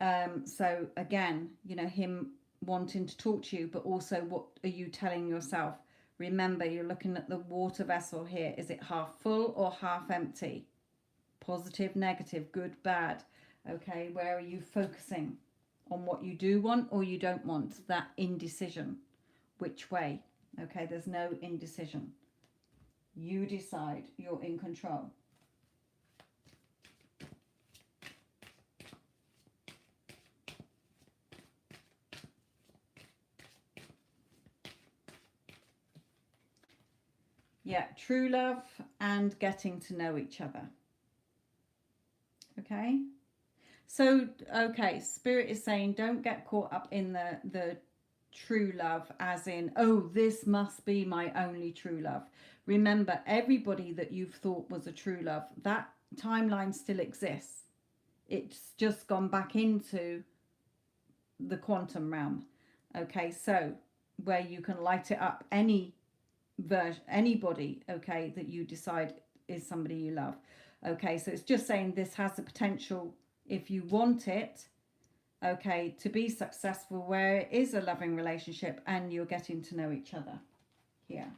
So again, you know, him wanting to talk to you, but also what are you telling yourself? Remember, you're looking at the water vessel here. Is it half full or half empty? Positive, negative, good, bad. Okay, where are you focusing? On what you do want or you don't want? That indecision. Which way? Okay, there's no indecision. You decide. You're in control. Yeah, true love and getting to know each other. Okay. So, okay, Spirit is saying don't get caught up in the true love as in, oh, this must be my only true love. Remember, everybody that you've thought was a true love, that timeline still exists. It's just gone back into the quantum realm. Okay, so where you can light it up anybody, okay, that you decide is somebody you love. Okay, so it's just saying this has the potential, if you want it, okay, to be successful where it is a loving relationship and you're getting to know each other. Here.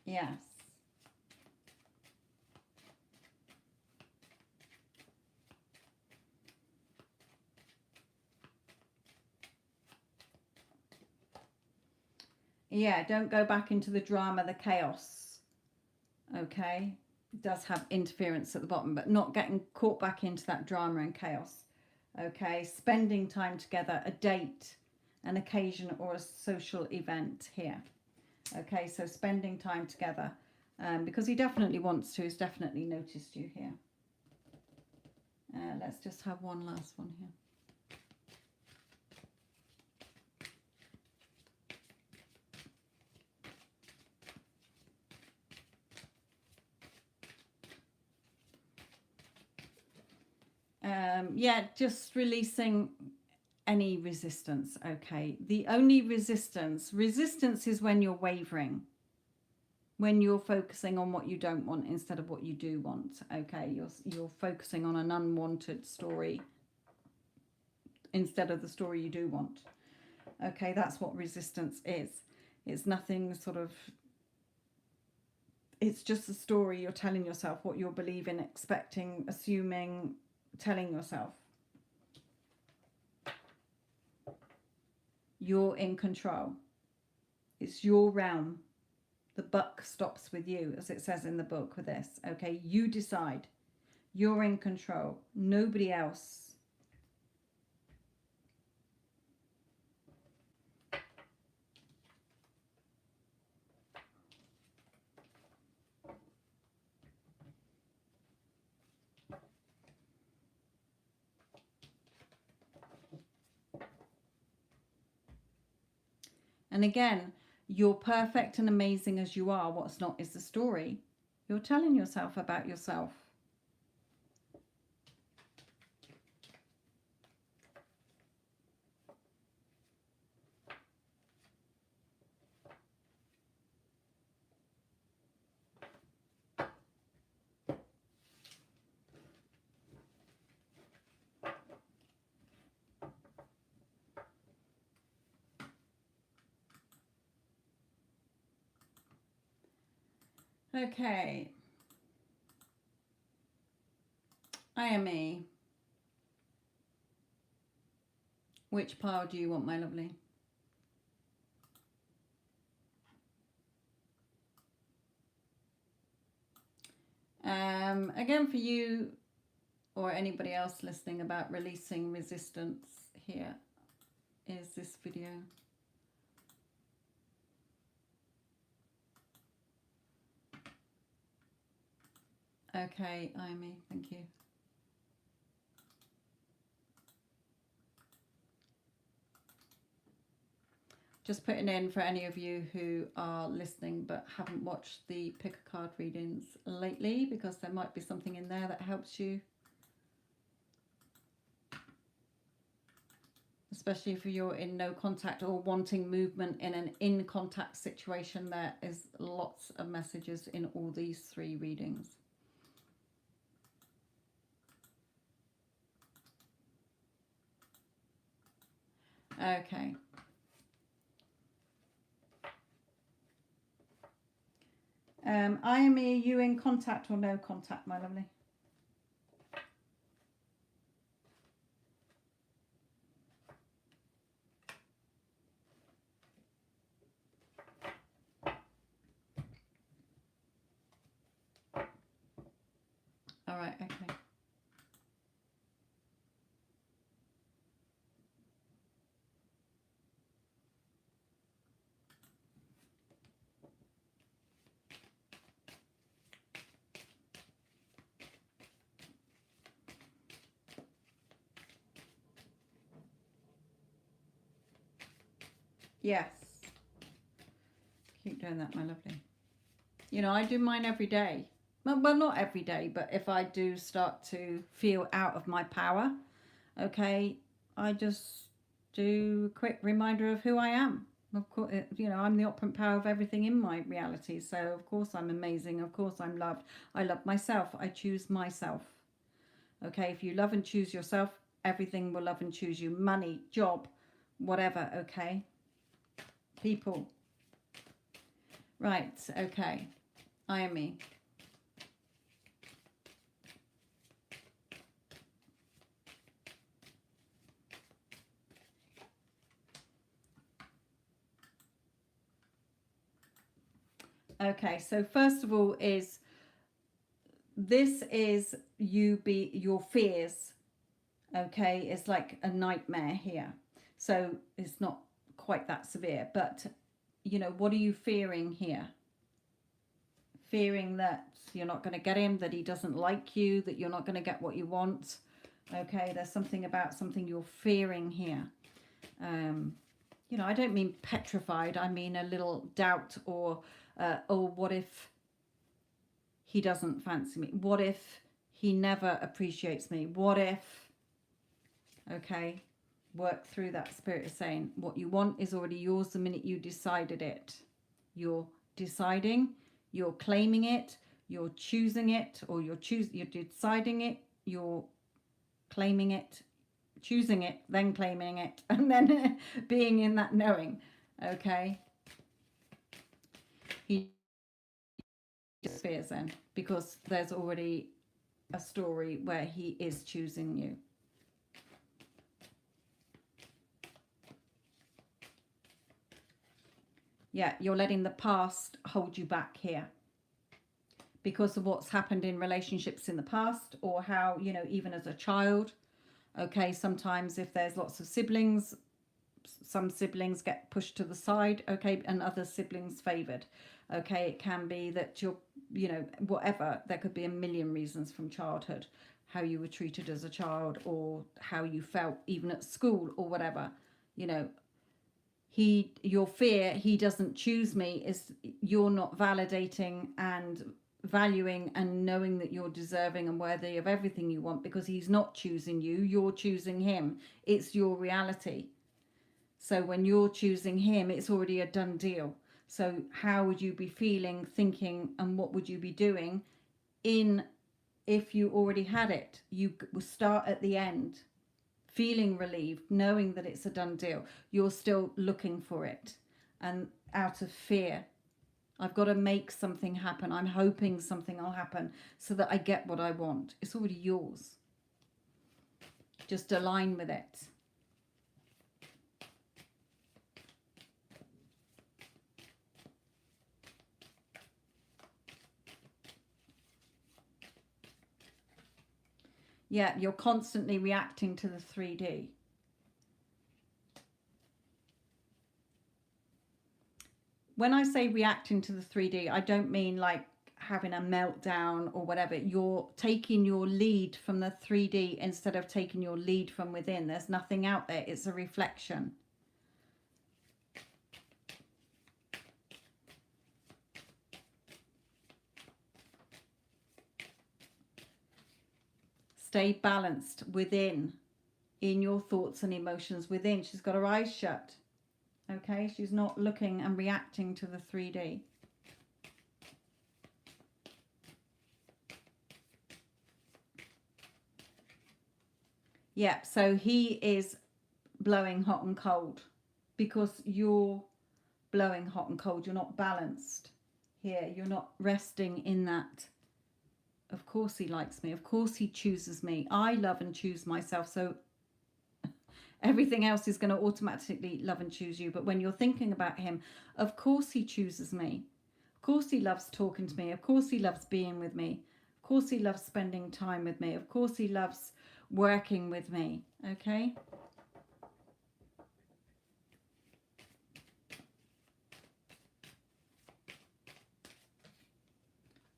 Yes. Yeah, don't go back into the drama, the chaos. Okay. It does have interference at the bottom, but not getting caught back into that drama and chaos. Okay. Spending time together, a date, an occasion, or a social event here. Okay, so spending time together. Because he definitely wants to. He's definitely noticed you here. Let's just have one last one here. Yeah, just releasing any resistance. Okay, the only resistance is when you're wavering, when you're focusing on what you don't want instead of what you do want. Okay, you're focusing on an unwanted story instead of the story you do want. Okay, that's what resistance is. It's nothing sort of, it's just a story you're telling yourself, what you're believing, expecting, assuming, telling yourself. You're in control. It's your realm. The buck stops with you, as it says in the book with this. Okay, you decide. You're in control. Nobody else. And again, you're perfect and amazing as you are. What's not is the story you're telling yourself about yourself. Okay. I am me. Which pile do you want, my lovely? Again, for you or anybody else listening about releasing resistance, here is this video. Okay, Amy, thank you. Just putting in for any of you who are listening but haven't watched the pick a card readings lately, because there might be something in there that helps you. Especially if you're in no contact or wanting movement in an in contact situation, there is lots of messages in all these 3 readings. Okay. I am you in contact or no contact, my lovely? All right, okay. Yes. Keep doing that, my lovely. You know, I do mine every day. Well, not every day, but if I do start to feel out of my power, okay, I just do a quick reminder of who I am. Of course, you know, I'm the operant power of everything in my reality. So, of course, I'm amazing. Of course, I'm loved. I love myself. I choose myself. Okay, if you love and choose yourself, everything will love and choose you. Money, job, whatever, okay? People. Right, okay. I am me. Okay, so first of all is, this is your fears. Okay, it's like a nightmare here. So it's not quite that severe, but you know, what are you fearing here? Fearing that you're not going to get him, that he doesn't like you, that you're not going to get what you want. Okay, there's something about something you're fearing here. You know, I don't mean petrified. I mean a little doubt, or oh, what if he doesn't fancy me? What if he never appreciates me? What if? Okay, work through that. Spirit is saying what you want is already yours the minute you decided it. You're deciding, you're claiming it, you're choosing it, or you're deciding it, you're claiming it, choosing it, then claiming it, and then being in that knowing. Okay, he just fears then, because there's already a story where he is choosing you. Yeah, you're letting the past hold you back here, because of what's happened in relationships in the past, or how, you know, even as a child. Okay, sometimes if there's lots of siblings, some siblings get pushed to the side, okay, and other siblings favored. Okay, it can be that you're, you know, whatever, there could be a million reasons from childhood, how you were treated as a child, or how you felt even at school, or whatever. You know, your fear, he doesn't choose me, is you're not validating and valuing and knowing that you're deserving and worthy of everything you want, because he's not choosing you, you're choosing him. It's your reality. So when you're choosing him, it's already a done deal. So how would you be feeling, thinking, and what would you be doing if you already had it? You will start at the end, feeling relieved, knowing that it's a done deal. You're still looking for it, and out of fear, I've got to make something happen. I'm hoping something will happen so that I get what I want. It's already yours. Just align with it. Yeah, you're constantly reacting to the 3D. When I say reacting to the 3D, I don't mean like having a meltdown or whatever. You're taking your lead from the 3D instead of taking your lead from within. There's nothing out there. It's a reflection. Stay balanced within, in your thoughts and emotions within. She's got her eyes shut. Okay, she's not looking and reacting to the 3D. Yeah, so he is blowing hot and cold because you're blowing hot and cold. You're not balanced here. You're not resting in that. Of course he likes me. Of course he chooses me. I love and choose myself. So everything else is going to automatically love and choose you. But when you're thinking about him, of course he chooses me. Of course he loves talking to me. Of course he loves being with me. Of course he loves spending time with me. Of course he loves working with me. Okay?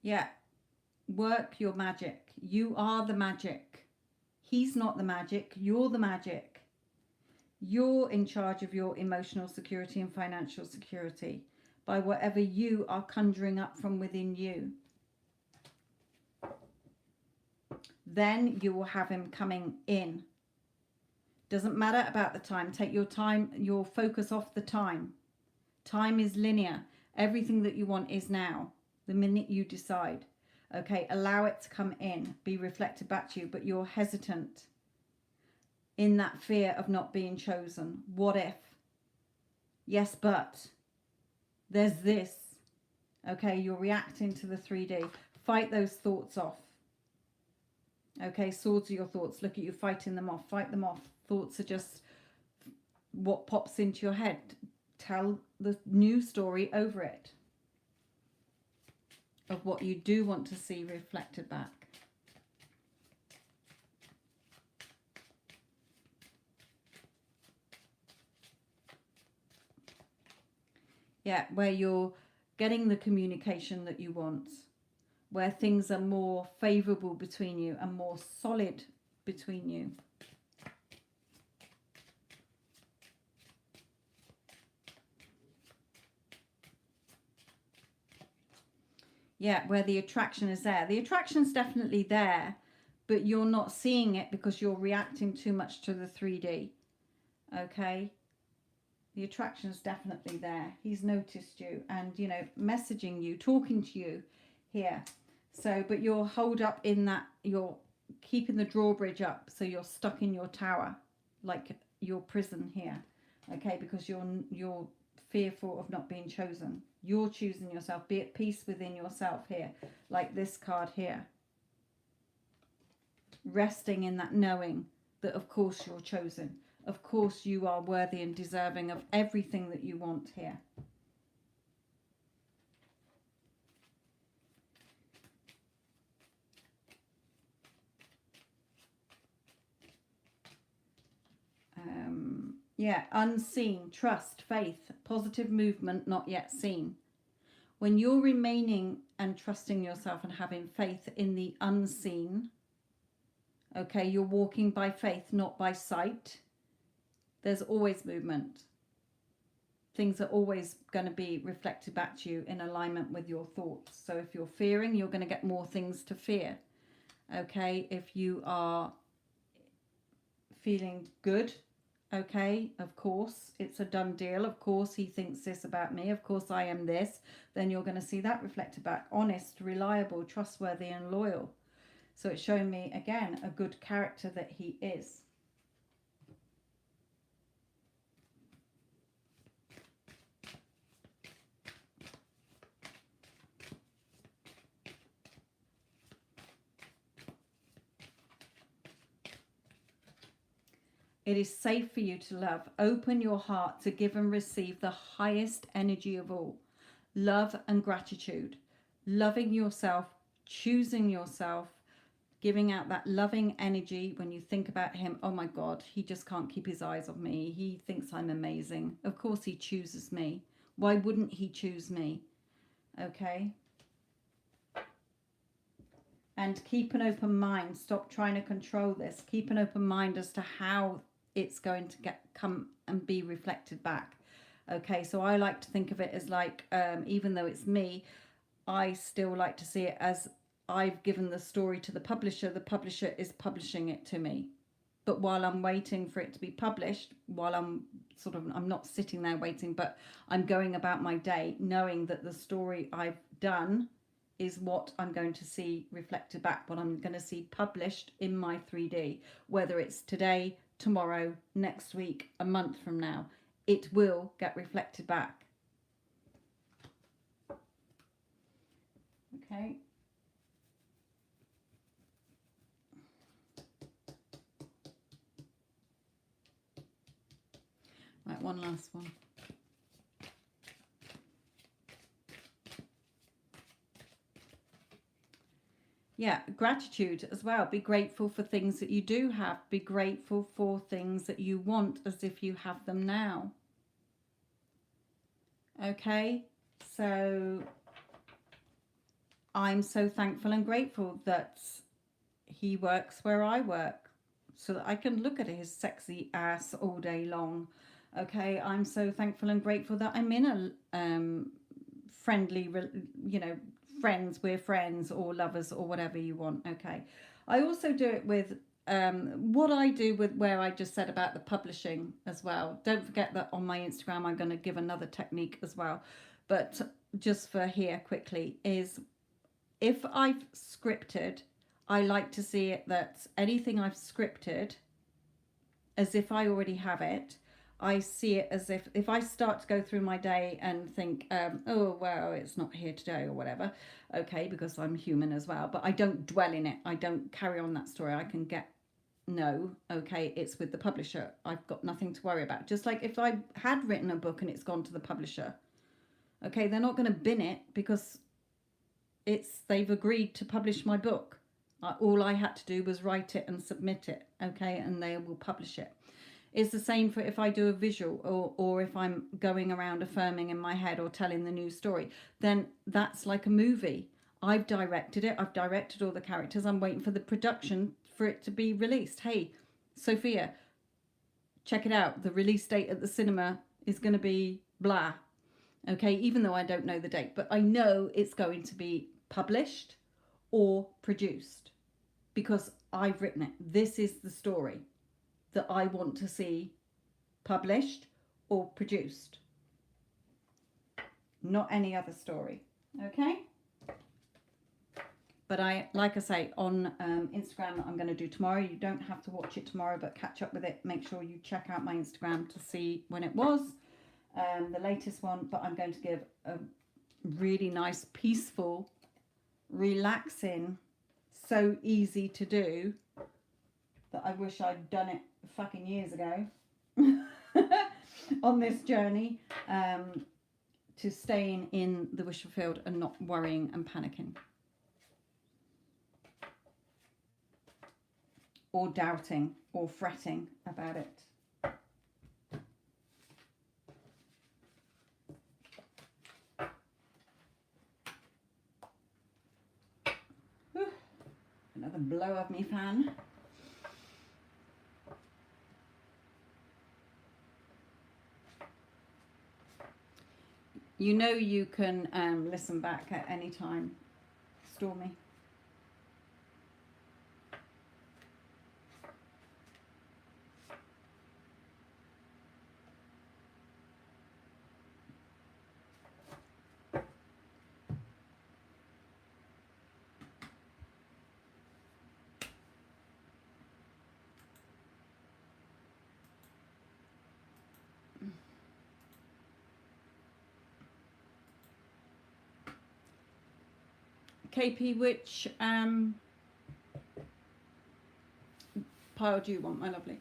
Yeah. Work your magic. You are the magic. He's not the magic. You're the magic. You're in charge of your emotional security and financial security by whatever you are conjuring up from within you. Then you will have him coming in. Doesn't matter about the time. Take your time, your focus off the time. Time is linear. Everything that you want is now, the minute you decide. Okay, allow it to come in, be reflected back to you, but you're hesitant in that fear of not being chosen. What if? Yes, but there's this. Okay, you're reacting to the 3D. Fight those thoughts off. Okay, swords are your thoughts. Look at you fighting them off. Fight them off. Thoughts are just what pops into your head. Tell the new story over it of what you do want to see reflected back. Yeah, where you're getting the communication that you want, where things are more favourable between you and more solid between you. Yeah, where the attraction is there. The attraction's definitely there, but you're not seeing it because you're reacting too much to the 3D. Okay? The attraction's definitely there. He's noticed you and, you know, messaging you, talking to you here. So, but you're holed up in that, you're keeping the drawbridge up, so you're stuck in your tower, like your prison here. Okay? Because you're fearful of not being chosen. You're choosing yourself. Be at peace within yourself here, like this card here. Resting in that knowing that of course you're chosen. Of course you are worthy and deserving of everything that you want here. Yeah, unseen, trust, faith, positive movement not yet seen. When you're remaining and trusting yourself and having faith in the unseen, okay, you're walking by faith, not by sight. There's always movement. Things are always going to be reflected back to you in alignment with your thoughts. So if you're fearing, you're going to get more things to fear. Okay, if you are feeling good, okay, of course, it's a done deal. Of course, he thinks this about me. Of course, I am this. Then you're going to see that reflected back. Honest, reliable, trustworthy, and loyal. So it's showing me, again, a good character that he is. It is safe for you to love. Open your heart to give and receive the highest energy of all. Love and gratitude. Loving yourself, choosing yourself, giving out that loving energy when you think about him. Oh my God, he just can't keep his eyes on me. He thinks I'm amazing. Of course he chooses me. Why wouldn't he choose me? Okay. And keep an open mind. Stop trying to control this. Keep an open mind as to how it's going to come and be reflected back. Okay, so I like to think of it as like, even though it's me, I still like to see it as I've given the story to the publisher is publishing it to me. But while I'm waiting for it to be published, while I'm not sitting there waiting, but I'm going about my day knowing that the story I've done is what I'm going to see reflected back, what I'm going to see published in my 3D, whether it's today, tomorrow, next week, a month from now, it will get reflected back. Okay. Right, one last one. Yeah, gratitude as well. Be grateful for things that you do have. Be grateful for things that you want as if you have them now. Okay, so I'm so thankful and grateful that he works where I work so that I can look at his sexy ass all day long. Okay, I'm so thankful and grateful that I'm in a friendly, friends, we're friends or lovers or whatever you want. Okay, I also do it with what I do with where I just said about the publishing as well. Don't forget that on my Instagram I'm going to give another technique as well, but just for here quickly is if I've scripted, I like to see it that anything I've scripted as if I already have it. I see it as if I start to go through my day and think, oh, well, it's not here today or whatever. Okay, because I'm human as well. But I don't dwell in it. I don't carry on that story. I can get, no, okay, it's with the publisher. I've got nothing to worry about. Just like if I had written a book and it's gone to the publisher, okay, they're not going to bin it because they've agreed to publish my book. All I had to do was write it and submit it, okay, and they will publish it. It's the same for if I do a visual or if I'm going around affirming in my head or telling the new story, then that's like a movie. I've directed it. I've directed all the characters. I'm waiting for the production for it to be released. Hey, Sophia, check it out. The release date at the cinema is going to be blah. Okay, even though I don't know the date, but I know it's going to be published or produced because I've written it. This is the story that I want to see published or produced, not any other story. Okay, but like I say, on Instagram I'm going to do tomorrow. You don't have to watch it tomorrow, but catch up with it. Make sure you check out my Instagram to see when it was the latest one. But I'm going to give a really nice, peaceful, relaxing, so easy to do that I wish I'd done it fucking years ago on this journey to staying in the wish fulfilled and not worrying and panicking or doubting or fretting about it. blow of me fan. You know you can listen back at any time, Stormy. KP, which pile do you want, my lovely?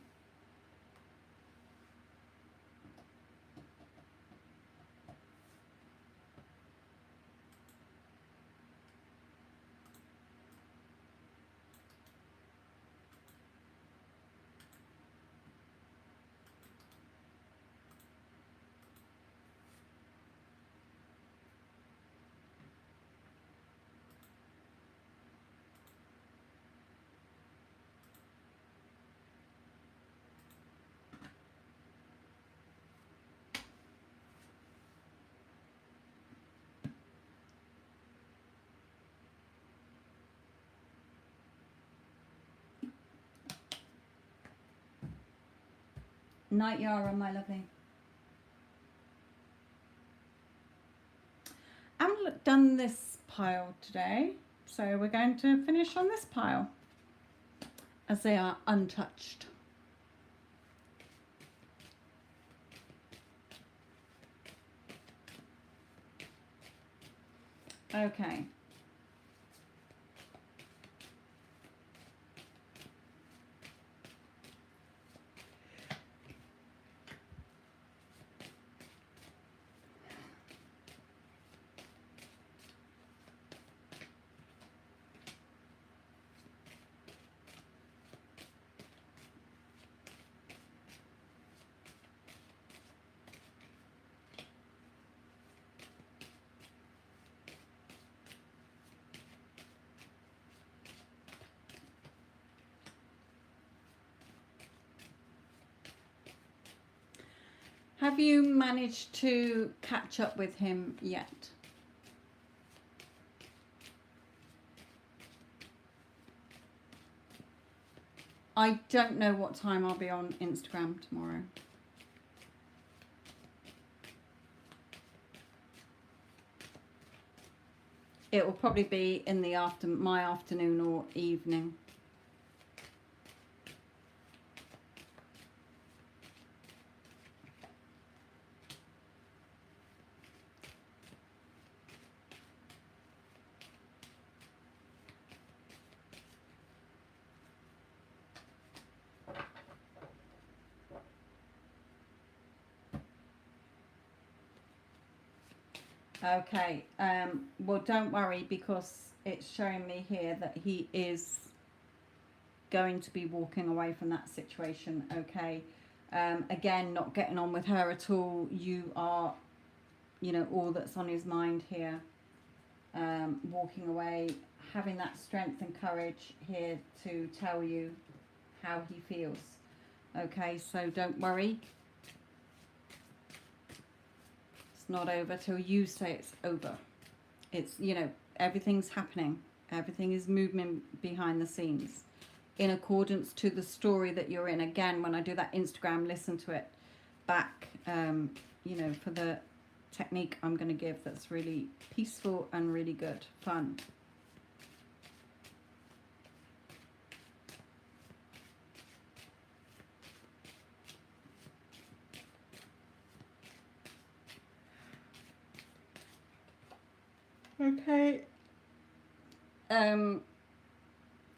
Night Yara, my lovely. I haven't done this pile today, so we're going to finish on this pile as they are untouched. Okay. Have you managed to catch up with him yet? I don't know what time I'll be on Instagram tomorrow. It will probably be in the my afternoon or evening. Okay, well, don't worry, because it's showing me here that he is going to be walking away from that situation. Okay, again, not getting on with her at all. You are, you know, all that's on his mind here. Walking away, having that strength and courage here to tell you how he feels. Okay, so don't worry. Not over till you say it's over. It's, you know, everything's happening, everything is moving behind the scenes in accordance to the story that you're in. Again, when I do that Instagram, listen to it back, you know, for the technique I'm going to give that's really peaceful and really good fun. Okay.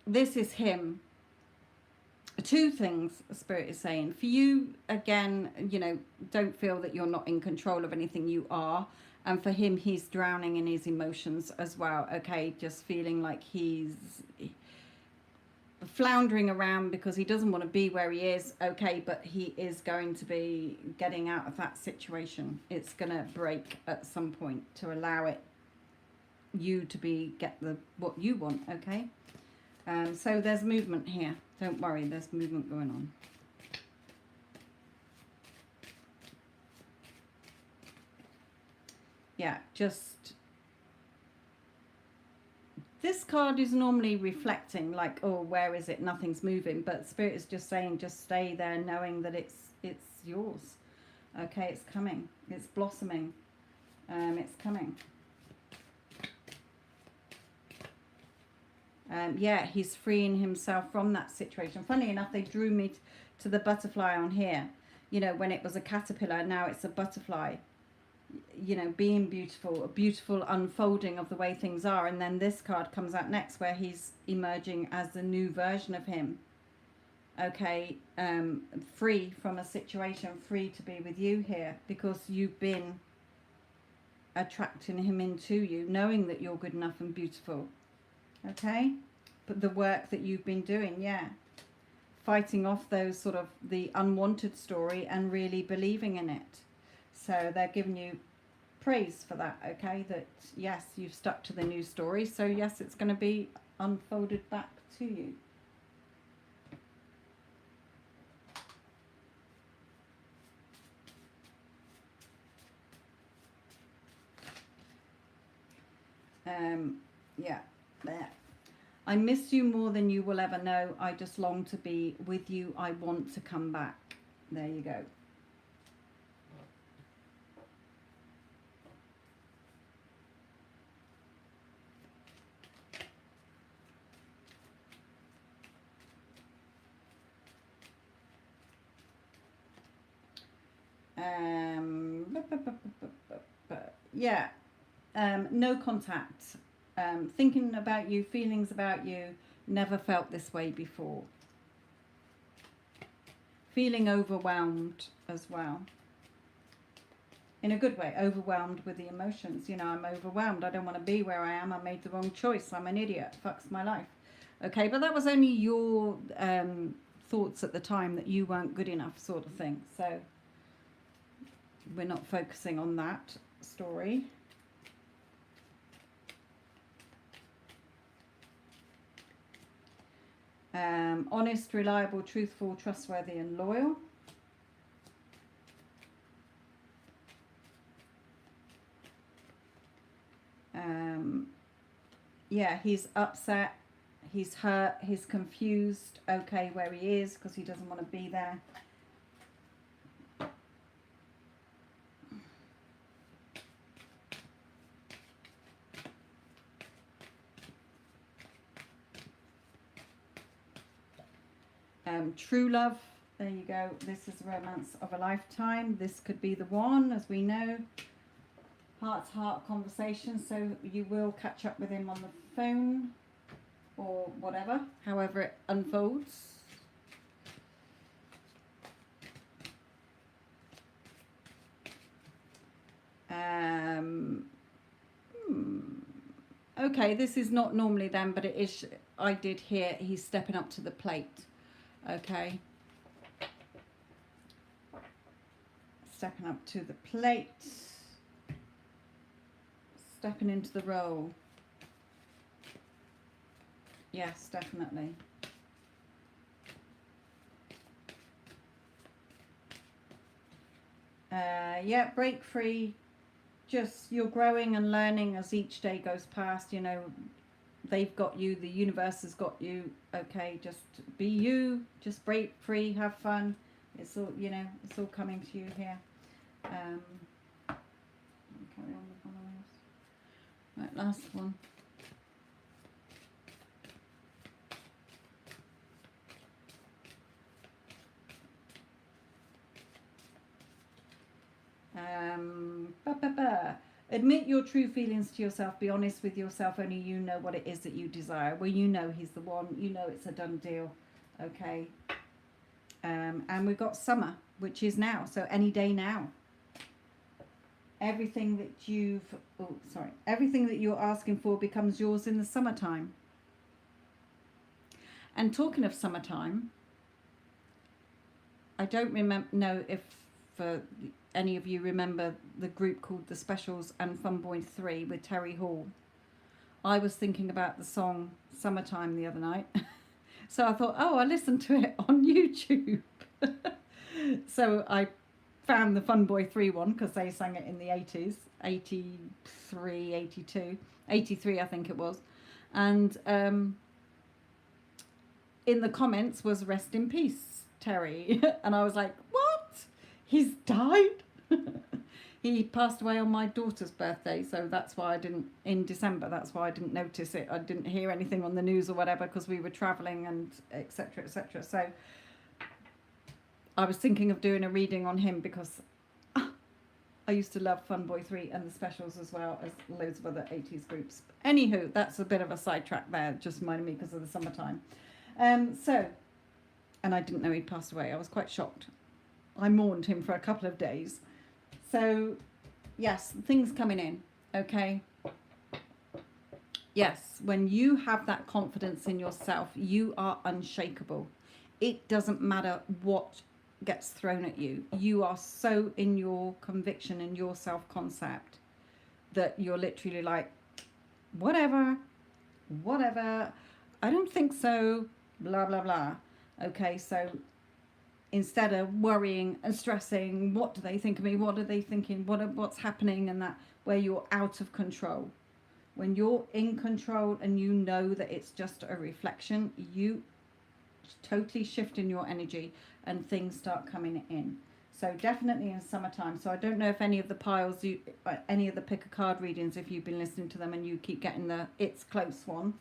This is him. Two things Spirit is saying. For you, again, you know, don't feel that you're not in control of anything. You are. And for him, he's drowning in his emotions as well. Okay, just feeling like he's floundering around because he doesn't want to be where he is. Okay, but he is going to be getting out of that situation. It's going to break at some point to allow it you to be get the what you want. Okay, So there's movement here. Don't worry, there's movement going on. Yeah, just... This card is normally reflecting, like, oh, where is it? Nothing's moving. But Spirit is just saying, just stay there, knowing that it's yours. Okay, it's coming. It's blossoming. It's coming. Yeah, he's freeing himself from that situation. Funny enough, they drew me to the butterfly on here. You know, when it was a caterpillar, now it's a butterfly. You know, being beautiful, a beautiful unfolding of the way things are. And then this card comes out next where he's emerging as the new version of him. Okay, free from a situation, free to be with you here, because you've been attracting him into you, knowing that you're good enough and beautiful. Okay, but the work that you've been doing, yeah, fighting off those sort of the unwanted story and really believing in it. So they're giving you praise for that. Okay, that yes, you've stuck to the new story, so yes, it's going to be unfolded back to you. Yeah, there. I miss you more than you will ever know. I just long to be with you. I want to come back. There you go. Yeah, no contact. Thinking about you, feelings about you, never felt this way before. Feeling overwhelmed as well. In a good way, overwhelmed with the emotions. You know, I'm overwhelmed. I don't want to be where I am. I made the wrong choice. I'm an idiot. Fucks my life. Okay, but that was only your thoughts at the time, that you weren't good enough, sort of thing. So we're not focusing on that story. Honest, reliable, truthful, trustworthy and loyal. Yeah, he's upset, he's hurt, he's confused, okay, where he is, because he doesn't want to be there. True love, there you go. This is romance of a lifetime. This could be the one, as we know. Heart-to-heart conversation, so you will catch up with him on the phone or whatever, however it unfolds. Okay, this is not normally them, but it is. I did hear he's stepping up to the plate. Okay, stepping up to the plate, stepping into the role. Yes, definitely. Yeah, break free. Just, you're growing and learning as each day goes past. You know, they've got you, the universe has got you. Okay, just be you, just break free, have fun. It's all, you know, it's all coming to you here. Carry on with one of those. Right, last one. Admit your true feelings to yourself. Be honest with yourself. Only you know what it is that you desire. Well, you know he's the one. You know it's a done deal. Okay. And we've got summer, which is now. So any day now. Everything that everything that you're asking for becomes yours in the summertime. And talking of summertime, I don't know if any of you remember the group called The Specials and Fun Boy 3 with Terry Hall. I was thinking about the song Summertime the other night. So I thought, oh, I listened to it on YouTube. So I found the Fun Boy 3 one because they sang it in the 80s, 83, 82, 83 I think it was. And in the comments was rest in peace, Terry. And I was like, what? He's died? He passed away on my daughter's birthday, so that's why I didn't, in December, that's why I didn't notice it. I didn't hear anything on the news or whatever because we were travelling and etc. etc. So I was thinking of doing a reading on him because I used to love Fun Boy 3 and the Specials as well as loads of other 80s groups. Anywho, that's a bit of a sidetrack there, just reminded me because of the summertime. So, and I didn't know he'd passed away. I was quite shocked. I mourned him for a couple of days. So, yes, things coming in, okay? Yes, when you have that confidence in yourself, you are unshakable. It doesn't matter what gets thrown at you. You are so in your conviction and your self-concept that you're literally like, whatever, I don't think so, blah, blah, blah. Okay, so instead of worrying and stressing, what do they think of me? What are they thinking? What's happening? And that, where you're out of control. When you're in control and you know that it's just a reflection, you totally shift in your energy and things start coming in. So definitely in summertime. So I don't know if any of the piles, any of the pick a card readings, if you've been listening to them and you keep getting the it's close one,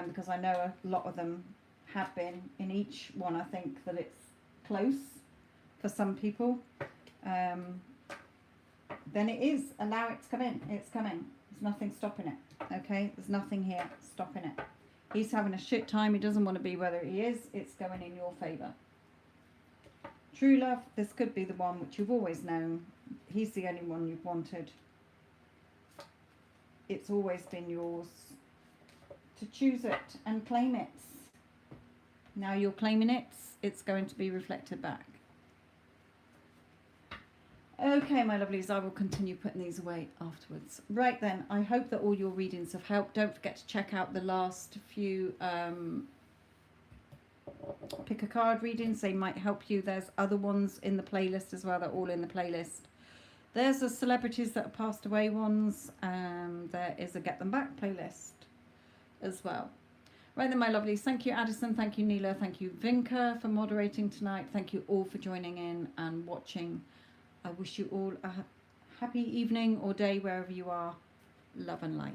because I know a lot of them have been in each one. I think that it's close for some people. Then it is, allow it to come in. It's coming. There's nothing stopping it. Okay, there's nothing here stopping it. He's having a shit time. He doesn't want to be where he is. It's going in your favour. True love, this could be the one which you've always known. He's the only one you've wanted. It's always been yours to choose it and claim it. Now you're claiming it, it's going to be reflected back. Okay, my lovelies, I will continue putting these away afterwards. Right then, I hope that all your readings have helped. Don't forget to check out the last few pick a card readings. They might help you. There's other ones in the playlist as well. They're all in the playlist. There's the celebrities that have passed away ones. There is a Get Them Back playlist as well. Right then, my lovelies, thank you, Addison. Thank you, Neela. Thank you, Vinka, for moderating tonight. Thank you all for joining in and watching. I wish you all a happy evening or day wherever you are. Love and light.